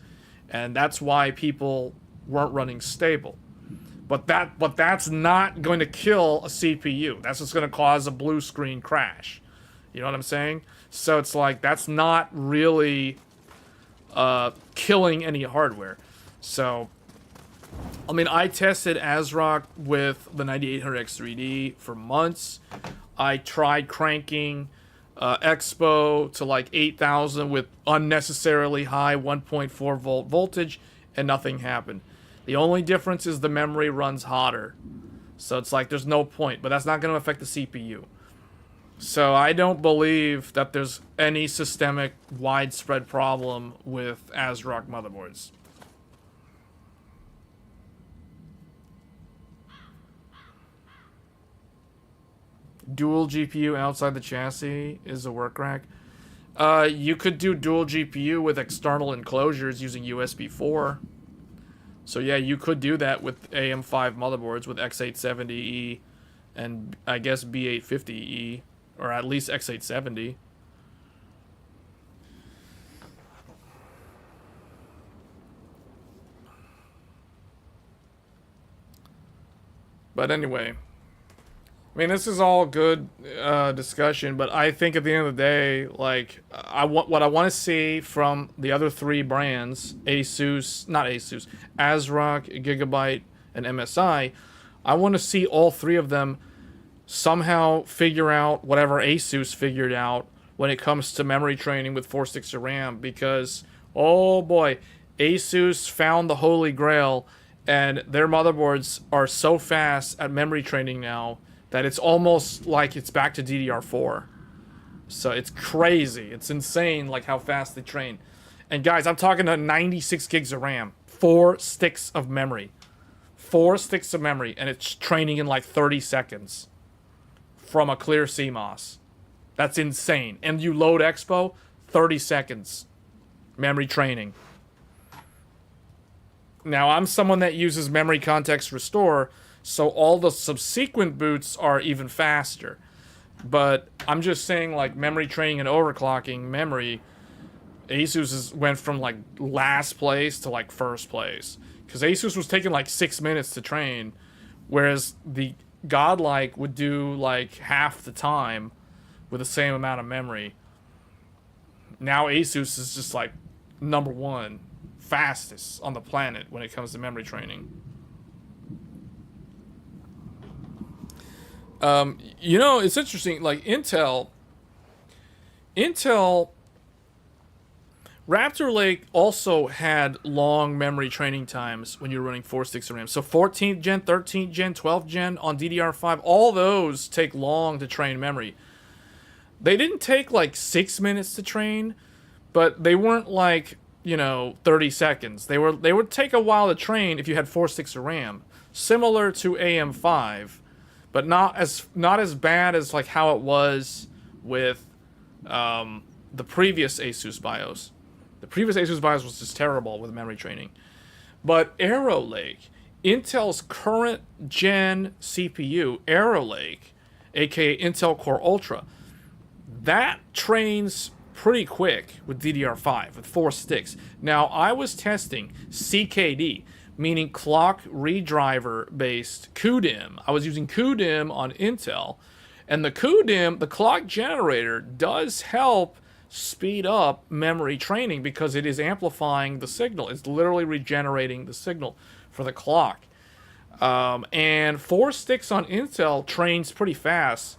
Speaker 1: and that's why people weren't running stable. But that's not going to kill a CPU. That's just going to cause a blue screen crash. You know what I'm saying? So it's like, that's not really killing any hardware. So, I mean, I tested ASRock with the 9800X3D for months. I tried cranking Expo to like 8,000 with unnecessarily high 1.4 volt voltage, and nothing happened. The only difference is the memory runs hotter. So it's like, there's no point, but that's not going to affect the CPU. So I don't believe that there's any systemic widespread problem with ASRock motherboards. Dual GPU outside the chassis is a work rack. You could do dual GPU with external enclosures using USB 4. So yeah, you could do that with AM5 motherboards with X870E and I guess B850E, or at least X870. But anyway, I mean, this is all good discussion, but I think at the end of the day, like, what I want to see from the other three brands, not Asus, ASRock, Gigabyte, and MSI, I want to see all three of them somehow figure out whatever Asus figured out when it comes to memory training with 4 sticks of RAM, because, oh boy, Asus found the holy grail, and their motherboards are so fast at memory training now that it's almost like it's back to DDR4. So it's crazy. It's insane, like, how fast they train. And guys, I'm talking to 96 gigs of RAM. 4 sticks of memory. 4 sticks of memory, and it's training in like 30 seconds. From a clear CMOS. That's insane. And you load Expo, 30 seconds. Memory training. Now, I'm someone that uses memory context restore, so all the subsequent boots are even faster. But I'm just saying, like, memory training and overclocking memory, Asus went from, like, last place to, like, first place. Because Asus was taking, like, 6 minutes to train, whereas the Godlike would do, like, half the time with the same amount of memory. Now Asus is just, like, number one, fastest on the planet when it comes to memory training. You know, it's interesting, like Intel, Raptor Lake also had long memory training times when you're running 4 sticks of RAM. So 14th gen, 13th gen, 12th gen on DDR5, all those take long to train memory. They didn't take like 6 minutes to train, but they weren't like, you know, 30 seconds. They would take a while to train if you had 4 sticks of RAM. Similar to AM5. But not as bad as like how it was with the previous Asus BIOS. The previous Asus BIOS was just terrible with memory training. But Arrow Lake, Intel's current gen CPU, Arrow Lake, aka Intel Core Ultra, that trains pretty quick with DDR5 with 4 sticks. Now I was testing CKD, meaning clock redriver based CUDIM. I was using CUDIM on Intel, and the CUDIM, the clock generator, does help speed up memory training because it is amplifying the signal. It's literally regenerating the signal for the clock. And 4 sticks on Intel trains pretty fast.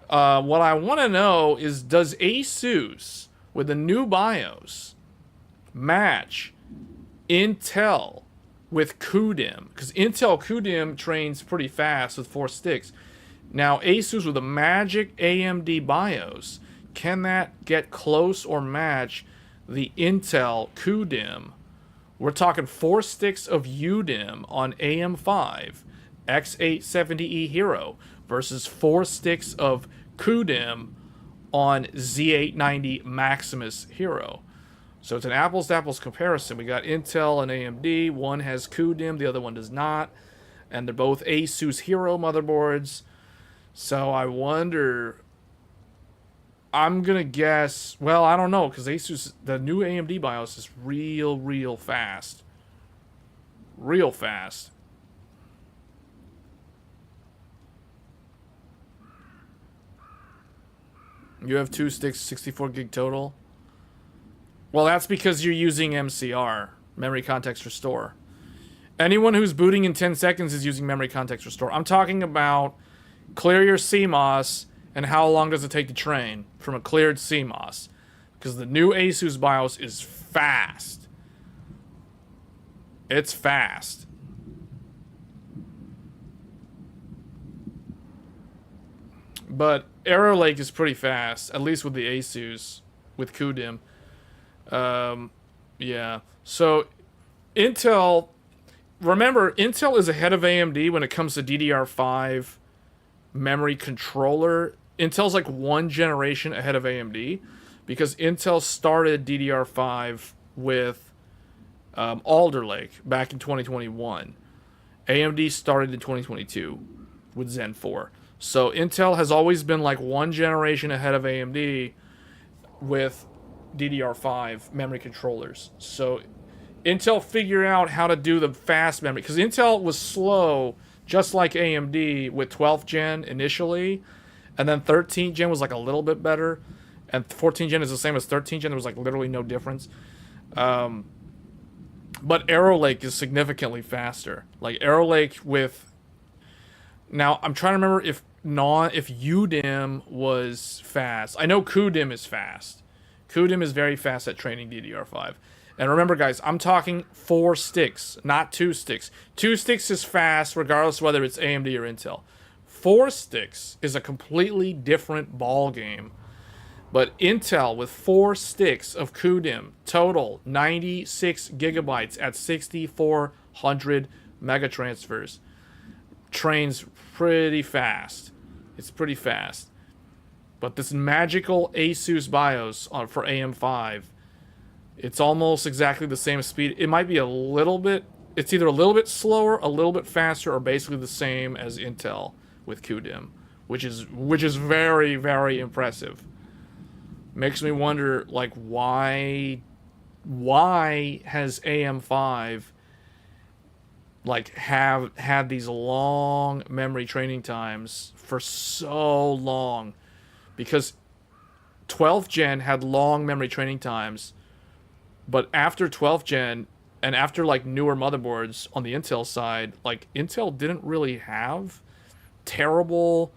Speaker 1: What I want to know is, does Asus with the new BIOS match Intel with CUDIM? Because Intel CUDIM trains pretty fast with 4 sticks. Now Asus with a Magic AMD BIOS, can that get close or match the Intel CUDIM? We're talking 4 sticks of UDIM on AM5 X870E Hero versus 4 sticks of CUDIM on Z890 Maximus Hero. So it's an apples to apples comparison. We got Intel and AMD. One has CUDIM, the other one does not. And they're both Asus Hero motherboards. So I wonder, I'm going to guess, well, I don't know, because Asus, the new AMD BIOS is real fast. Real fast. You have 2 sticks, 64 gig total. Well, that's because you're using MCR, Memory Context Restore. Anyone who's booting in 10 seconds is using Memory Context Restore. I'm talking about clear your CMOS and how long does it take to train from a cleared CMOS. Because the new Asus BIOS is fast. It's fast. But Arrow Lake is pretty fast, at least with the Asus, with CUDIM. Yeah. So, Intel, remember, Intel is ahead of AMD when it comes to DDR5 memory controller. Intel's like 1 generation ahead of AMD. because Intel started DDR5 with Alder Lake back in 2021. AMD started in 2022 with Zen 4. So Intel has always been like one generation ahead of AMD with DDR5 memory controllers. So Intel figured out how to do the fast memory, because Intel was slow just like AMD with 12th gen initially, and then 13th gen was like a little bit better, and 14th gen is the same as 13th gen. There was like literally no difference. But Arrow Lake is significantly faster. Like Arrow Lake with, now I'm trying to remember if UDIM was fast. I know QDIM is fast. QDIM is very fast at training DDR5. And remember, guys, I'm talking 4 sticks, not 2 sticks. 2 sticks is fast regardless whether it's AMD or Intel. 4 sticks is a completely different ball game. But Intel with 4 sticks of QDIM, total 96 gigabytes at 6400 megatransfers, trains pretty fast. It's pretty fast. But this magical ASUS BIOS for AM5, it's almost exactly the same speed. It might be a little bit, it's either a little bit slower, a little bit faster, or basically the same as Intel with QDIM, which is very, very impressive. Makes me wonder, like, why has AM5 like have had these long memory training times for so long? Because 12th gen had long memory training times, but after 12th gen and after like newer motherboards on the Intel side, like Intel didn't really have terrible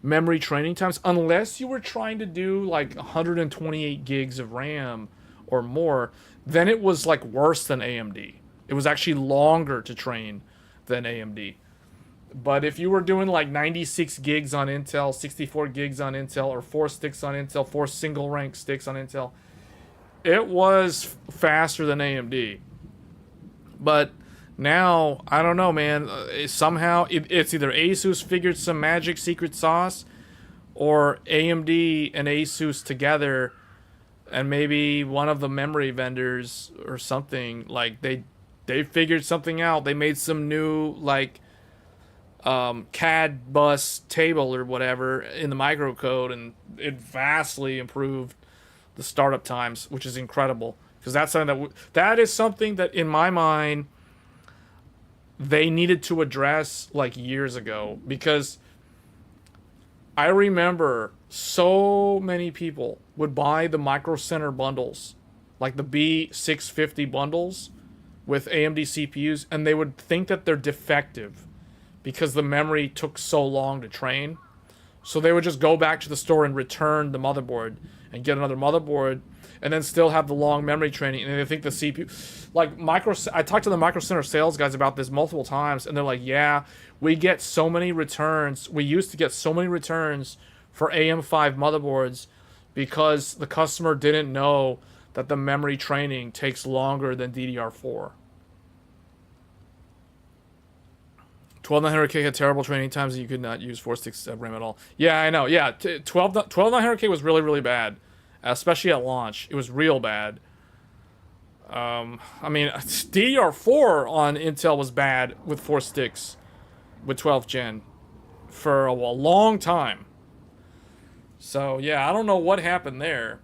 Speaker 1: memory training times unless you were trying to do like 128 gigs of RAM or more. Then it was like worse than AMD. It was actually longer to train than AMD. But if you were doing like 96 gigs on Intel, 64 gigs on Intel, or 4 sticks on Intel, 4 single rank sticks on Intel, it was faster than AMD. But now, I don't know, man. Somehow, it's either ASUS figured some magic secret sauce, or AMD and ASUS together, and maybe one of the memory vendors or something, like they figured something out. They made some new like CAD bus table or whatever in the microcode, and it vastly improved the startup times, which is incredible, because that's something that is something that in my mind they needed to address like years ago. Because I remember so many people would buy the Micro Center bundles, like the B650 bundles with AMD CPUs, and they would think that they're defective because the memory took so long to train. So they would just go back to the store and return the motherboard and get another motherboard, and then still have the long memory training. And they think the CPU, like I talked to the Micro Center sales guys about this multiple times, and they're like, yeah, we get so many returns. We used to get so many returns for AM5 motherboards because the customer didn't know that the memory training takes longer than DDR4. 12900K had terrible training times, and you could not use 4 sticks of RAM at all. Yeah, I know. Yeah, 12900K was really, really bad, especially at launch. It was real bad. I mean, DDR4 on Intel was bad with 4 sticks with 12th gen for a long time. So, yeah, I don't know what happened there.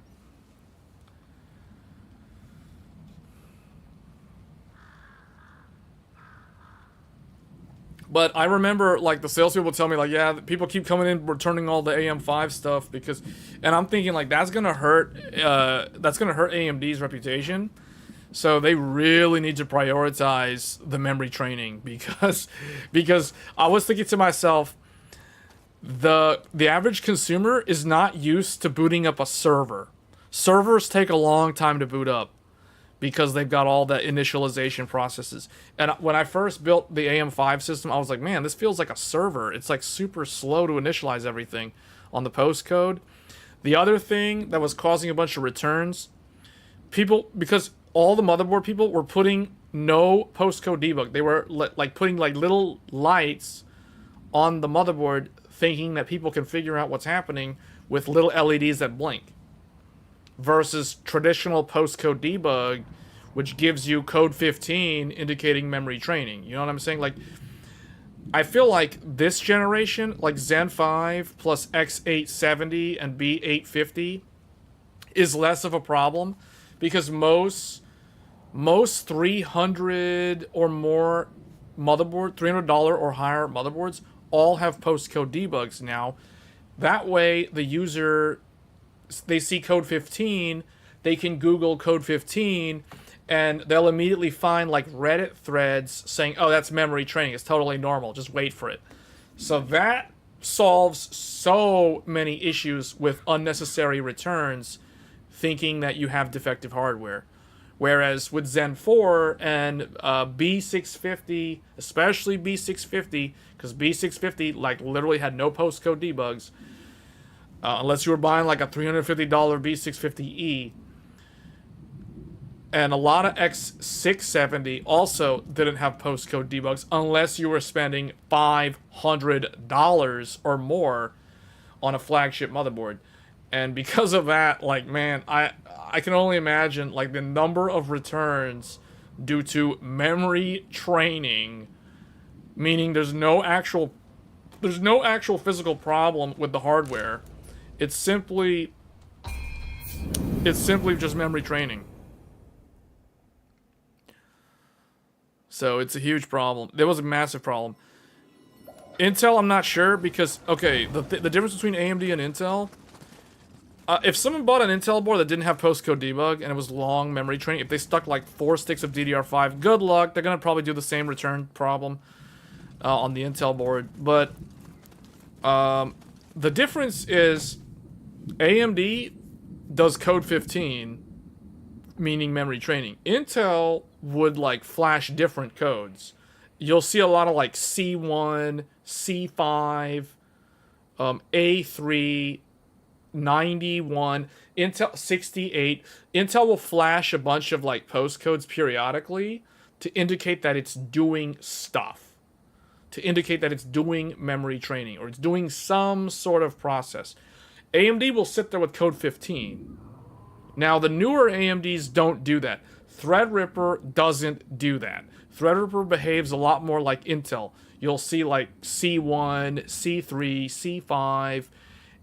Speaker 1: But I remember, like, the salespeople tell me, like, yeah, people keep coming in returning all the AM5 stuff because, and I'm thinking, like, that's gonna hurt AMD's reputation. So they really need to prioritize the memory training because I was thinking to myself, the average consumer is not used to booting up a server. Servers take a long time to boot up, because they've got all the initialization processes. And when I first built the AM5 system, I was like, man, this feels like a server. It's like super slow to initialize everything on the postcode. The other thing that was causing a bunch of returns, because all the motherboard people were putting no postcode debug. They were like putting like little lights on the motherboard, thinking that people can figure out what's happening with little LEDs that blink. versus traditional postcode debug, which gives you code 15 indicating memory training. You know what I'm saying? Like, I feel like this generation, like Zen 5 plus X870 and B850, is less of a problem because most 300 or more motherboard, $300 or higher motherboards all have postcode debugs now. That way, the user, they see code 15, they can Google code 15, and they'll immediately find like Reddit threads saying, oh, that's memory training. It's totally normal. Just wait for it. So that solves so many issues with unnecessary returns, thinking that you have defective hardware. Whereas with Zen 4 and B650, especially B650, because B650 like literally had no postcode debugs, unless you were buying like a $350 B650E. And a lot of X670 also didn't have postcode debugs unless you were spending $500 or more on a flagship motherboard. And because of that, like, man, I can only imagine like the number of returns due to memory training, meaning there's no actual physical problem with the hardware. It's simply just memory training. So it's a huge problem. There was a massive problem. Intel, I'm not sure because, okay, the difference between AMD and Intel, if someone bought an Intel board that didn't have postcode debug and it was long memory training, if they stuck like 4 sticks of DDR5, good luck. They're going to probably do the same return problem on the Intel board. But the difference is AMD does code 15, meaning memory training. Intel would like flash different codes. You'll see a lot of like C1, C5, A3, 91, Intel 68. Intel will flash a bunch of like postcodes periodically to indicate that it's doing stuff, to indicate that it's doing memory training or it's doing some sort of process. AMD will sit there with code 15. Now, the newer AMDs don't do that. Threadripper doesn't do that. Threadripper behaves a lot more like Intel. You'll see like C1, C3, C5,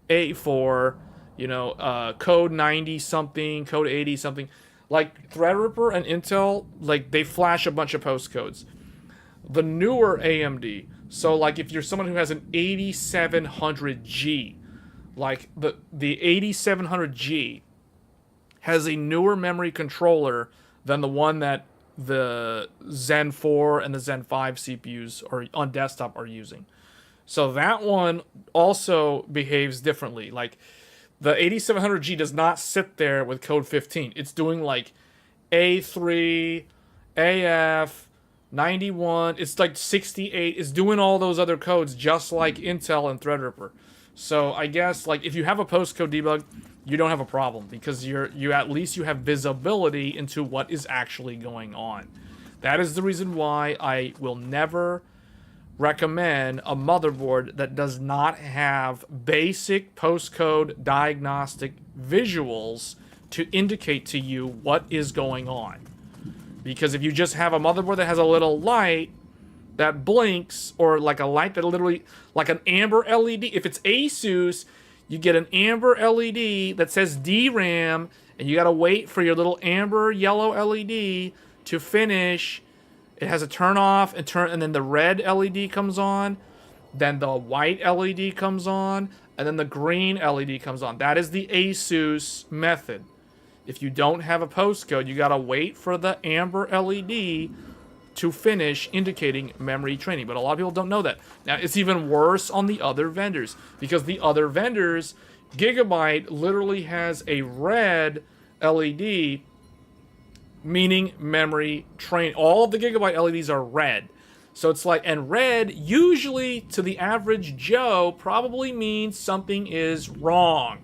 Speaker 1: A4, you know, code 90 something, code 80 something. Like Threadripper and Intel, like they flash a bunch of postcodes. The newer AMD, so like if you're someone who has an 8700G, like the 8700G has a newer memory controller than the one that the Zen 4 and the Zen 5 CPUs or on desktop are using. So that one also behaves differently. Like the 8700G does not sit there with code 15. It's doing like A3, AF, 91, it's like 68. It's doing all those other codes just like Intel and Threadripper. So I guess like if you have a postcode debug, you don't have a problem because you at least you have visibility into what is actually going on. That is the reason why I will never recommend a motherboard that does not have basic postcode diagnostic visuals to indicate to you what is going on. Because if you just have a motherboard that has a little light that blinks, or like a light that literally, like an amber LED, if it's ASUS, you get an amber LED that says DRAM, and you gotta wait for your little amber yellow LED to finish. It has a turn off and then the red LED comes on, then the white LED comes on, and then the green LED comes on. That is the ASUS method. If you don't have a postcode, you gotta wait for the amber LED to finish indicating memory training. But a lot of people don't know that. Now, it's even worse on the other vendors, because the other vendors, Gigabyte literally has a red LED, meaning memory train. All of the Gigabyte LEDs are red. So it's like, and red usually to the average Joe probably means something is wrong.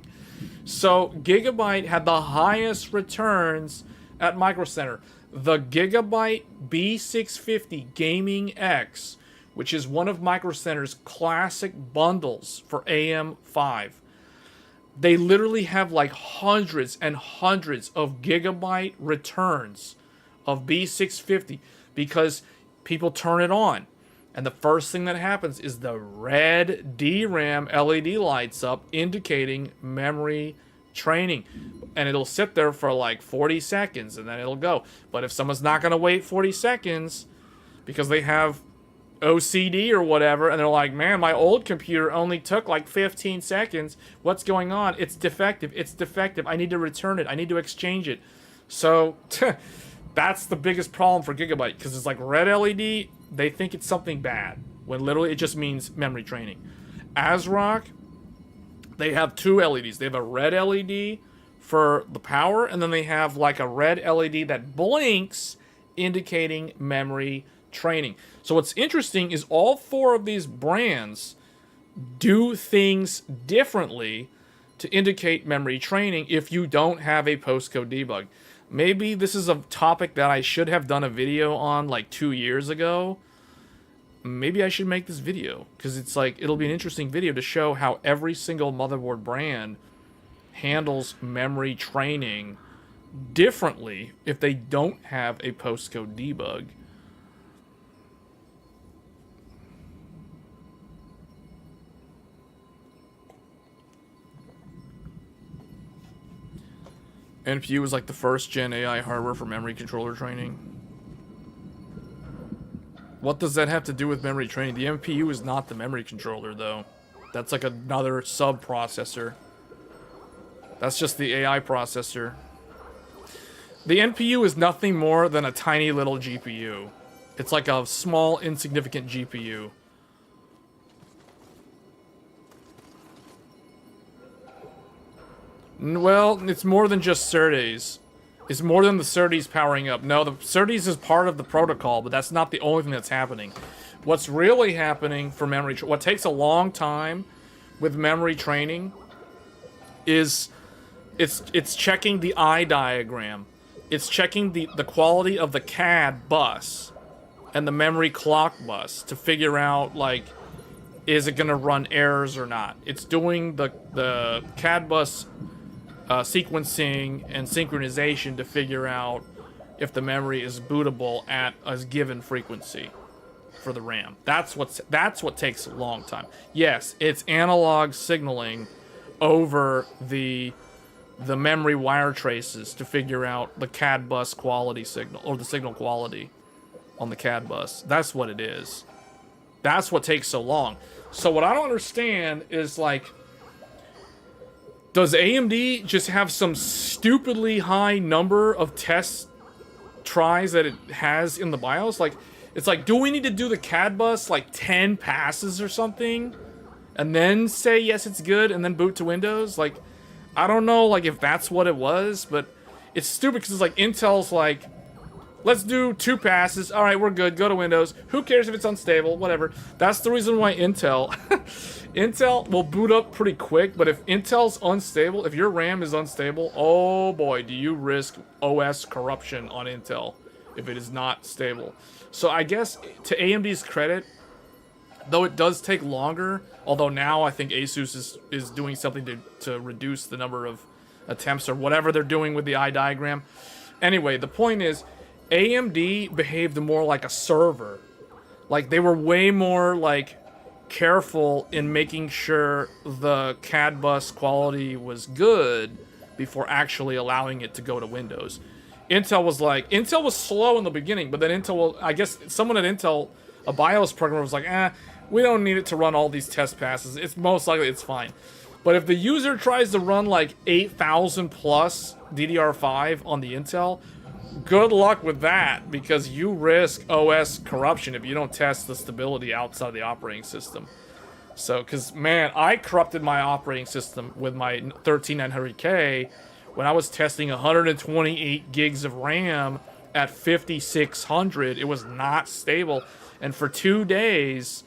Speaker 1: So Gigabyte had the highest returns at Micro Center. The Gigabyte B650 Gaming X, which is one of Micro Center's classic bundles for AM5. They literally have like hundreds and hundreds of gigabyte returns of B650 because people turn it on. And the first thing that happens is the red DRAM LED lights up, indicating memory training. And it'll sit there for like 40 seconds and then it'll go. But if someone's not going to wait 40 seconds because they have OCD or whatever, and they're like, man, my old computer only took like 15 seconds. What's going on? It's defective. It's defective. I need to return it. I need to exchange it. So that's the biggest problem for Gigabyte, because it's like red LED, they think it's something bad, when literally it just means memory training. ASRock, they have two LEDs. They have a red LED for the power, and then they have like a red LED that blinks, indicating memory training. So what's interesting is all four of these brands do things differently to indicate memory training if you don't have a postcode debug. Maybe this is a topic that I should have done a video on like 2 years ago. Maybe I should make this video, because it's like, it'll be an interesting video to show how every single motherboard brand handles memory training differently if they don't have a postcode debug. NPU was like the first gen AI hardware for memory controller training. What does that have to do with memory training? The NPU is not the memory controller, though. That's like another sub-processor. That's just the AI processor. The NPU is nothing more than a tiny little GPU. It's like a small, insignificant GPU. Well, it's more than just SerDes. It's more than the SerDes powering up. No, the SerDes is part of the protocol, but that's not the only thing that's happening. What's really happening for memory, what takes a long time with memory training is it's checking the eye diagram. It's checking the quality of the CAD bus and the memory clock bus to figure out, like, is it going to run errors or not. It's doing the CAD bus sequencing and synchronization to figure out if the memory is bootable at a given frequency for the RAM. That's what takes a long time. Yes, it's analog signaling over the memory wire traces to figure out the CAD bus quality signal, or the signal quality on the CAD bus. That's what it is. That's what takes so long. So what I don't understand is, like, does AMD just have some stupidly high number of test tries that it has in the BIOS? Like, it's like, do we need to do the CAD bus like 10 passes or something, and then say yes, it's good, and then boot to Windows? Like, I don't know, like, if that's what it was, but it's stupid because it's like Intel's like, let's do 2 passes. All right, we're good. Go to Windows. Who cares if it's unstable? Whatever. That's the reason why Intel will boot up pretty quick, but if Intel's unstable, if your RAM is unstable, oh boy, do you risk OS corruption on Intel if it is not stable. So I guess, to AMD's credit, though it does take longer, although now I think Asus is doing something to reduce the number of attempts or whatever they're doing with the eye diagram. Anyway, the point is, AMD behaved more like a server. Like, they were way more, like, careful in making sure the CAD bus quality was good before actually allowing it to go to Windows. Intel was slow in the beginning, but then I guess someone at Intel, a BIOS programmer, was like, we don't need it to run all these test passes. It's most likely it's fine. But if the user tries to run like 8,000 plus DDR5 on the Intel, good luck with that, because you risk OS corruption if you don't test the stability outside of the operating system. So, because, man, I corrupted my operating system with my 13900K when I was testing 128 gigs of RAM at 5600. It was not stable. And for 2 days,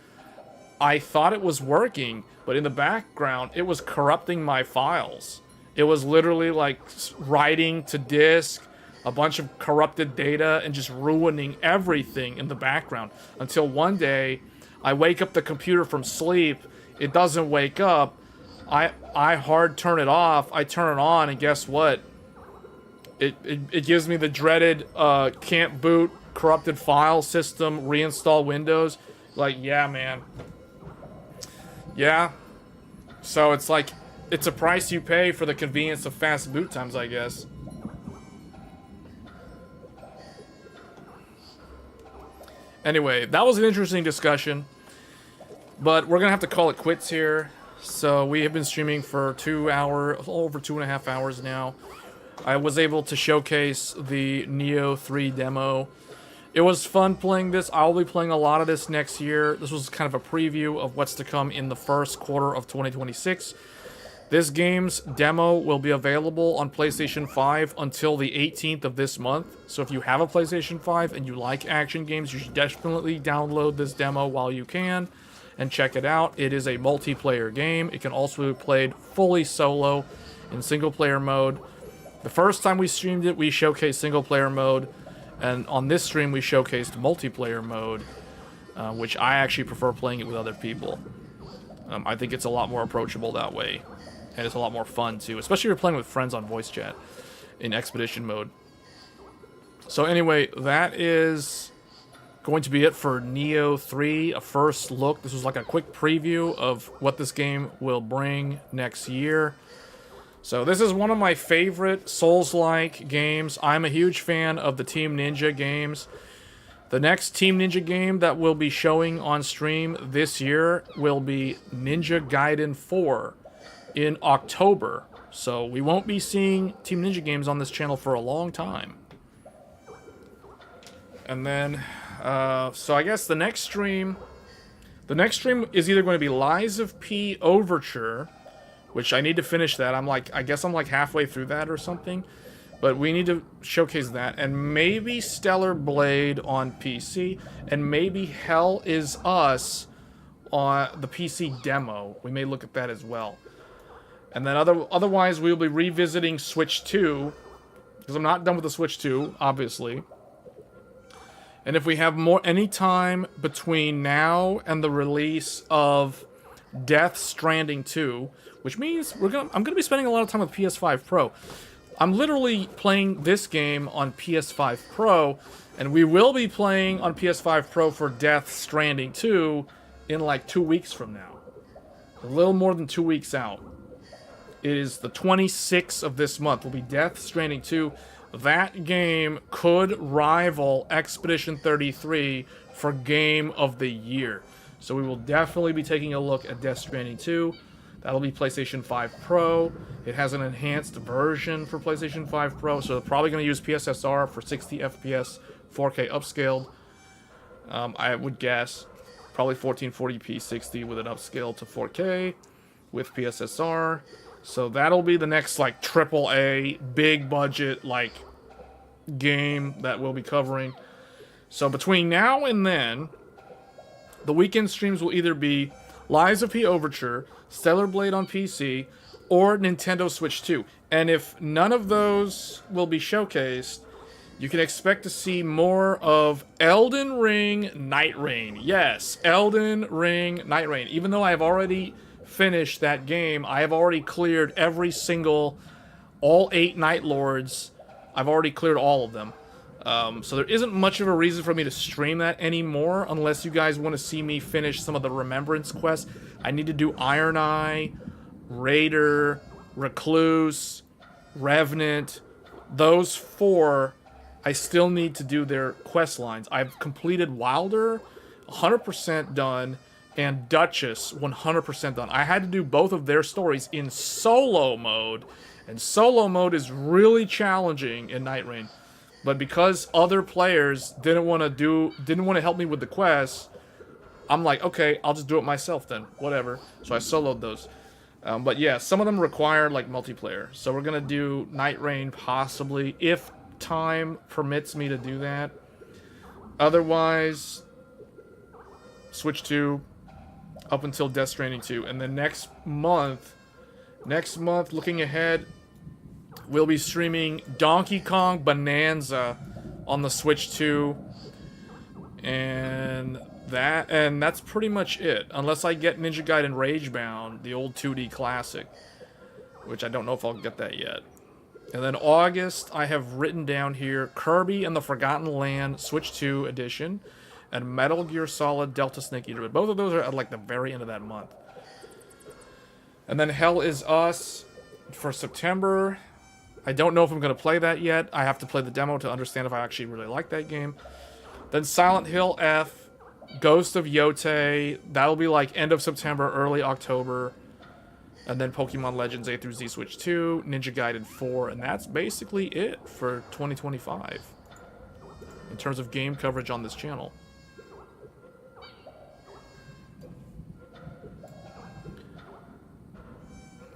Speaker 1: I thought it was working, but in the background, it was corrupting my files. It was literally like writing to disk, a bunch of corrupted data, and just ruining everything in the background. Until one day, I wake up the computer from sleep, it doesn't wake up, I hard turn it off, I turn it on, and guess what? It gives me the dreaded can't boot, corrupted file system, reinstall Windows. Like, yeah, man. Yeah. So it's like, it's a price you pay for the convenience of fast boot times, I guess. Anyway, that was an interesting discussion. But we're going to have to call it quits here. So we have been streaming for over 2.5 hours now. I was able to showcase the Nioh 3 demo. It was fun playing this. I'll be playing a lot of this next year. This was kind of a preview of what's to come in the first quarter of 2026. This game's demo will be available on PlayStation 5 until the 18th of this month. So if you have a PlayStation 5 and you like action games, you should definitely download this demo while you can and check it out. It is a multiplayer game. It can also be played fully solo in single player mode. The first time we streamed it, we showcased single player mode, and on this stream we showcased multiplayer mode, which I actually prefer playing it with other people. I think it's a lot more approachable that way, and it's a lot more fun too, especially if you're playing with friends on voice chat in expedition mode. So anyway, that is going to be it for Nioh 3, a first look. This was like a quick preview of what this game will bring next year. So this is one of my favorite Souls-like games. I'm a huge fan of the Team Ninja games. The next Team Ninja game that we'll be showing on stream this year will be Ninja Gaiden 4 in October. So we won't be seeing Team Ninja games on this channel for a long time. And then, so I guess the next stream is either going to be Lies of P Overture, which I need to finish that. I guess I'm like halfway through that or something. But we need to showcase that. And maybe Stellar Blade on PC. And maybe Hell Is Us on the PC demo. We may look at that as well. And then otherwise we'll be revisiting Switch 2. Because I'm not done with the Switch 2, obviously. And if we have any time between now and the release of Death Stranding 2, which means I'm gonna be spending a lot of time with PS5 Pro. I'm literally playing this game on PS5 Pro, and we will be playing on PS5 Pro for Death Stranding 2 in like 2 weeks from now. A little more than 2 weeks out. It is the 26th of this month. Will be Death Stranding 2. That game could rival Expedition 33 for Game of the Year. So we will definitely be taking a look at Death Stranding 2. That'll be PlayStation 5 Pro. It has an enhanced version for PlayStation 5 Pro, so they're probably going to use PSSR for 60 FPS, 4K upscaled. I would guess probably 1440p 60 with an upscale to 4K with PSSR. So that'll be the next like AAA big budget like game that we'll be covering. So between now and then, the weekend streams will either be Lies of P Overture, Stellar Blade on PC, or Nintendo Switch 2. And if none of those will be showcased, you can expect to see more of Elden Ring Night Rain. Yes, Elden Ring Night Rain. Even though I have already finished that game, I have already cleared all 8 Night Lords. I've already cleared all of them. So there isn't much of a reason for me to stream that anymore, unless you guys want to see me finish some of the Remembrance quests. I need to do Iron Eye, Raider, Recluse, Revenant. Those 4, I still need to do their quest lines. I've completed Wilder, 100% done, and Duchess, 100% done. I had to do both of their stories in solo mode, and solo mode is really challenging in Night Rain. But because other players didn't want to help me with the quests, I'm like, okay, I'll just do it myself then. Whatever. So I soloed those. But yeah, some of them require like multiplayer. So we're gonna do Night Rain possibly, if time permits me to do that. Otherwise, Switch 2 up until Death Stranding 2. And then next month, looking ahead, we'll be streaming Donkey Kong Bonanza on the Switch 2. And That, and that's pretty much it. Unless I get Ninja Gaiden Ragebound, the old 2D classic. Which I don't know if I'll get that yet. And then August, I have written down here Kirby and the Forgotten Land Switch 2 edition. And Metal Gear Solid Delta Snake Eater. But both of those are at like the very end of that month. And then Hell Is Us for September. I don't know if I'm going to play that yet. I have to play the demo to understand if I actually really like that game. Then Silent Hill F, Ghost of Yote. That'll be like end of September, early October. And then Pokemon Legends A through Z Switch 2, Ninja Gaiden 4. And that's basically it for 2025. In terms of game coverage on this channel.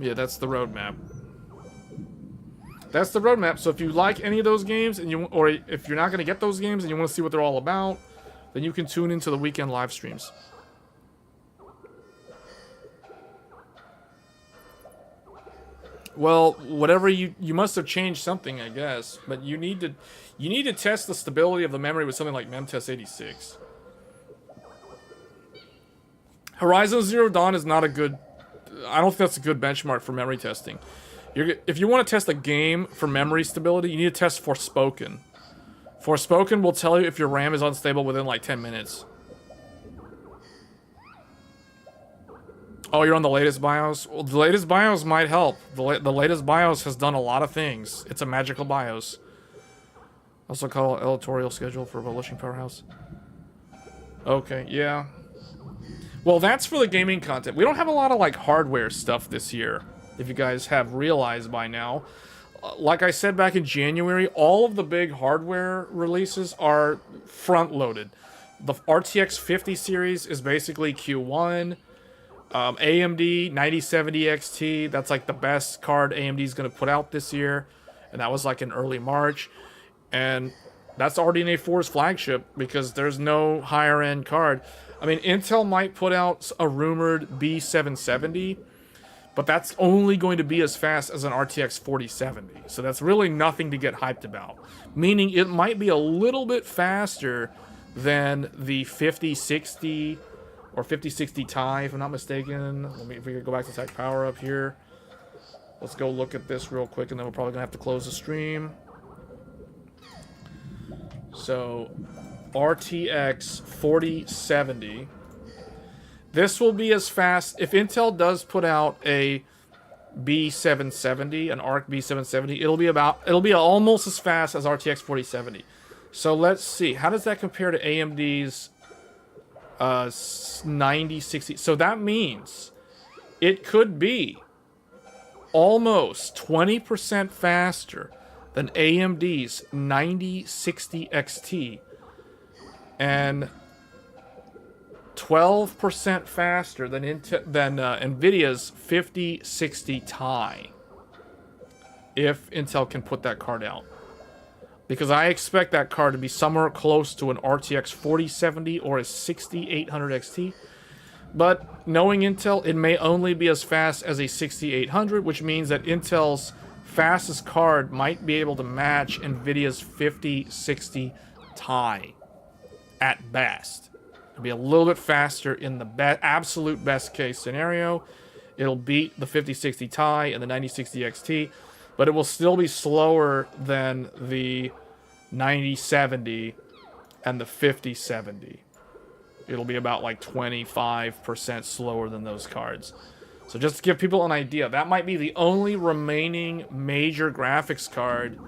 Speaker 1: Yeah, that's the roadmap. That's the roadmap. So if you like any of those games, and or if you're not going to get those games and you want to see what they're all about, then you can tune into the weekend live streams. Well, whatever you must have changed something, I guess. But you need to test the stability of the memory with something like MemTest 86. Horizon Zero Dawn is not a good. I don't think that's a good benchmark for memory testing. If you want to test a game for memory stability, you need to test Forspoken. Forspoken will tell you if your RAM is unstable within like 10 minutes. Oh, you're on the latest BIOS? Well, the latest BIOS might help. The latest BIOS has done a lot of things. It's a magical BIOS. Also call it editorial schedule for Publishing Powerhouse. Okay, yeah. Well, that's for the gaming content. We don't have a lot of, like, hardware stuff this year, if you guys have realized by now. Like I said back in January, all of the big hardware releases are front-loaded. The RTX 50 series is basically Q1. AMD 9070 XT, that's, like, the best card AMD's going to put out this year. And that was, like, in early March. And that's RDNA 4's flagship, because there's no higher-end card. I mean, Intel might put out a rumored B770, but that's only going to be as fast as an RTX 4070. So that's really nothing to get hyped about. Meaning it might be a little bit faster than the 5060 or 5060 Ti, if I'm not mistaken. If we could go back to Tech Power Up here. Let's go look at this real quick, and then we're probably going to have to close the stream. So, RTX 4070. This will be as fast. If Intel does put out a B770, an ARC B770, it'll be almost as fast as RTX 4070. So let's see. How does that compare to AMD's 9060? So that means it could be almost 20% faster than AMD's 9060 XT. And 12% faster than NVIDIA's 5060 Ti. If Intel can put that card out. Because I expect that card to be somewhere close to an RTX 4070 or a 6800 XT. But knowing Intel, it may only be as fast as a 6800, which means that Intel's fastest card might be able to match NVIDIA's 5060 Ti. At best. It'll be a little bit faster in the absolute best case scenario. It'll beat the 5060 Ti and the 9060 XT, but it will still be slower than the 9070 and the 5070. It'll be about like 25% slower than those cards. So just to give people an idea, that might be the only remaining major graphics card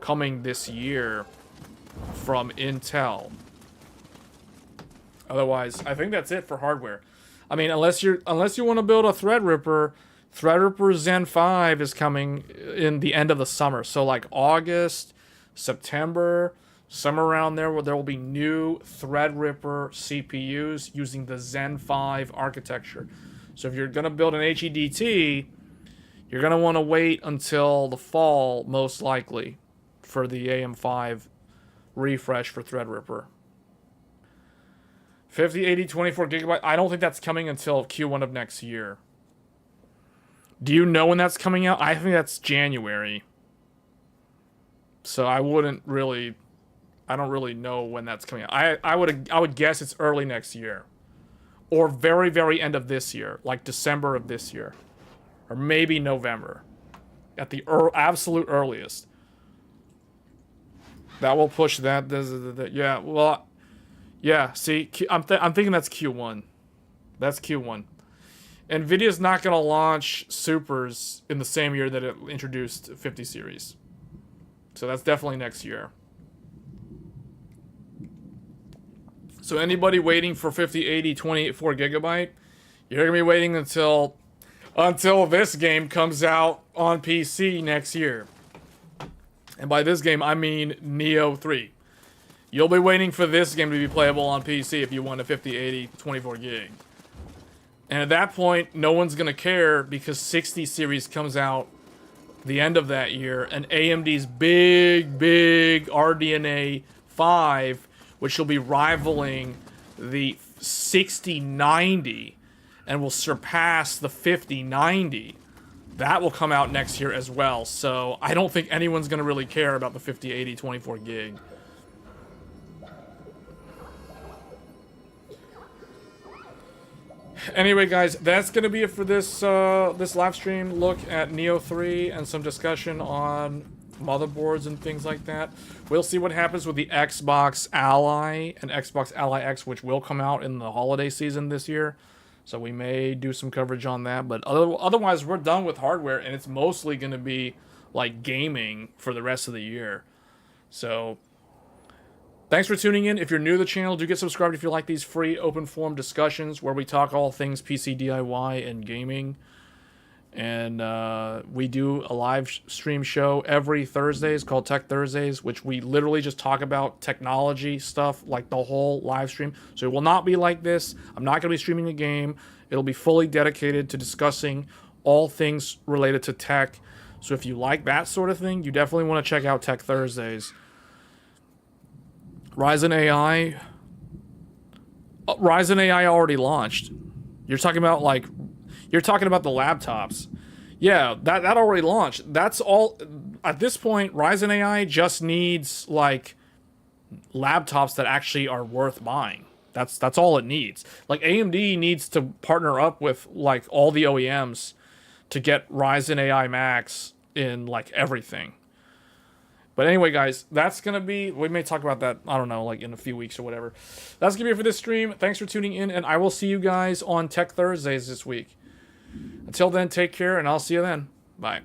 Speaker 1: coming this year from Intel. Otherwise, I think that's it for hardware. I mean, unless you want to build a Threadripper Zen 5 is coming in the end of the summer. So like August, September, somewhere around there, where there will be new Threadripper CPUs using the Zen 5 architecture. So if you're going to build an HEDT, you're going to want to wait until the fall, most likely, for the AM5 refresh for Threadripper. 5080 24 gigabyte. I don't think that's coming until Q1 of next year. Do you know when that's coming out? I think that's January. So I wouldn't I don't really know when that's coming out. I would guess it's early next year. Or very, very end of this year. Like December of this year. Or maybe November. At the absolute earliest. That will push that. Yeah, well... Yeah, see, I'm thinking that's Q1. That's Q1. NVIDIA's not going to launch Supers in the same year that it introduced 50 series. So that's definitely next year. So anybody waiting for 5080 24 gigabyte, you're going to be waiting until this game comes out on PC next year. And by this game, I mean Nioh 3. You'll be waiting for this game to be playable on PC if you want a 5080 24 gig. And at that point, no one's going to care because 60 series comes out the end of that year. And AMD's big RDNA 5, which will be rivaling the 6090 and will surpass the 5090. That will come out next year as well. So I don't think anyone's going to really care about the 5080 24 gig. Anyway, guys, that's going to be it for this this live stream look at Nioh 3 and some discussion on motherboards and things like that. We'll see what happens with the Xbox Ally and Xbox Ally X, which will come out in the holiday season this year. So we may do some coverage on that. But otherwise, we're done with hardware, and it's mostly going to be like gaming for the rest of the year. So... thanks for tuning in. If you're new to the channel, do get subscribed if you like these free open forum discussions where we talk all things PC DIY and gaming. And we do a live stream show every Thursdays called Tech Thursdays, which we literally just talk about technology stuff like the whole live stream. So it will not be like this. I'm not going to be streaming a game. It'll be fully dedicated to discussing all things related to tech. So if you like that sort of thing, you definitely want to check out Tech Thursdays. Ryzen AI already launched. You're talking about the laptops. Yeah, that already launched. That's all. At this point, Ryzen AI just needs like laptops that actually are worth buying. That's all it needs. Like AMD needs to partner up with like all the OEMs to get Ryzen AI Max in like everything. But anyway, guys, that's going to be... we may talk about that, I don't know, like in a few weeks or whatever. That's going to be it for this stream. Thanks for tuning in, and I will see you guys on Tech Thursdays this week. Until then, take care, and I'll see you then. Bye.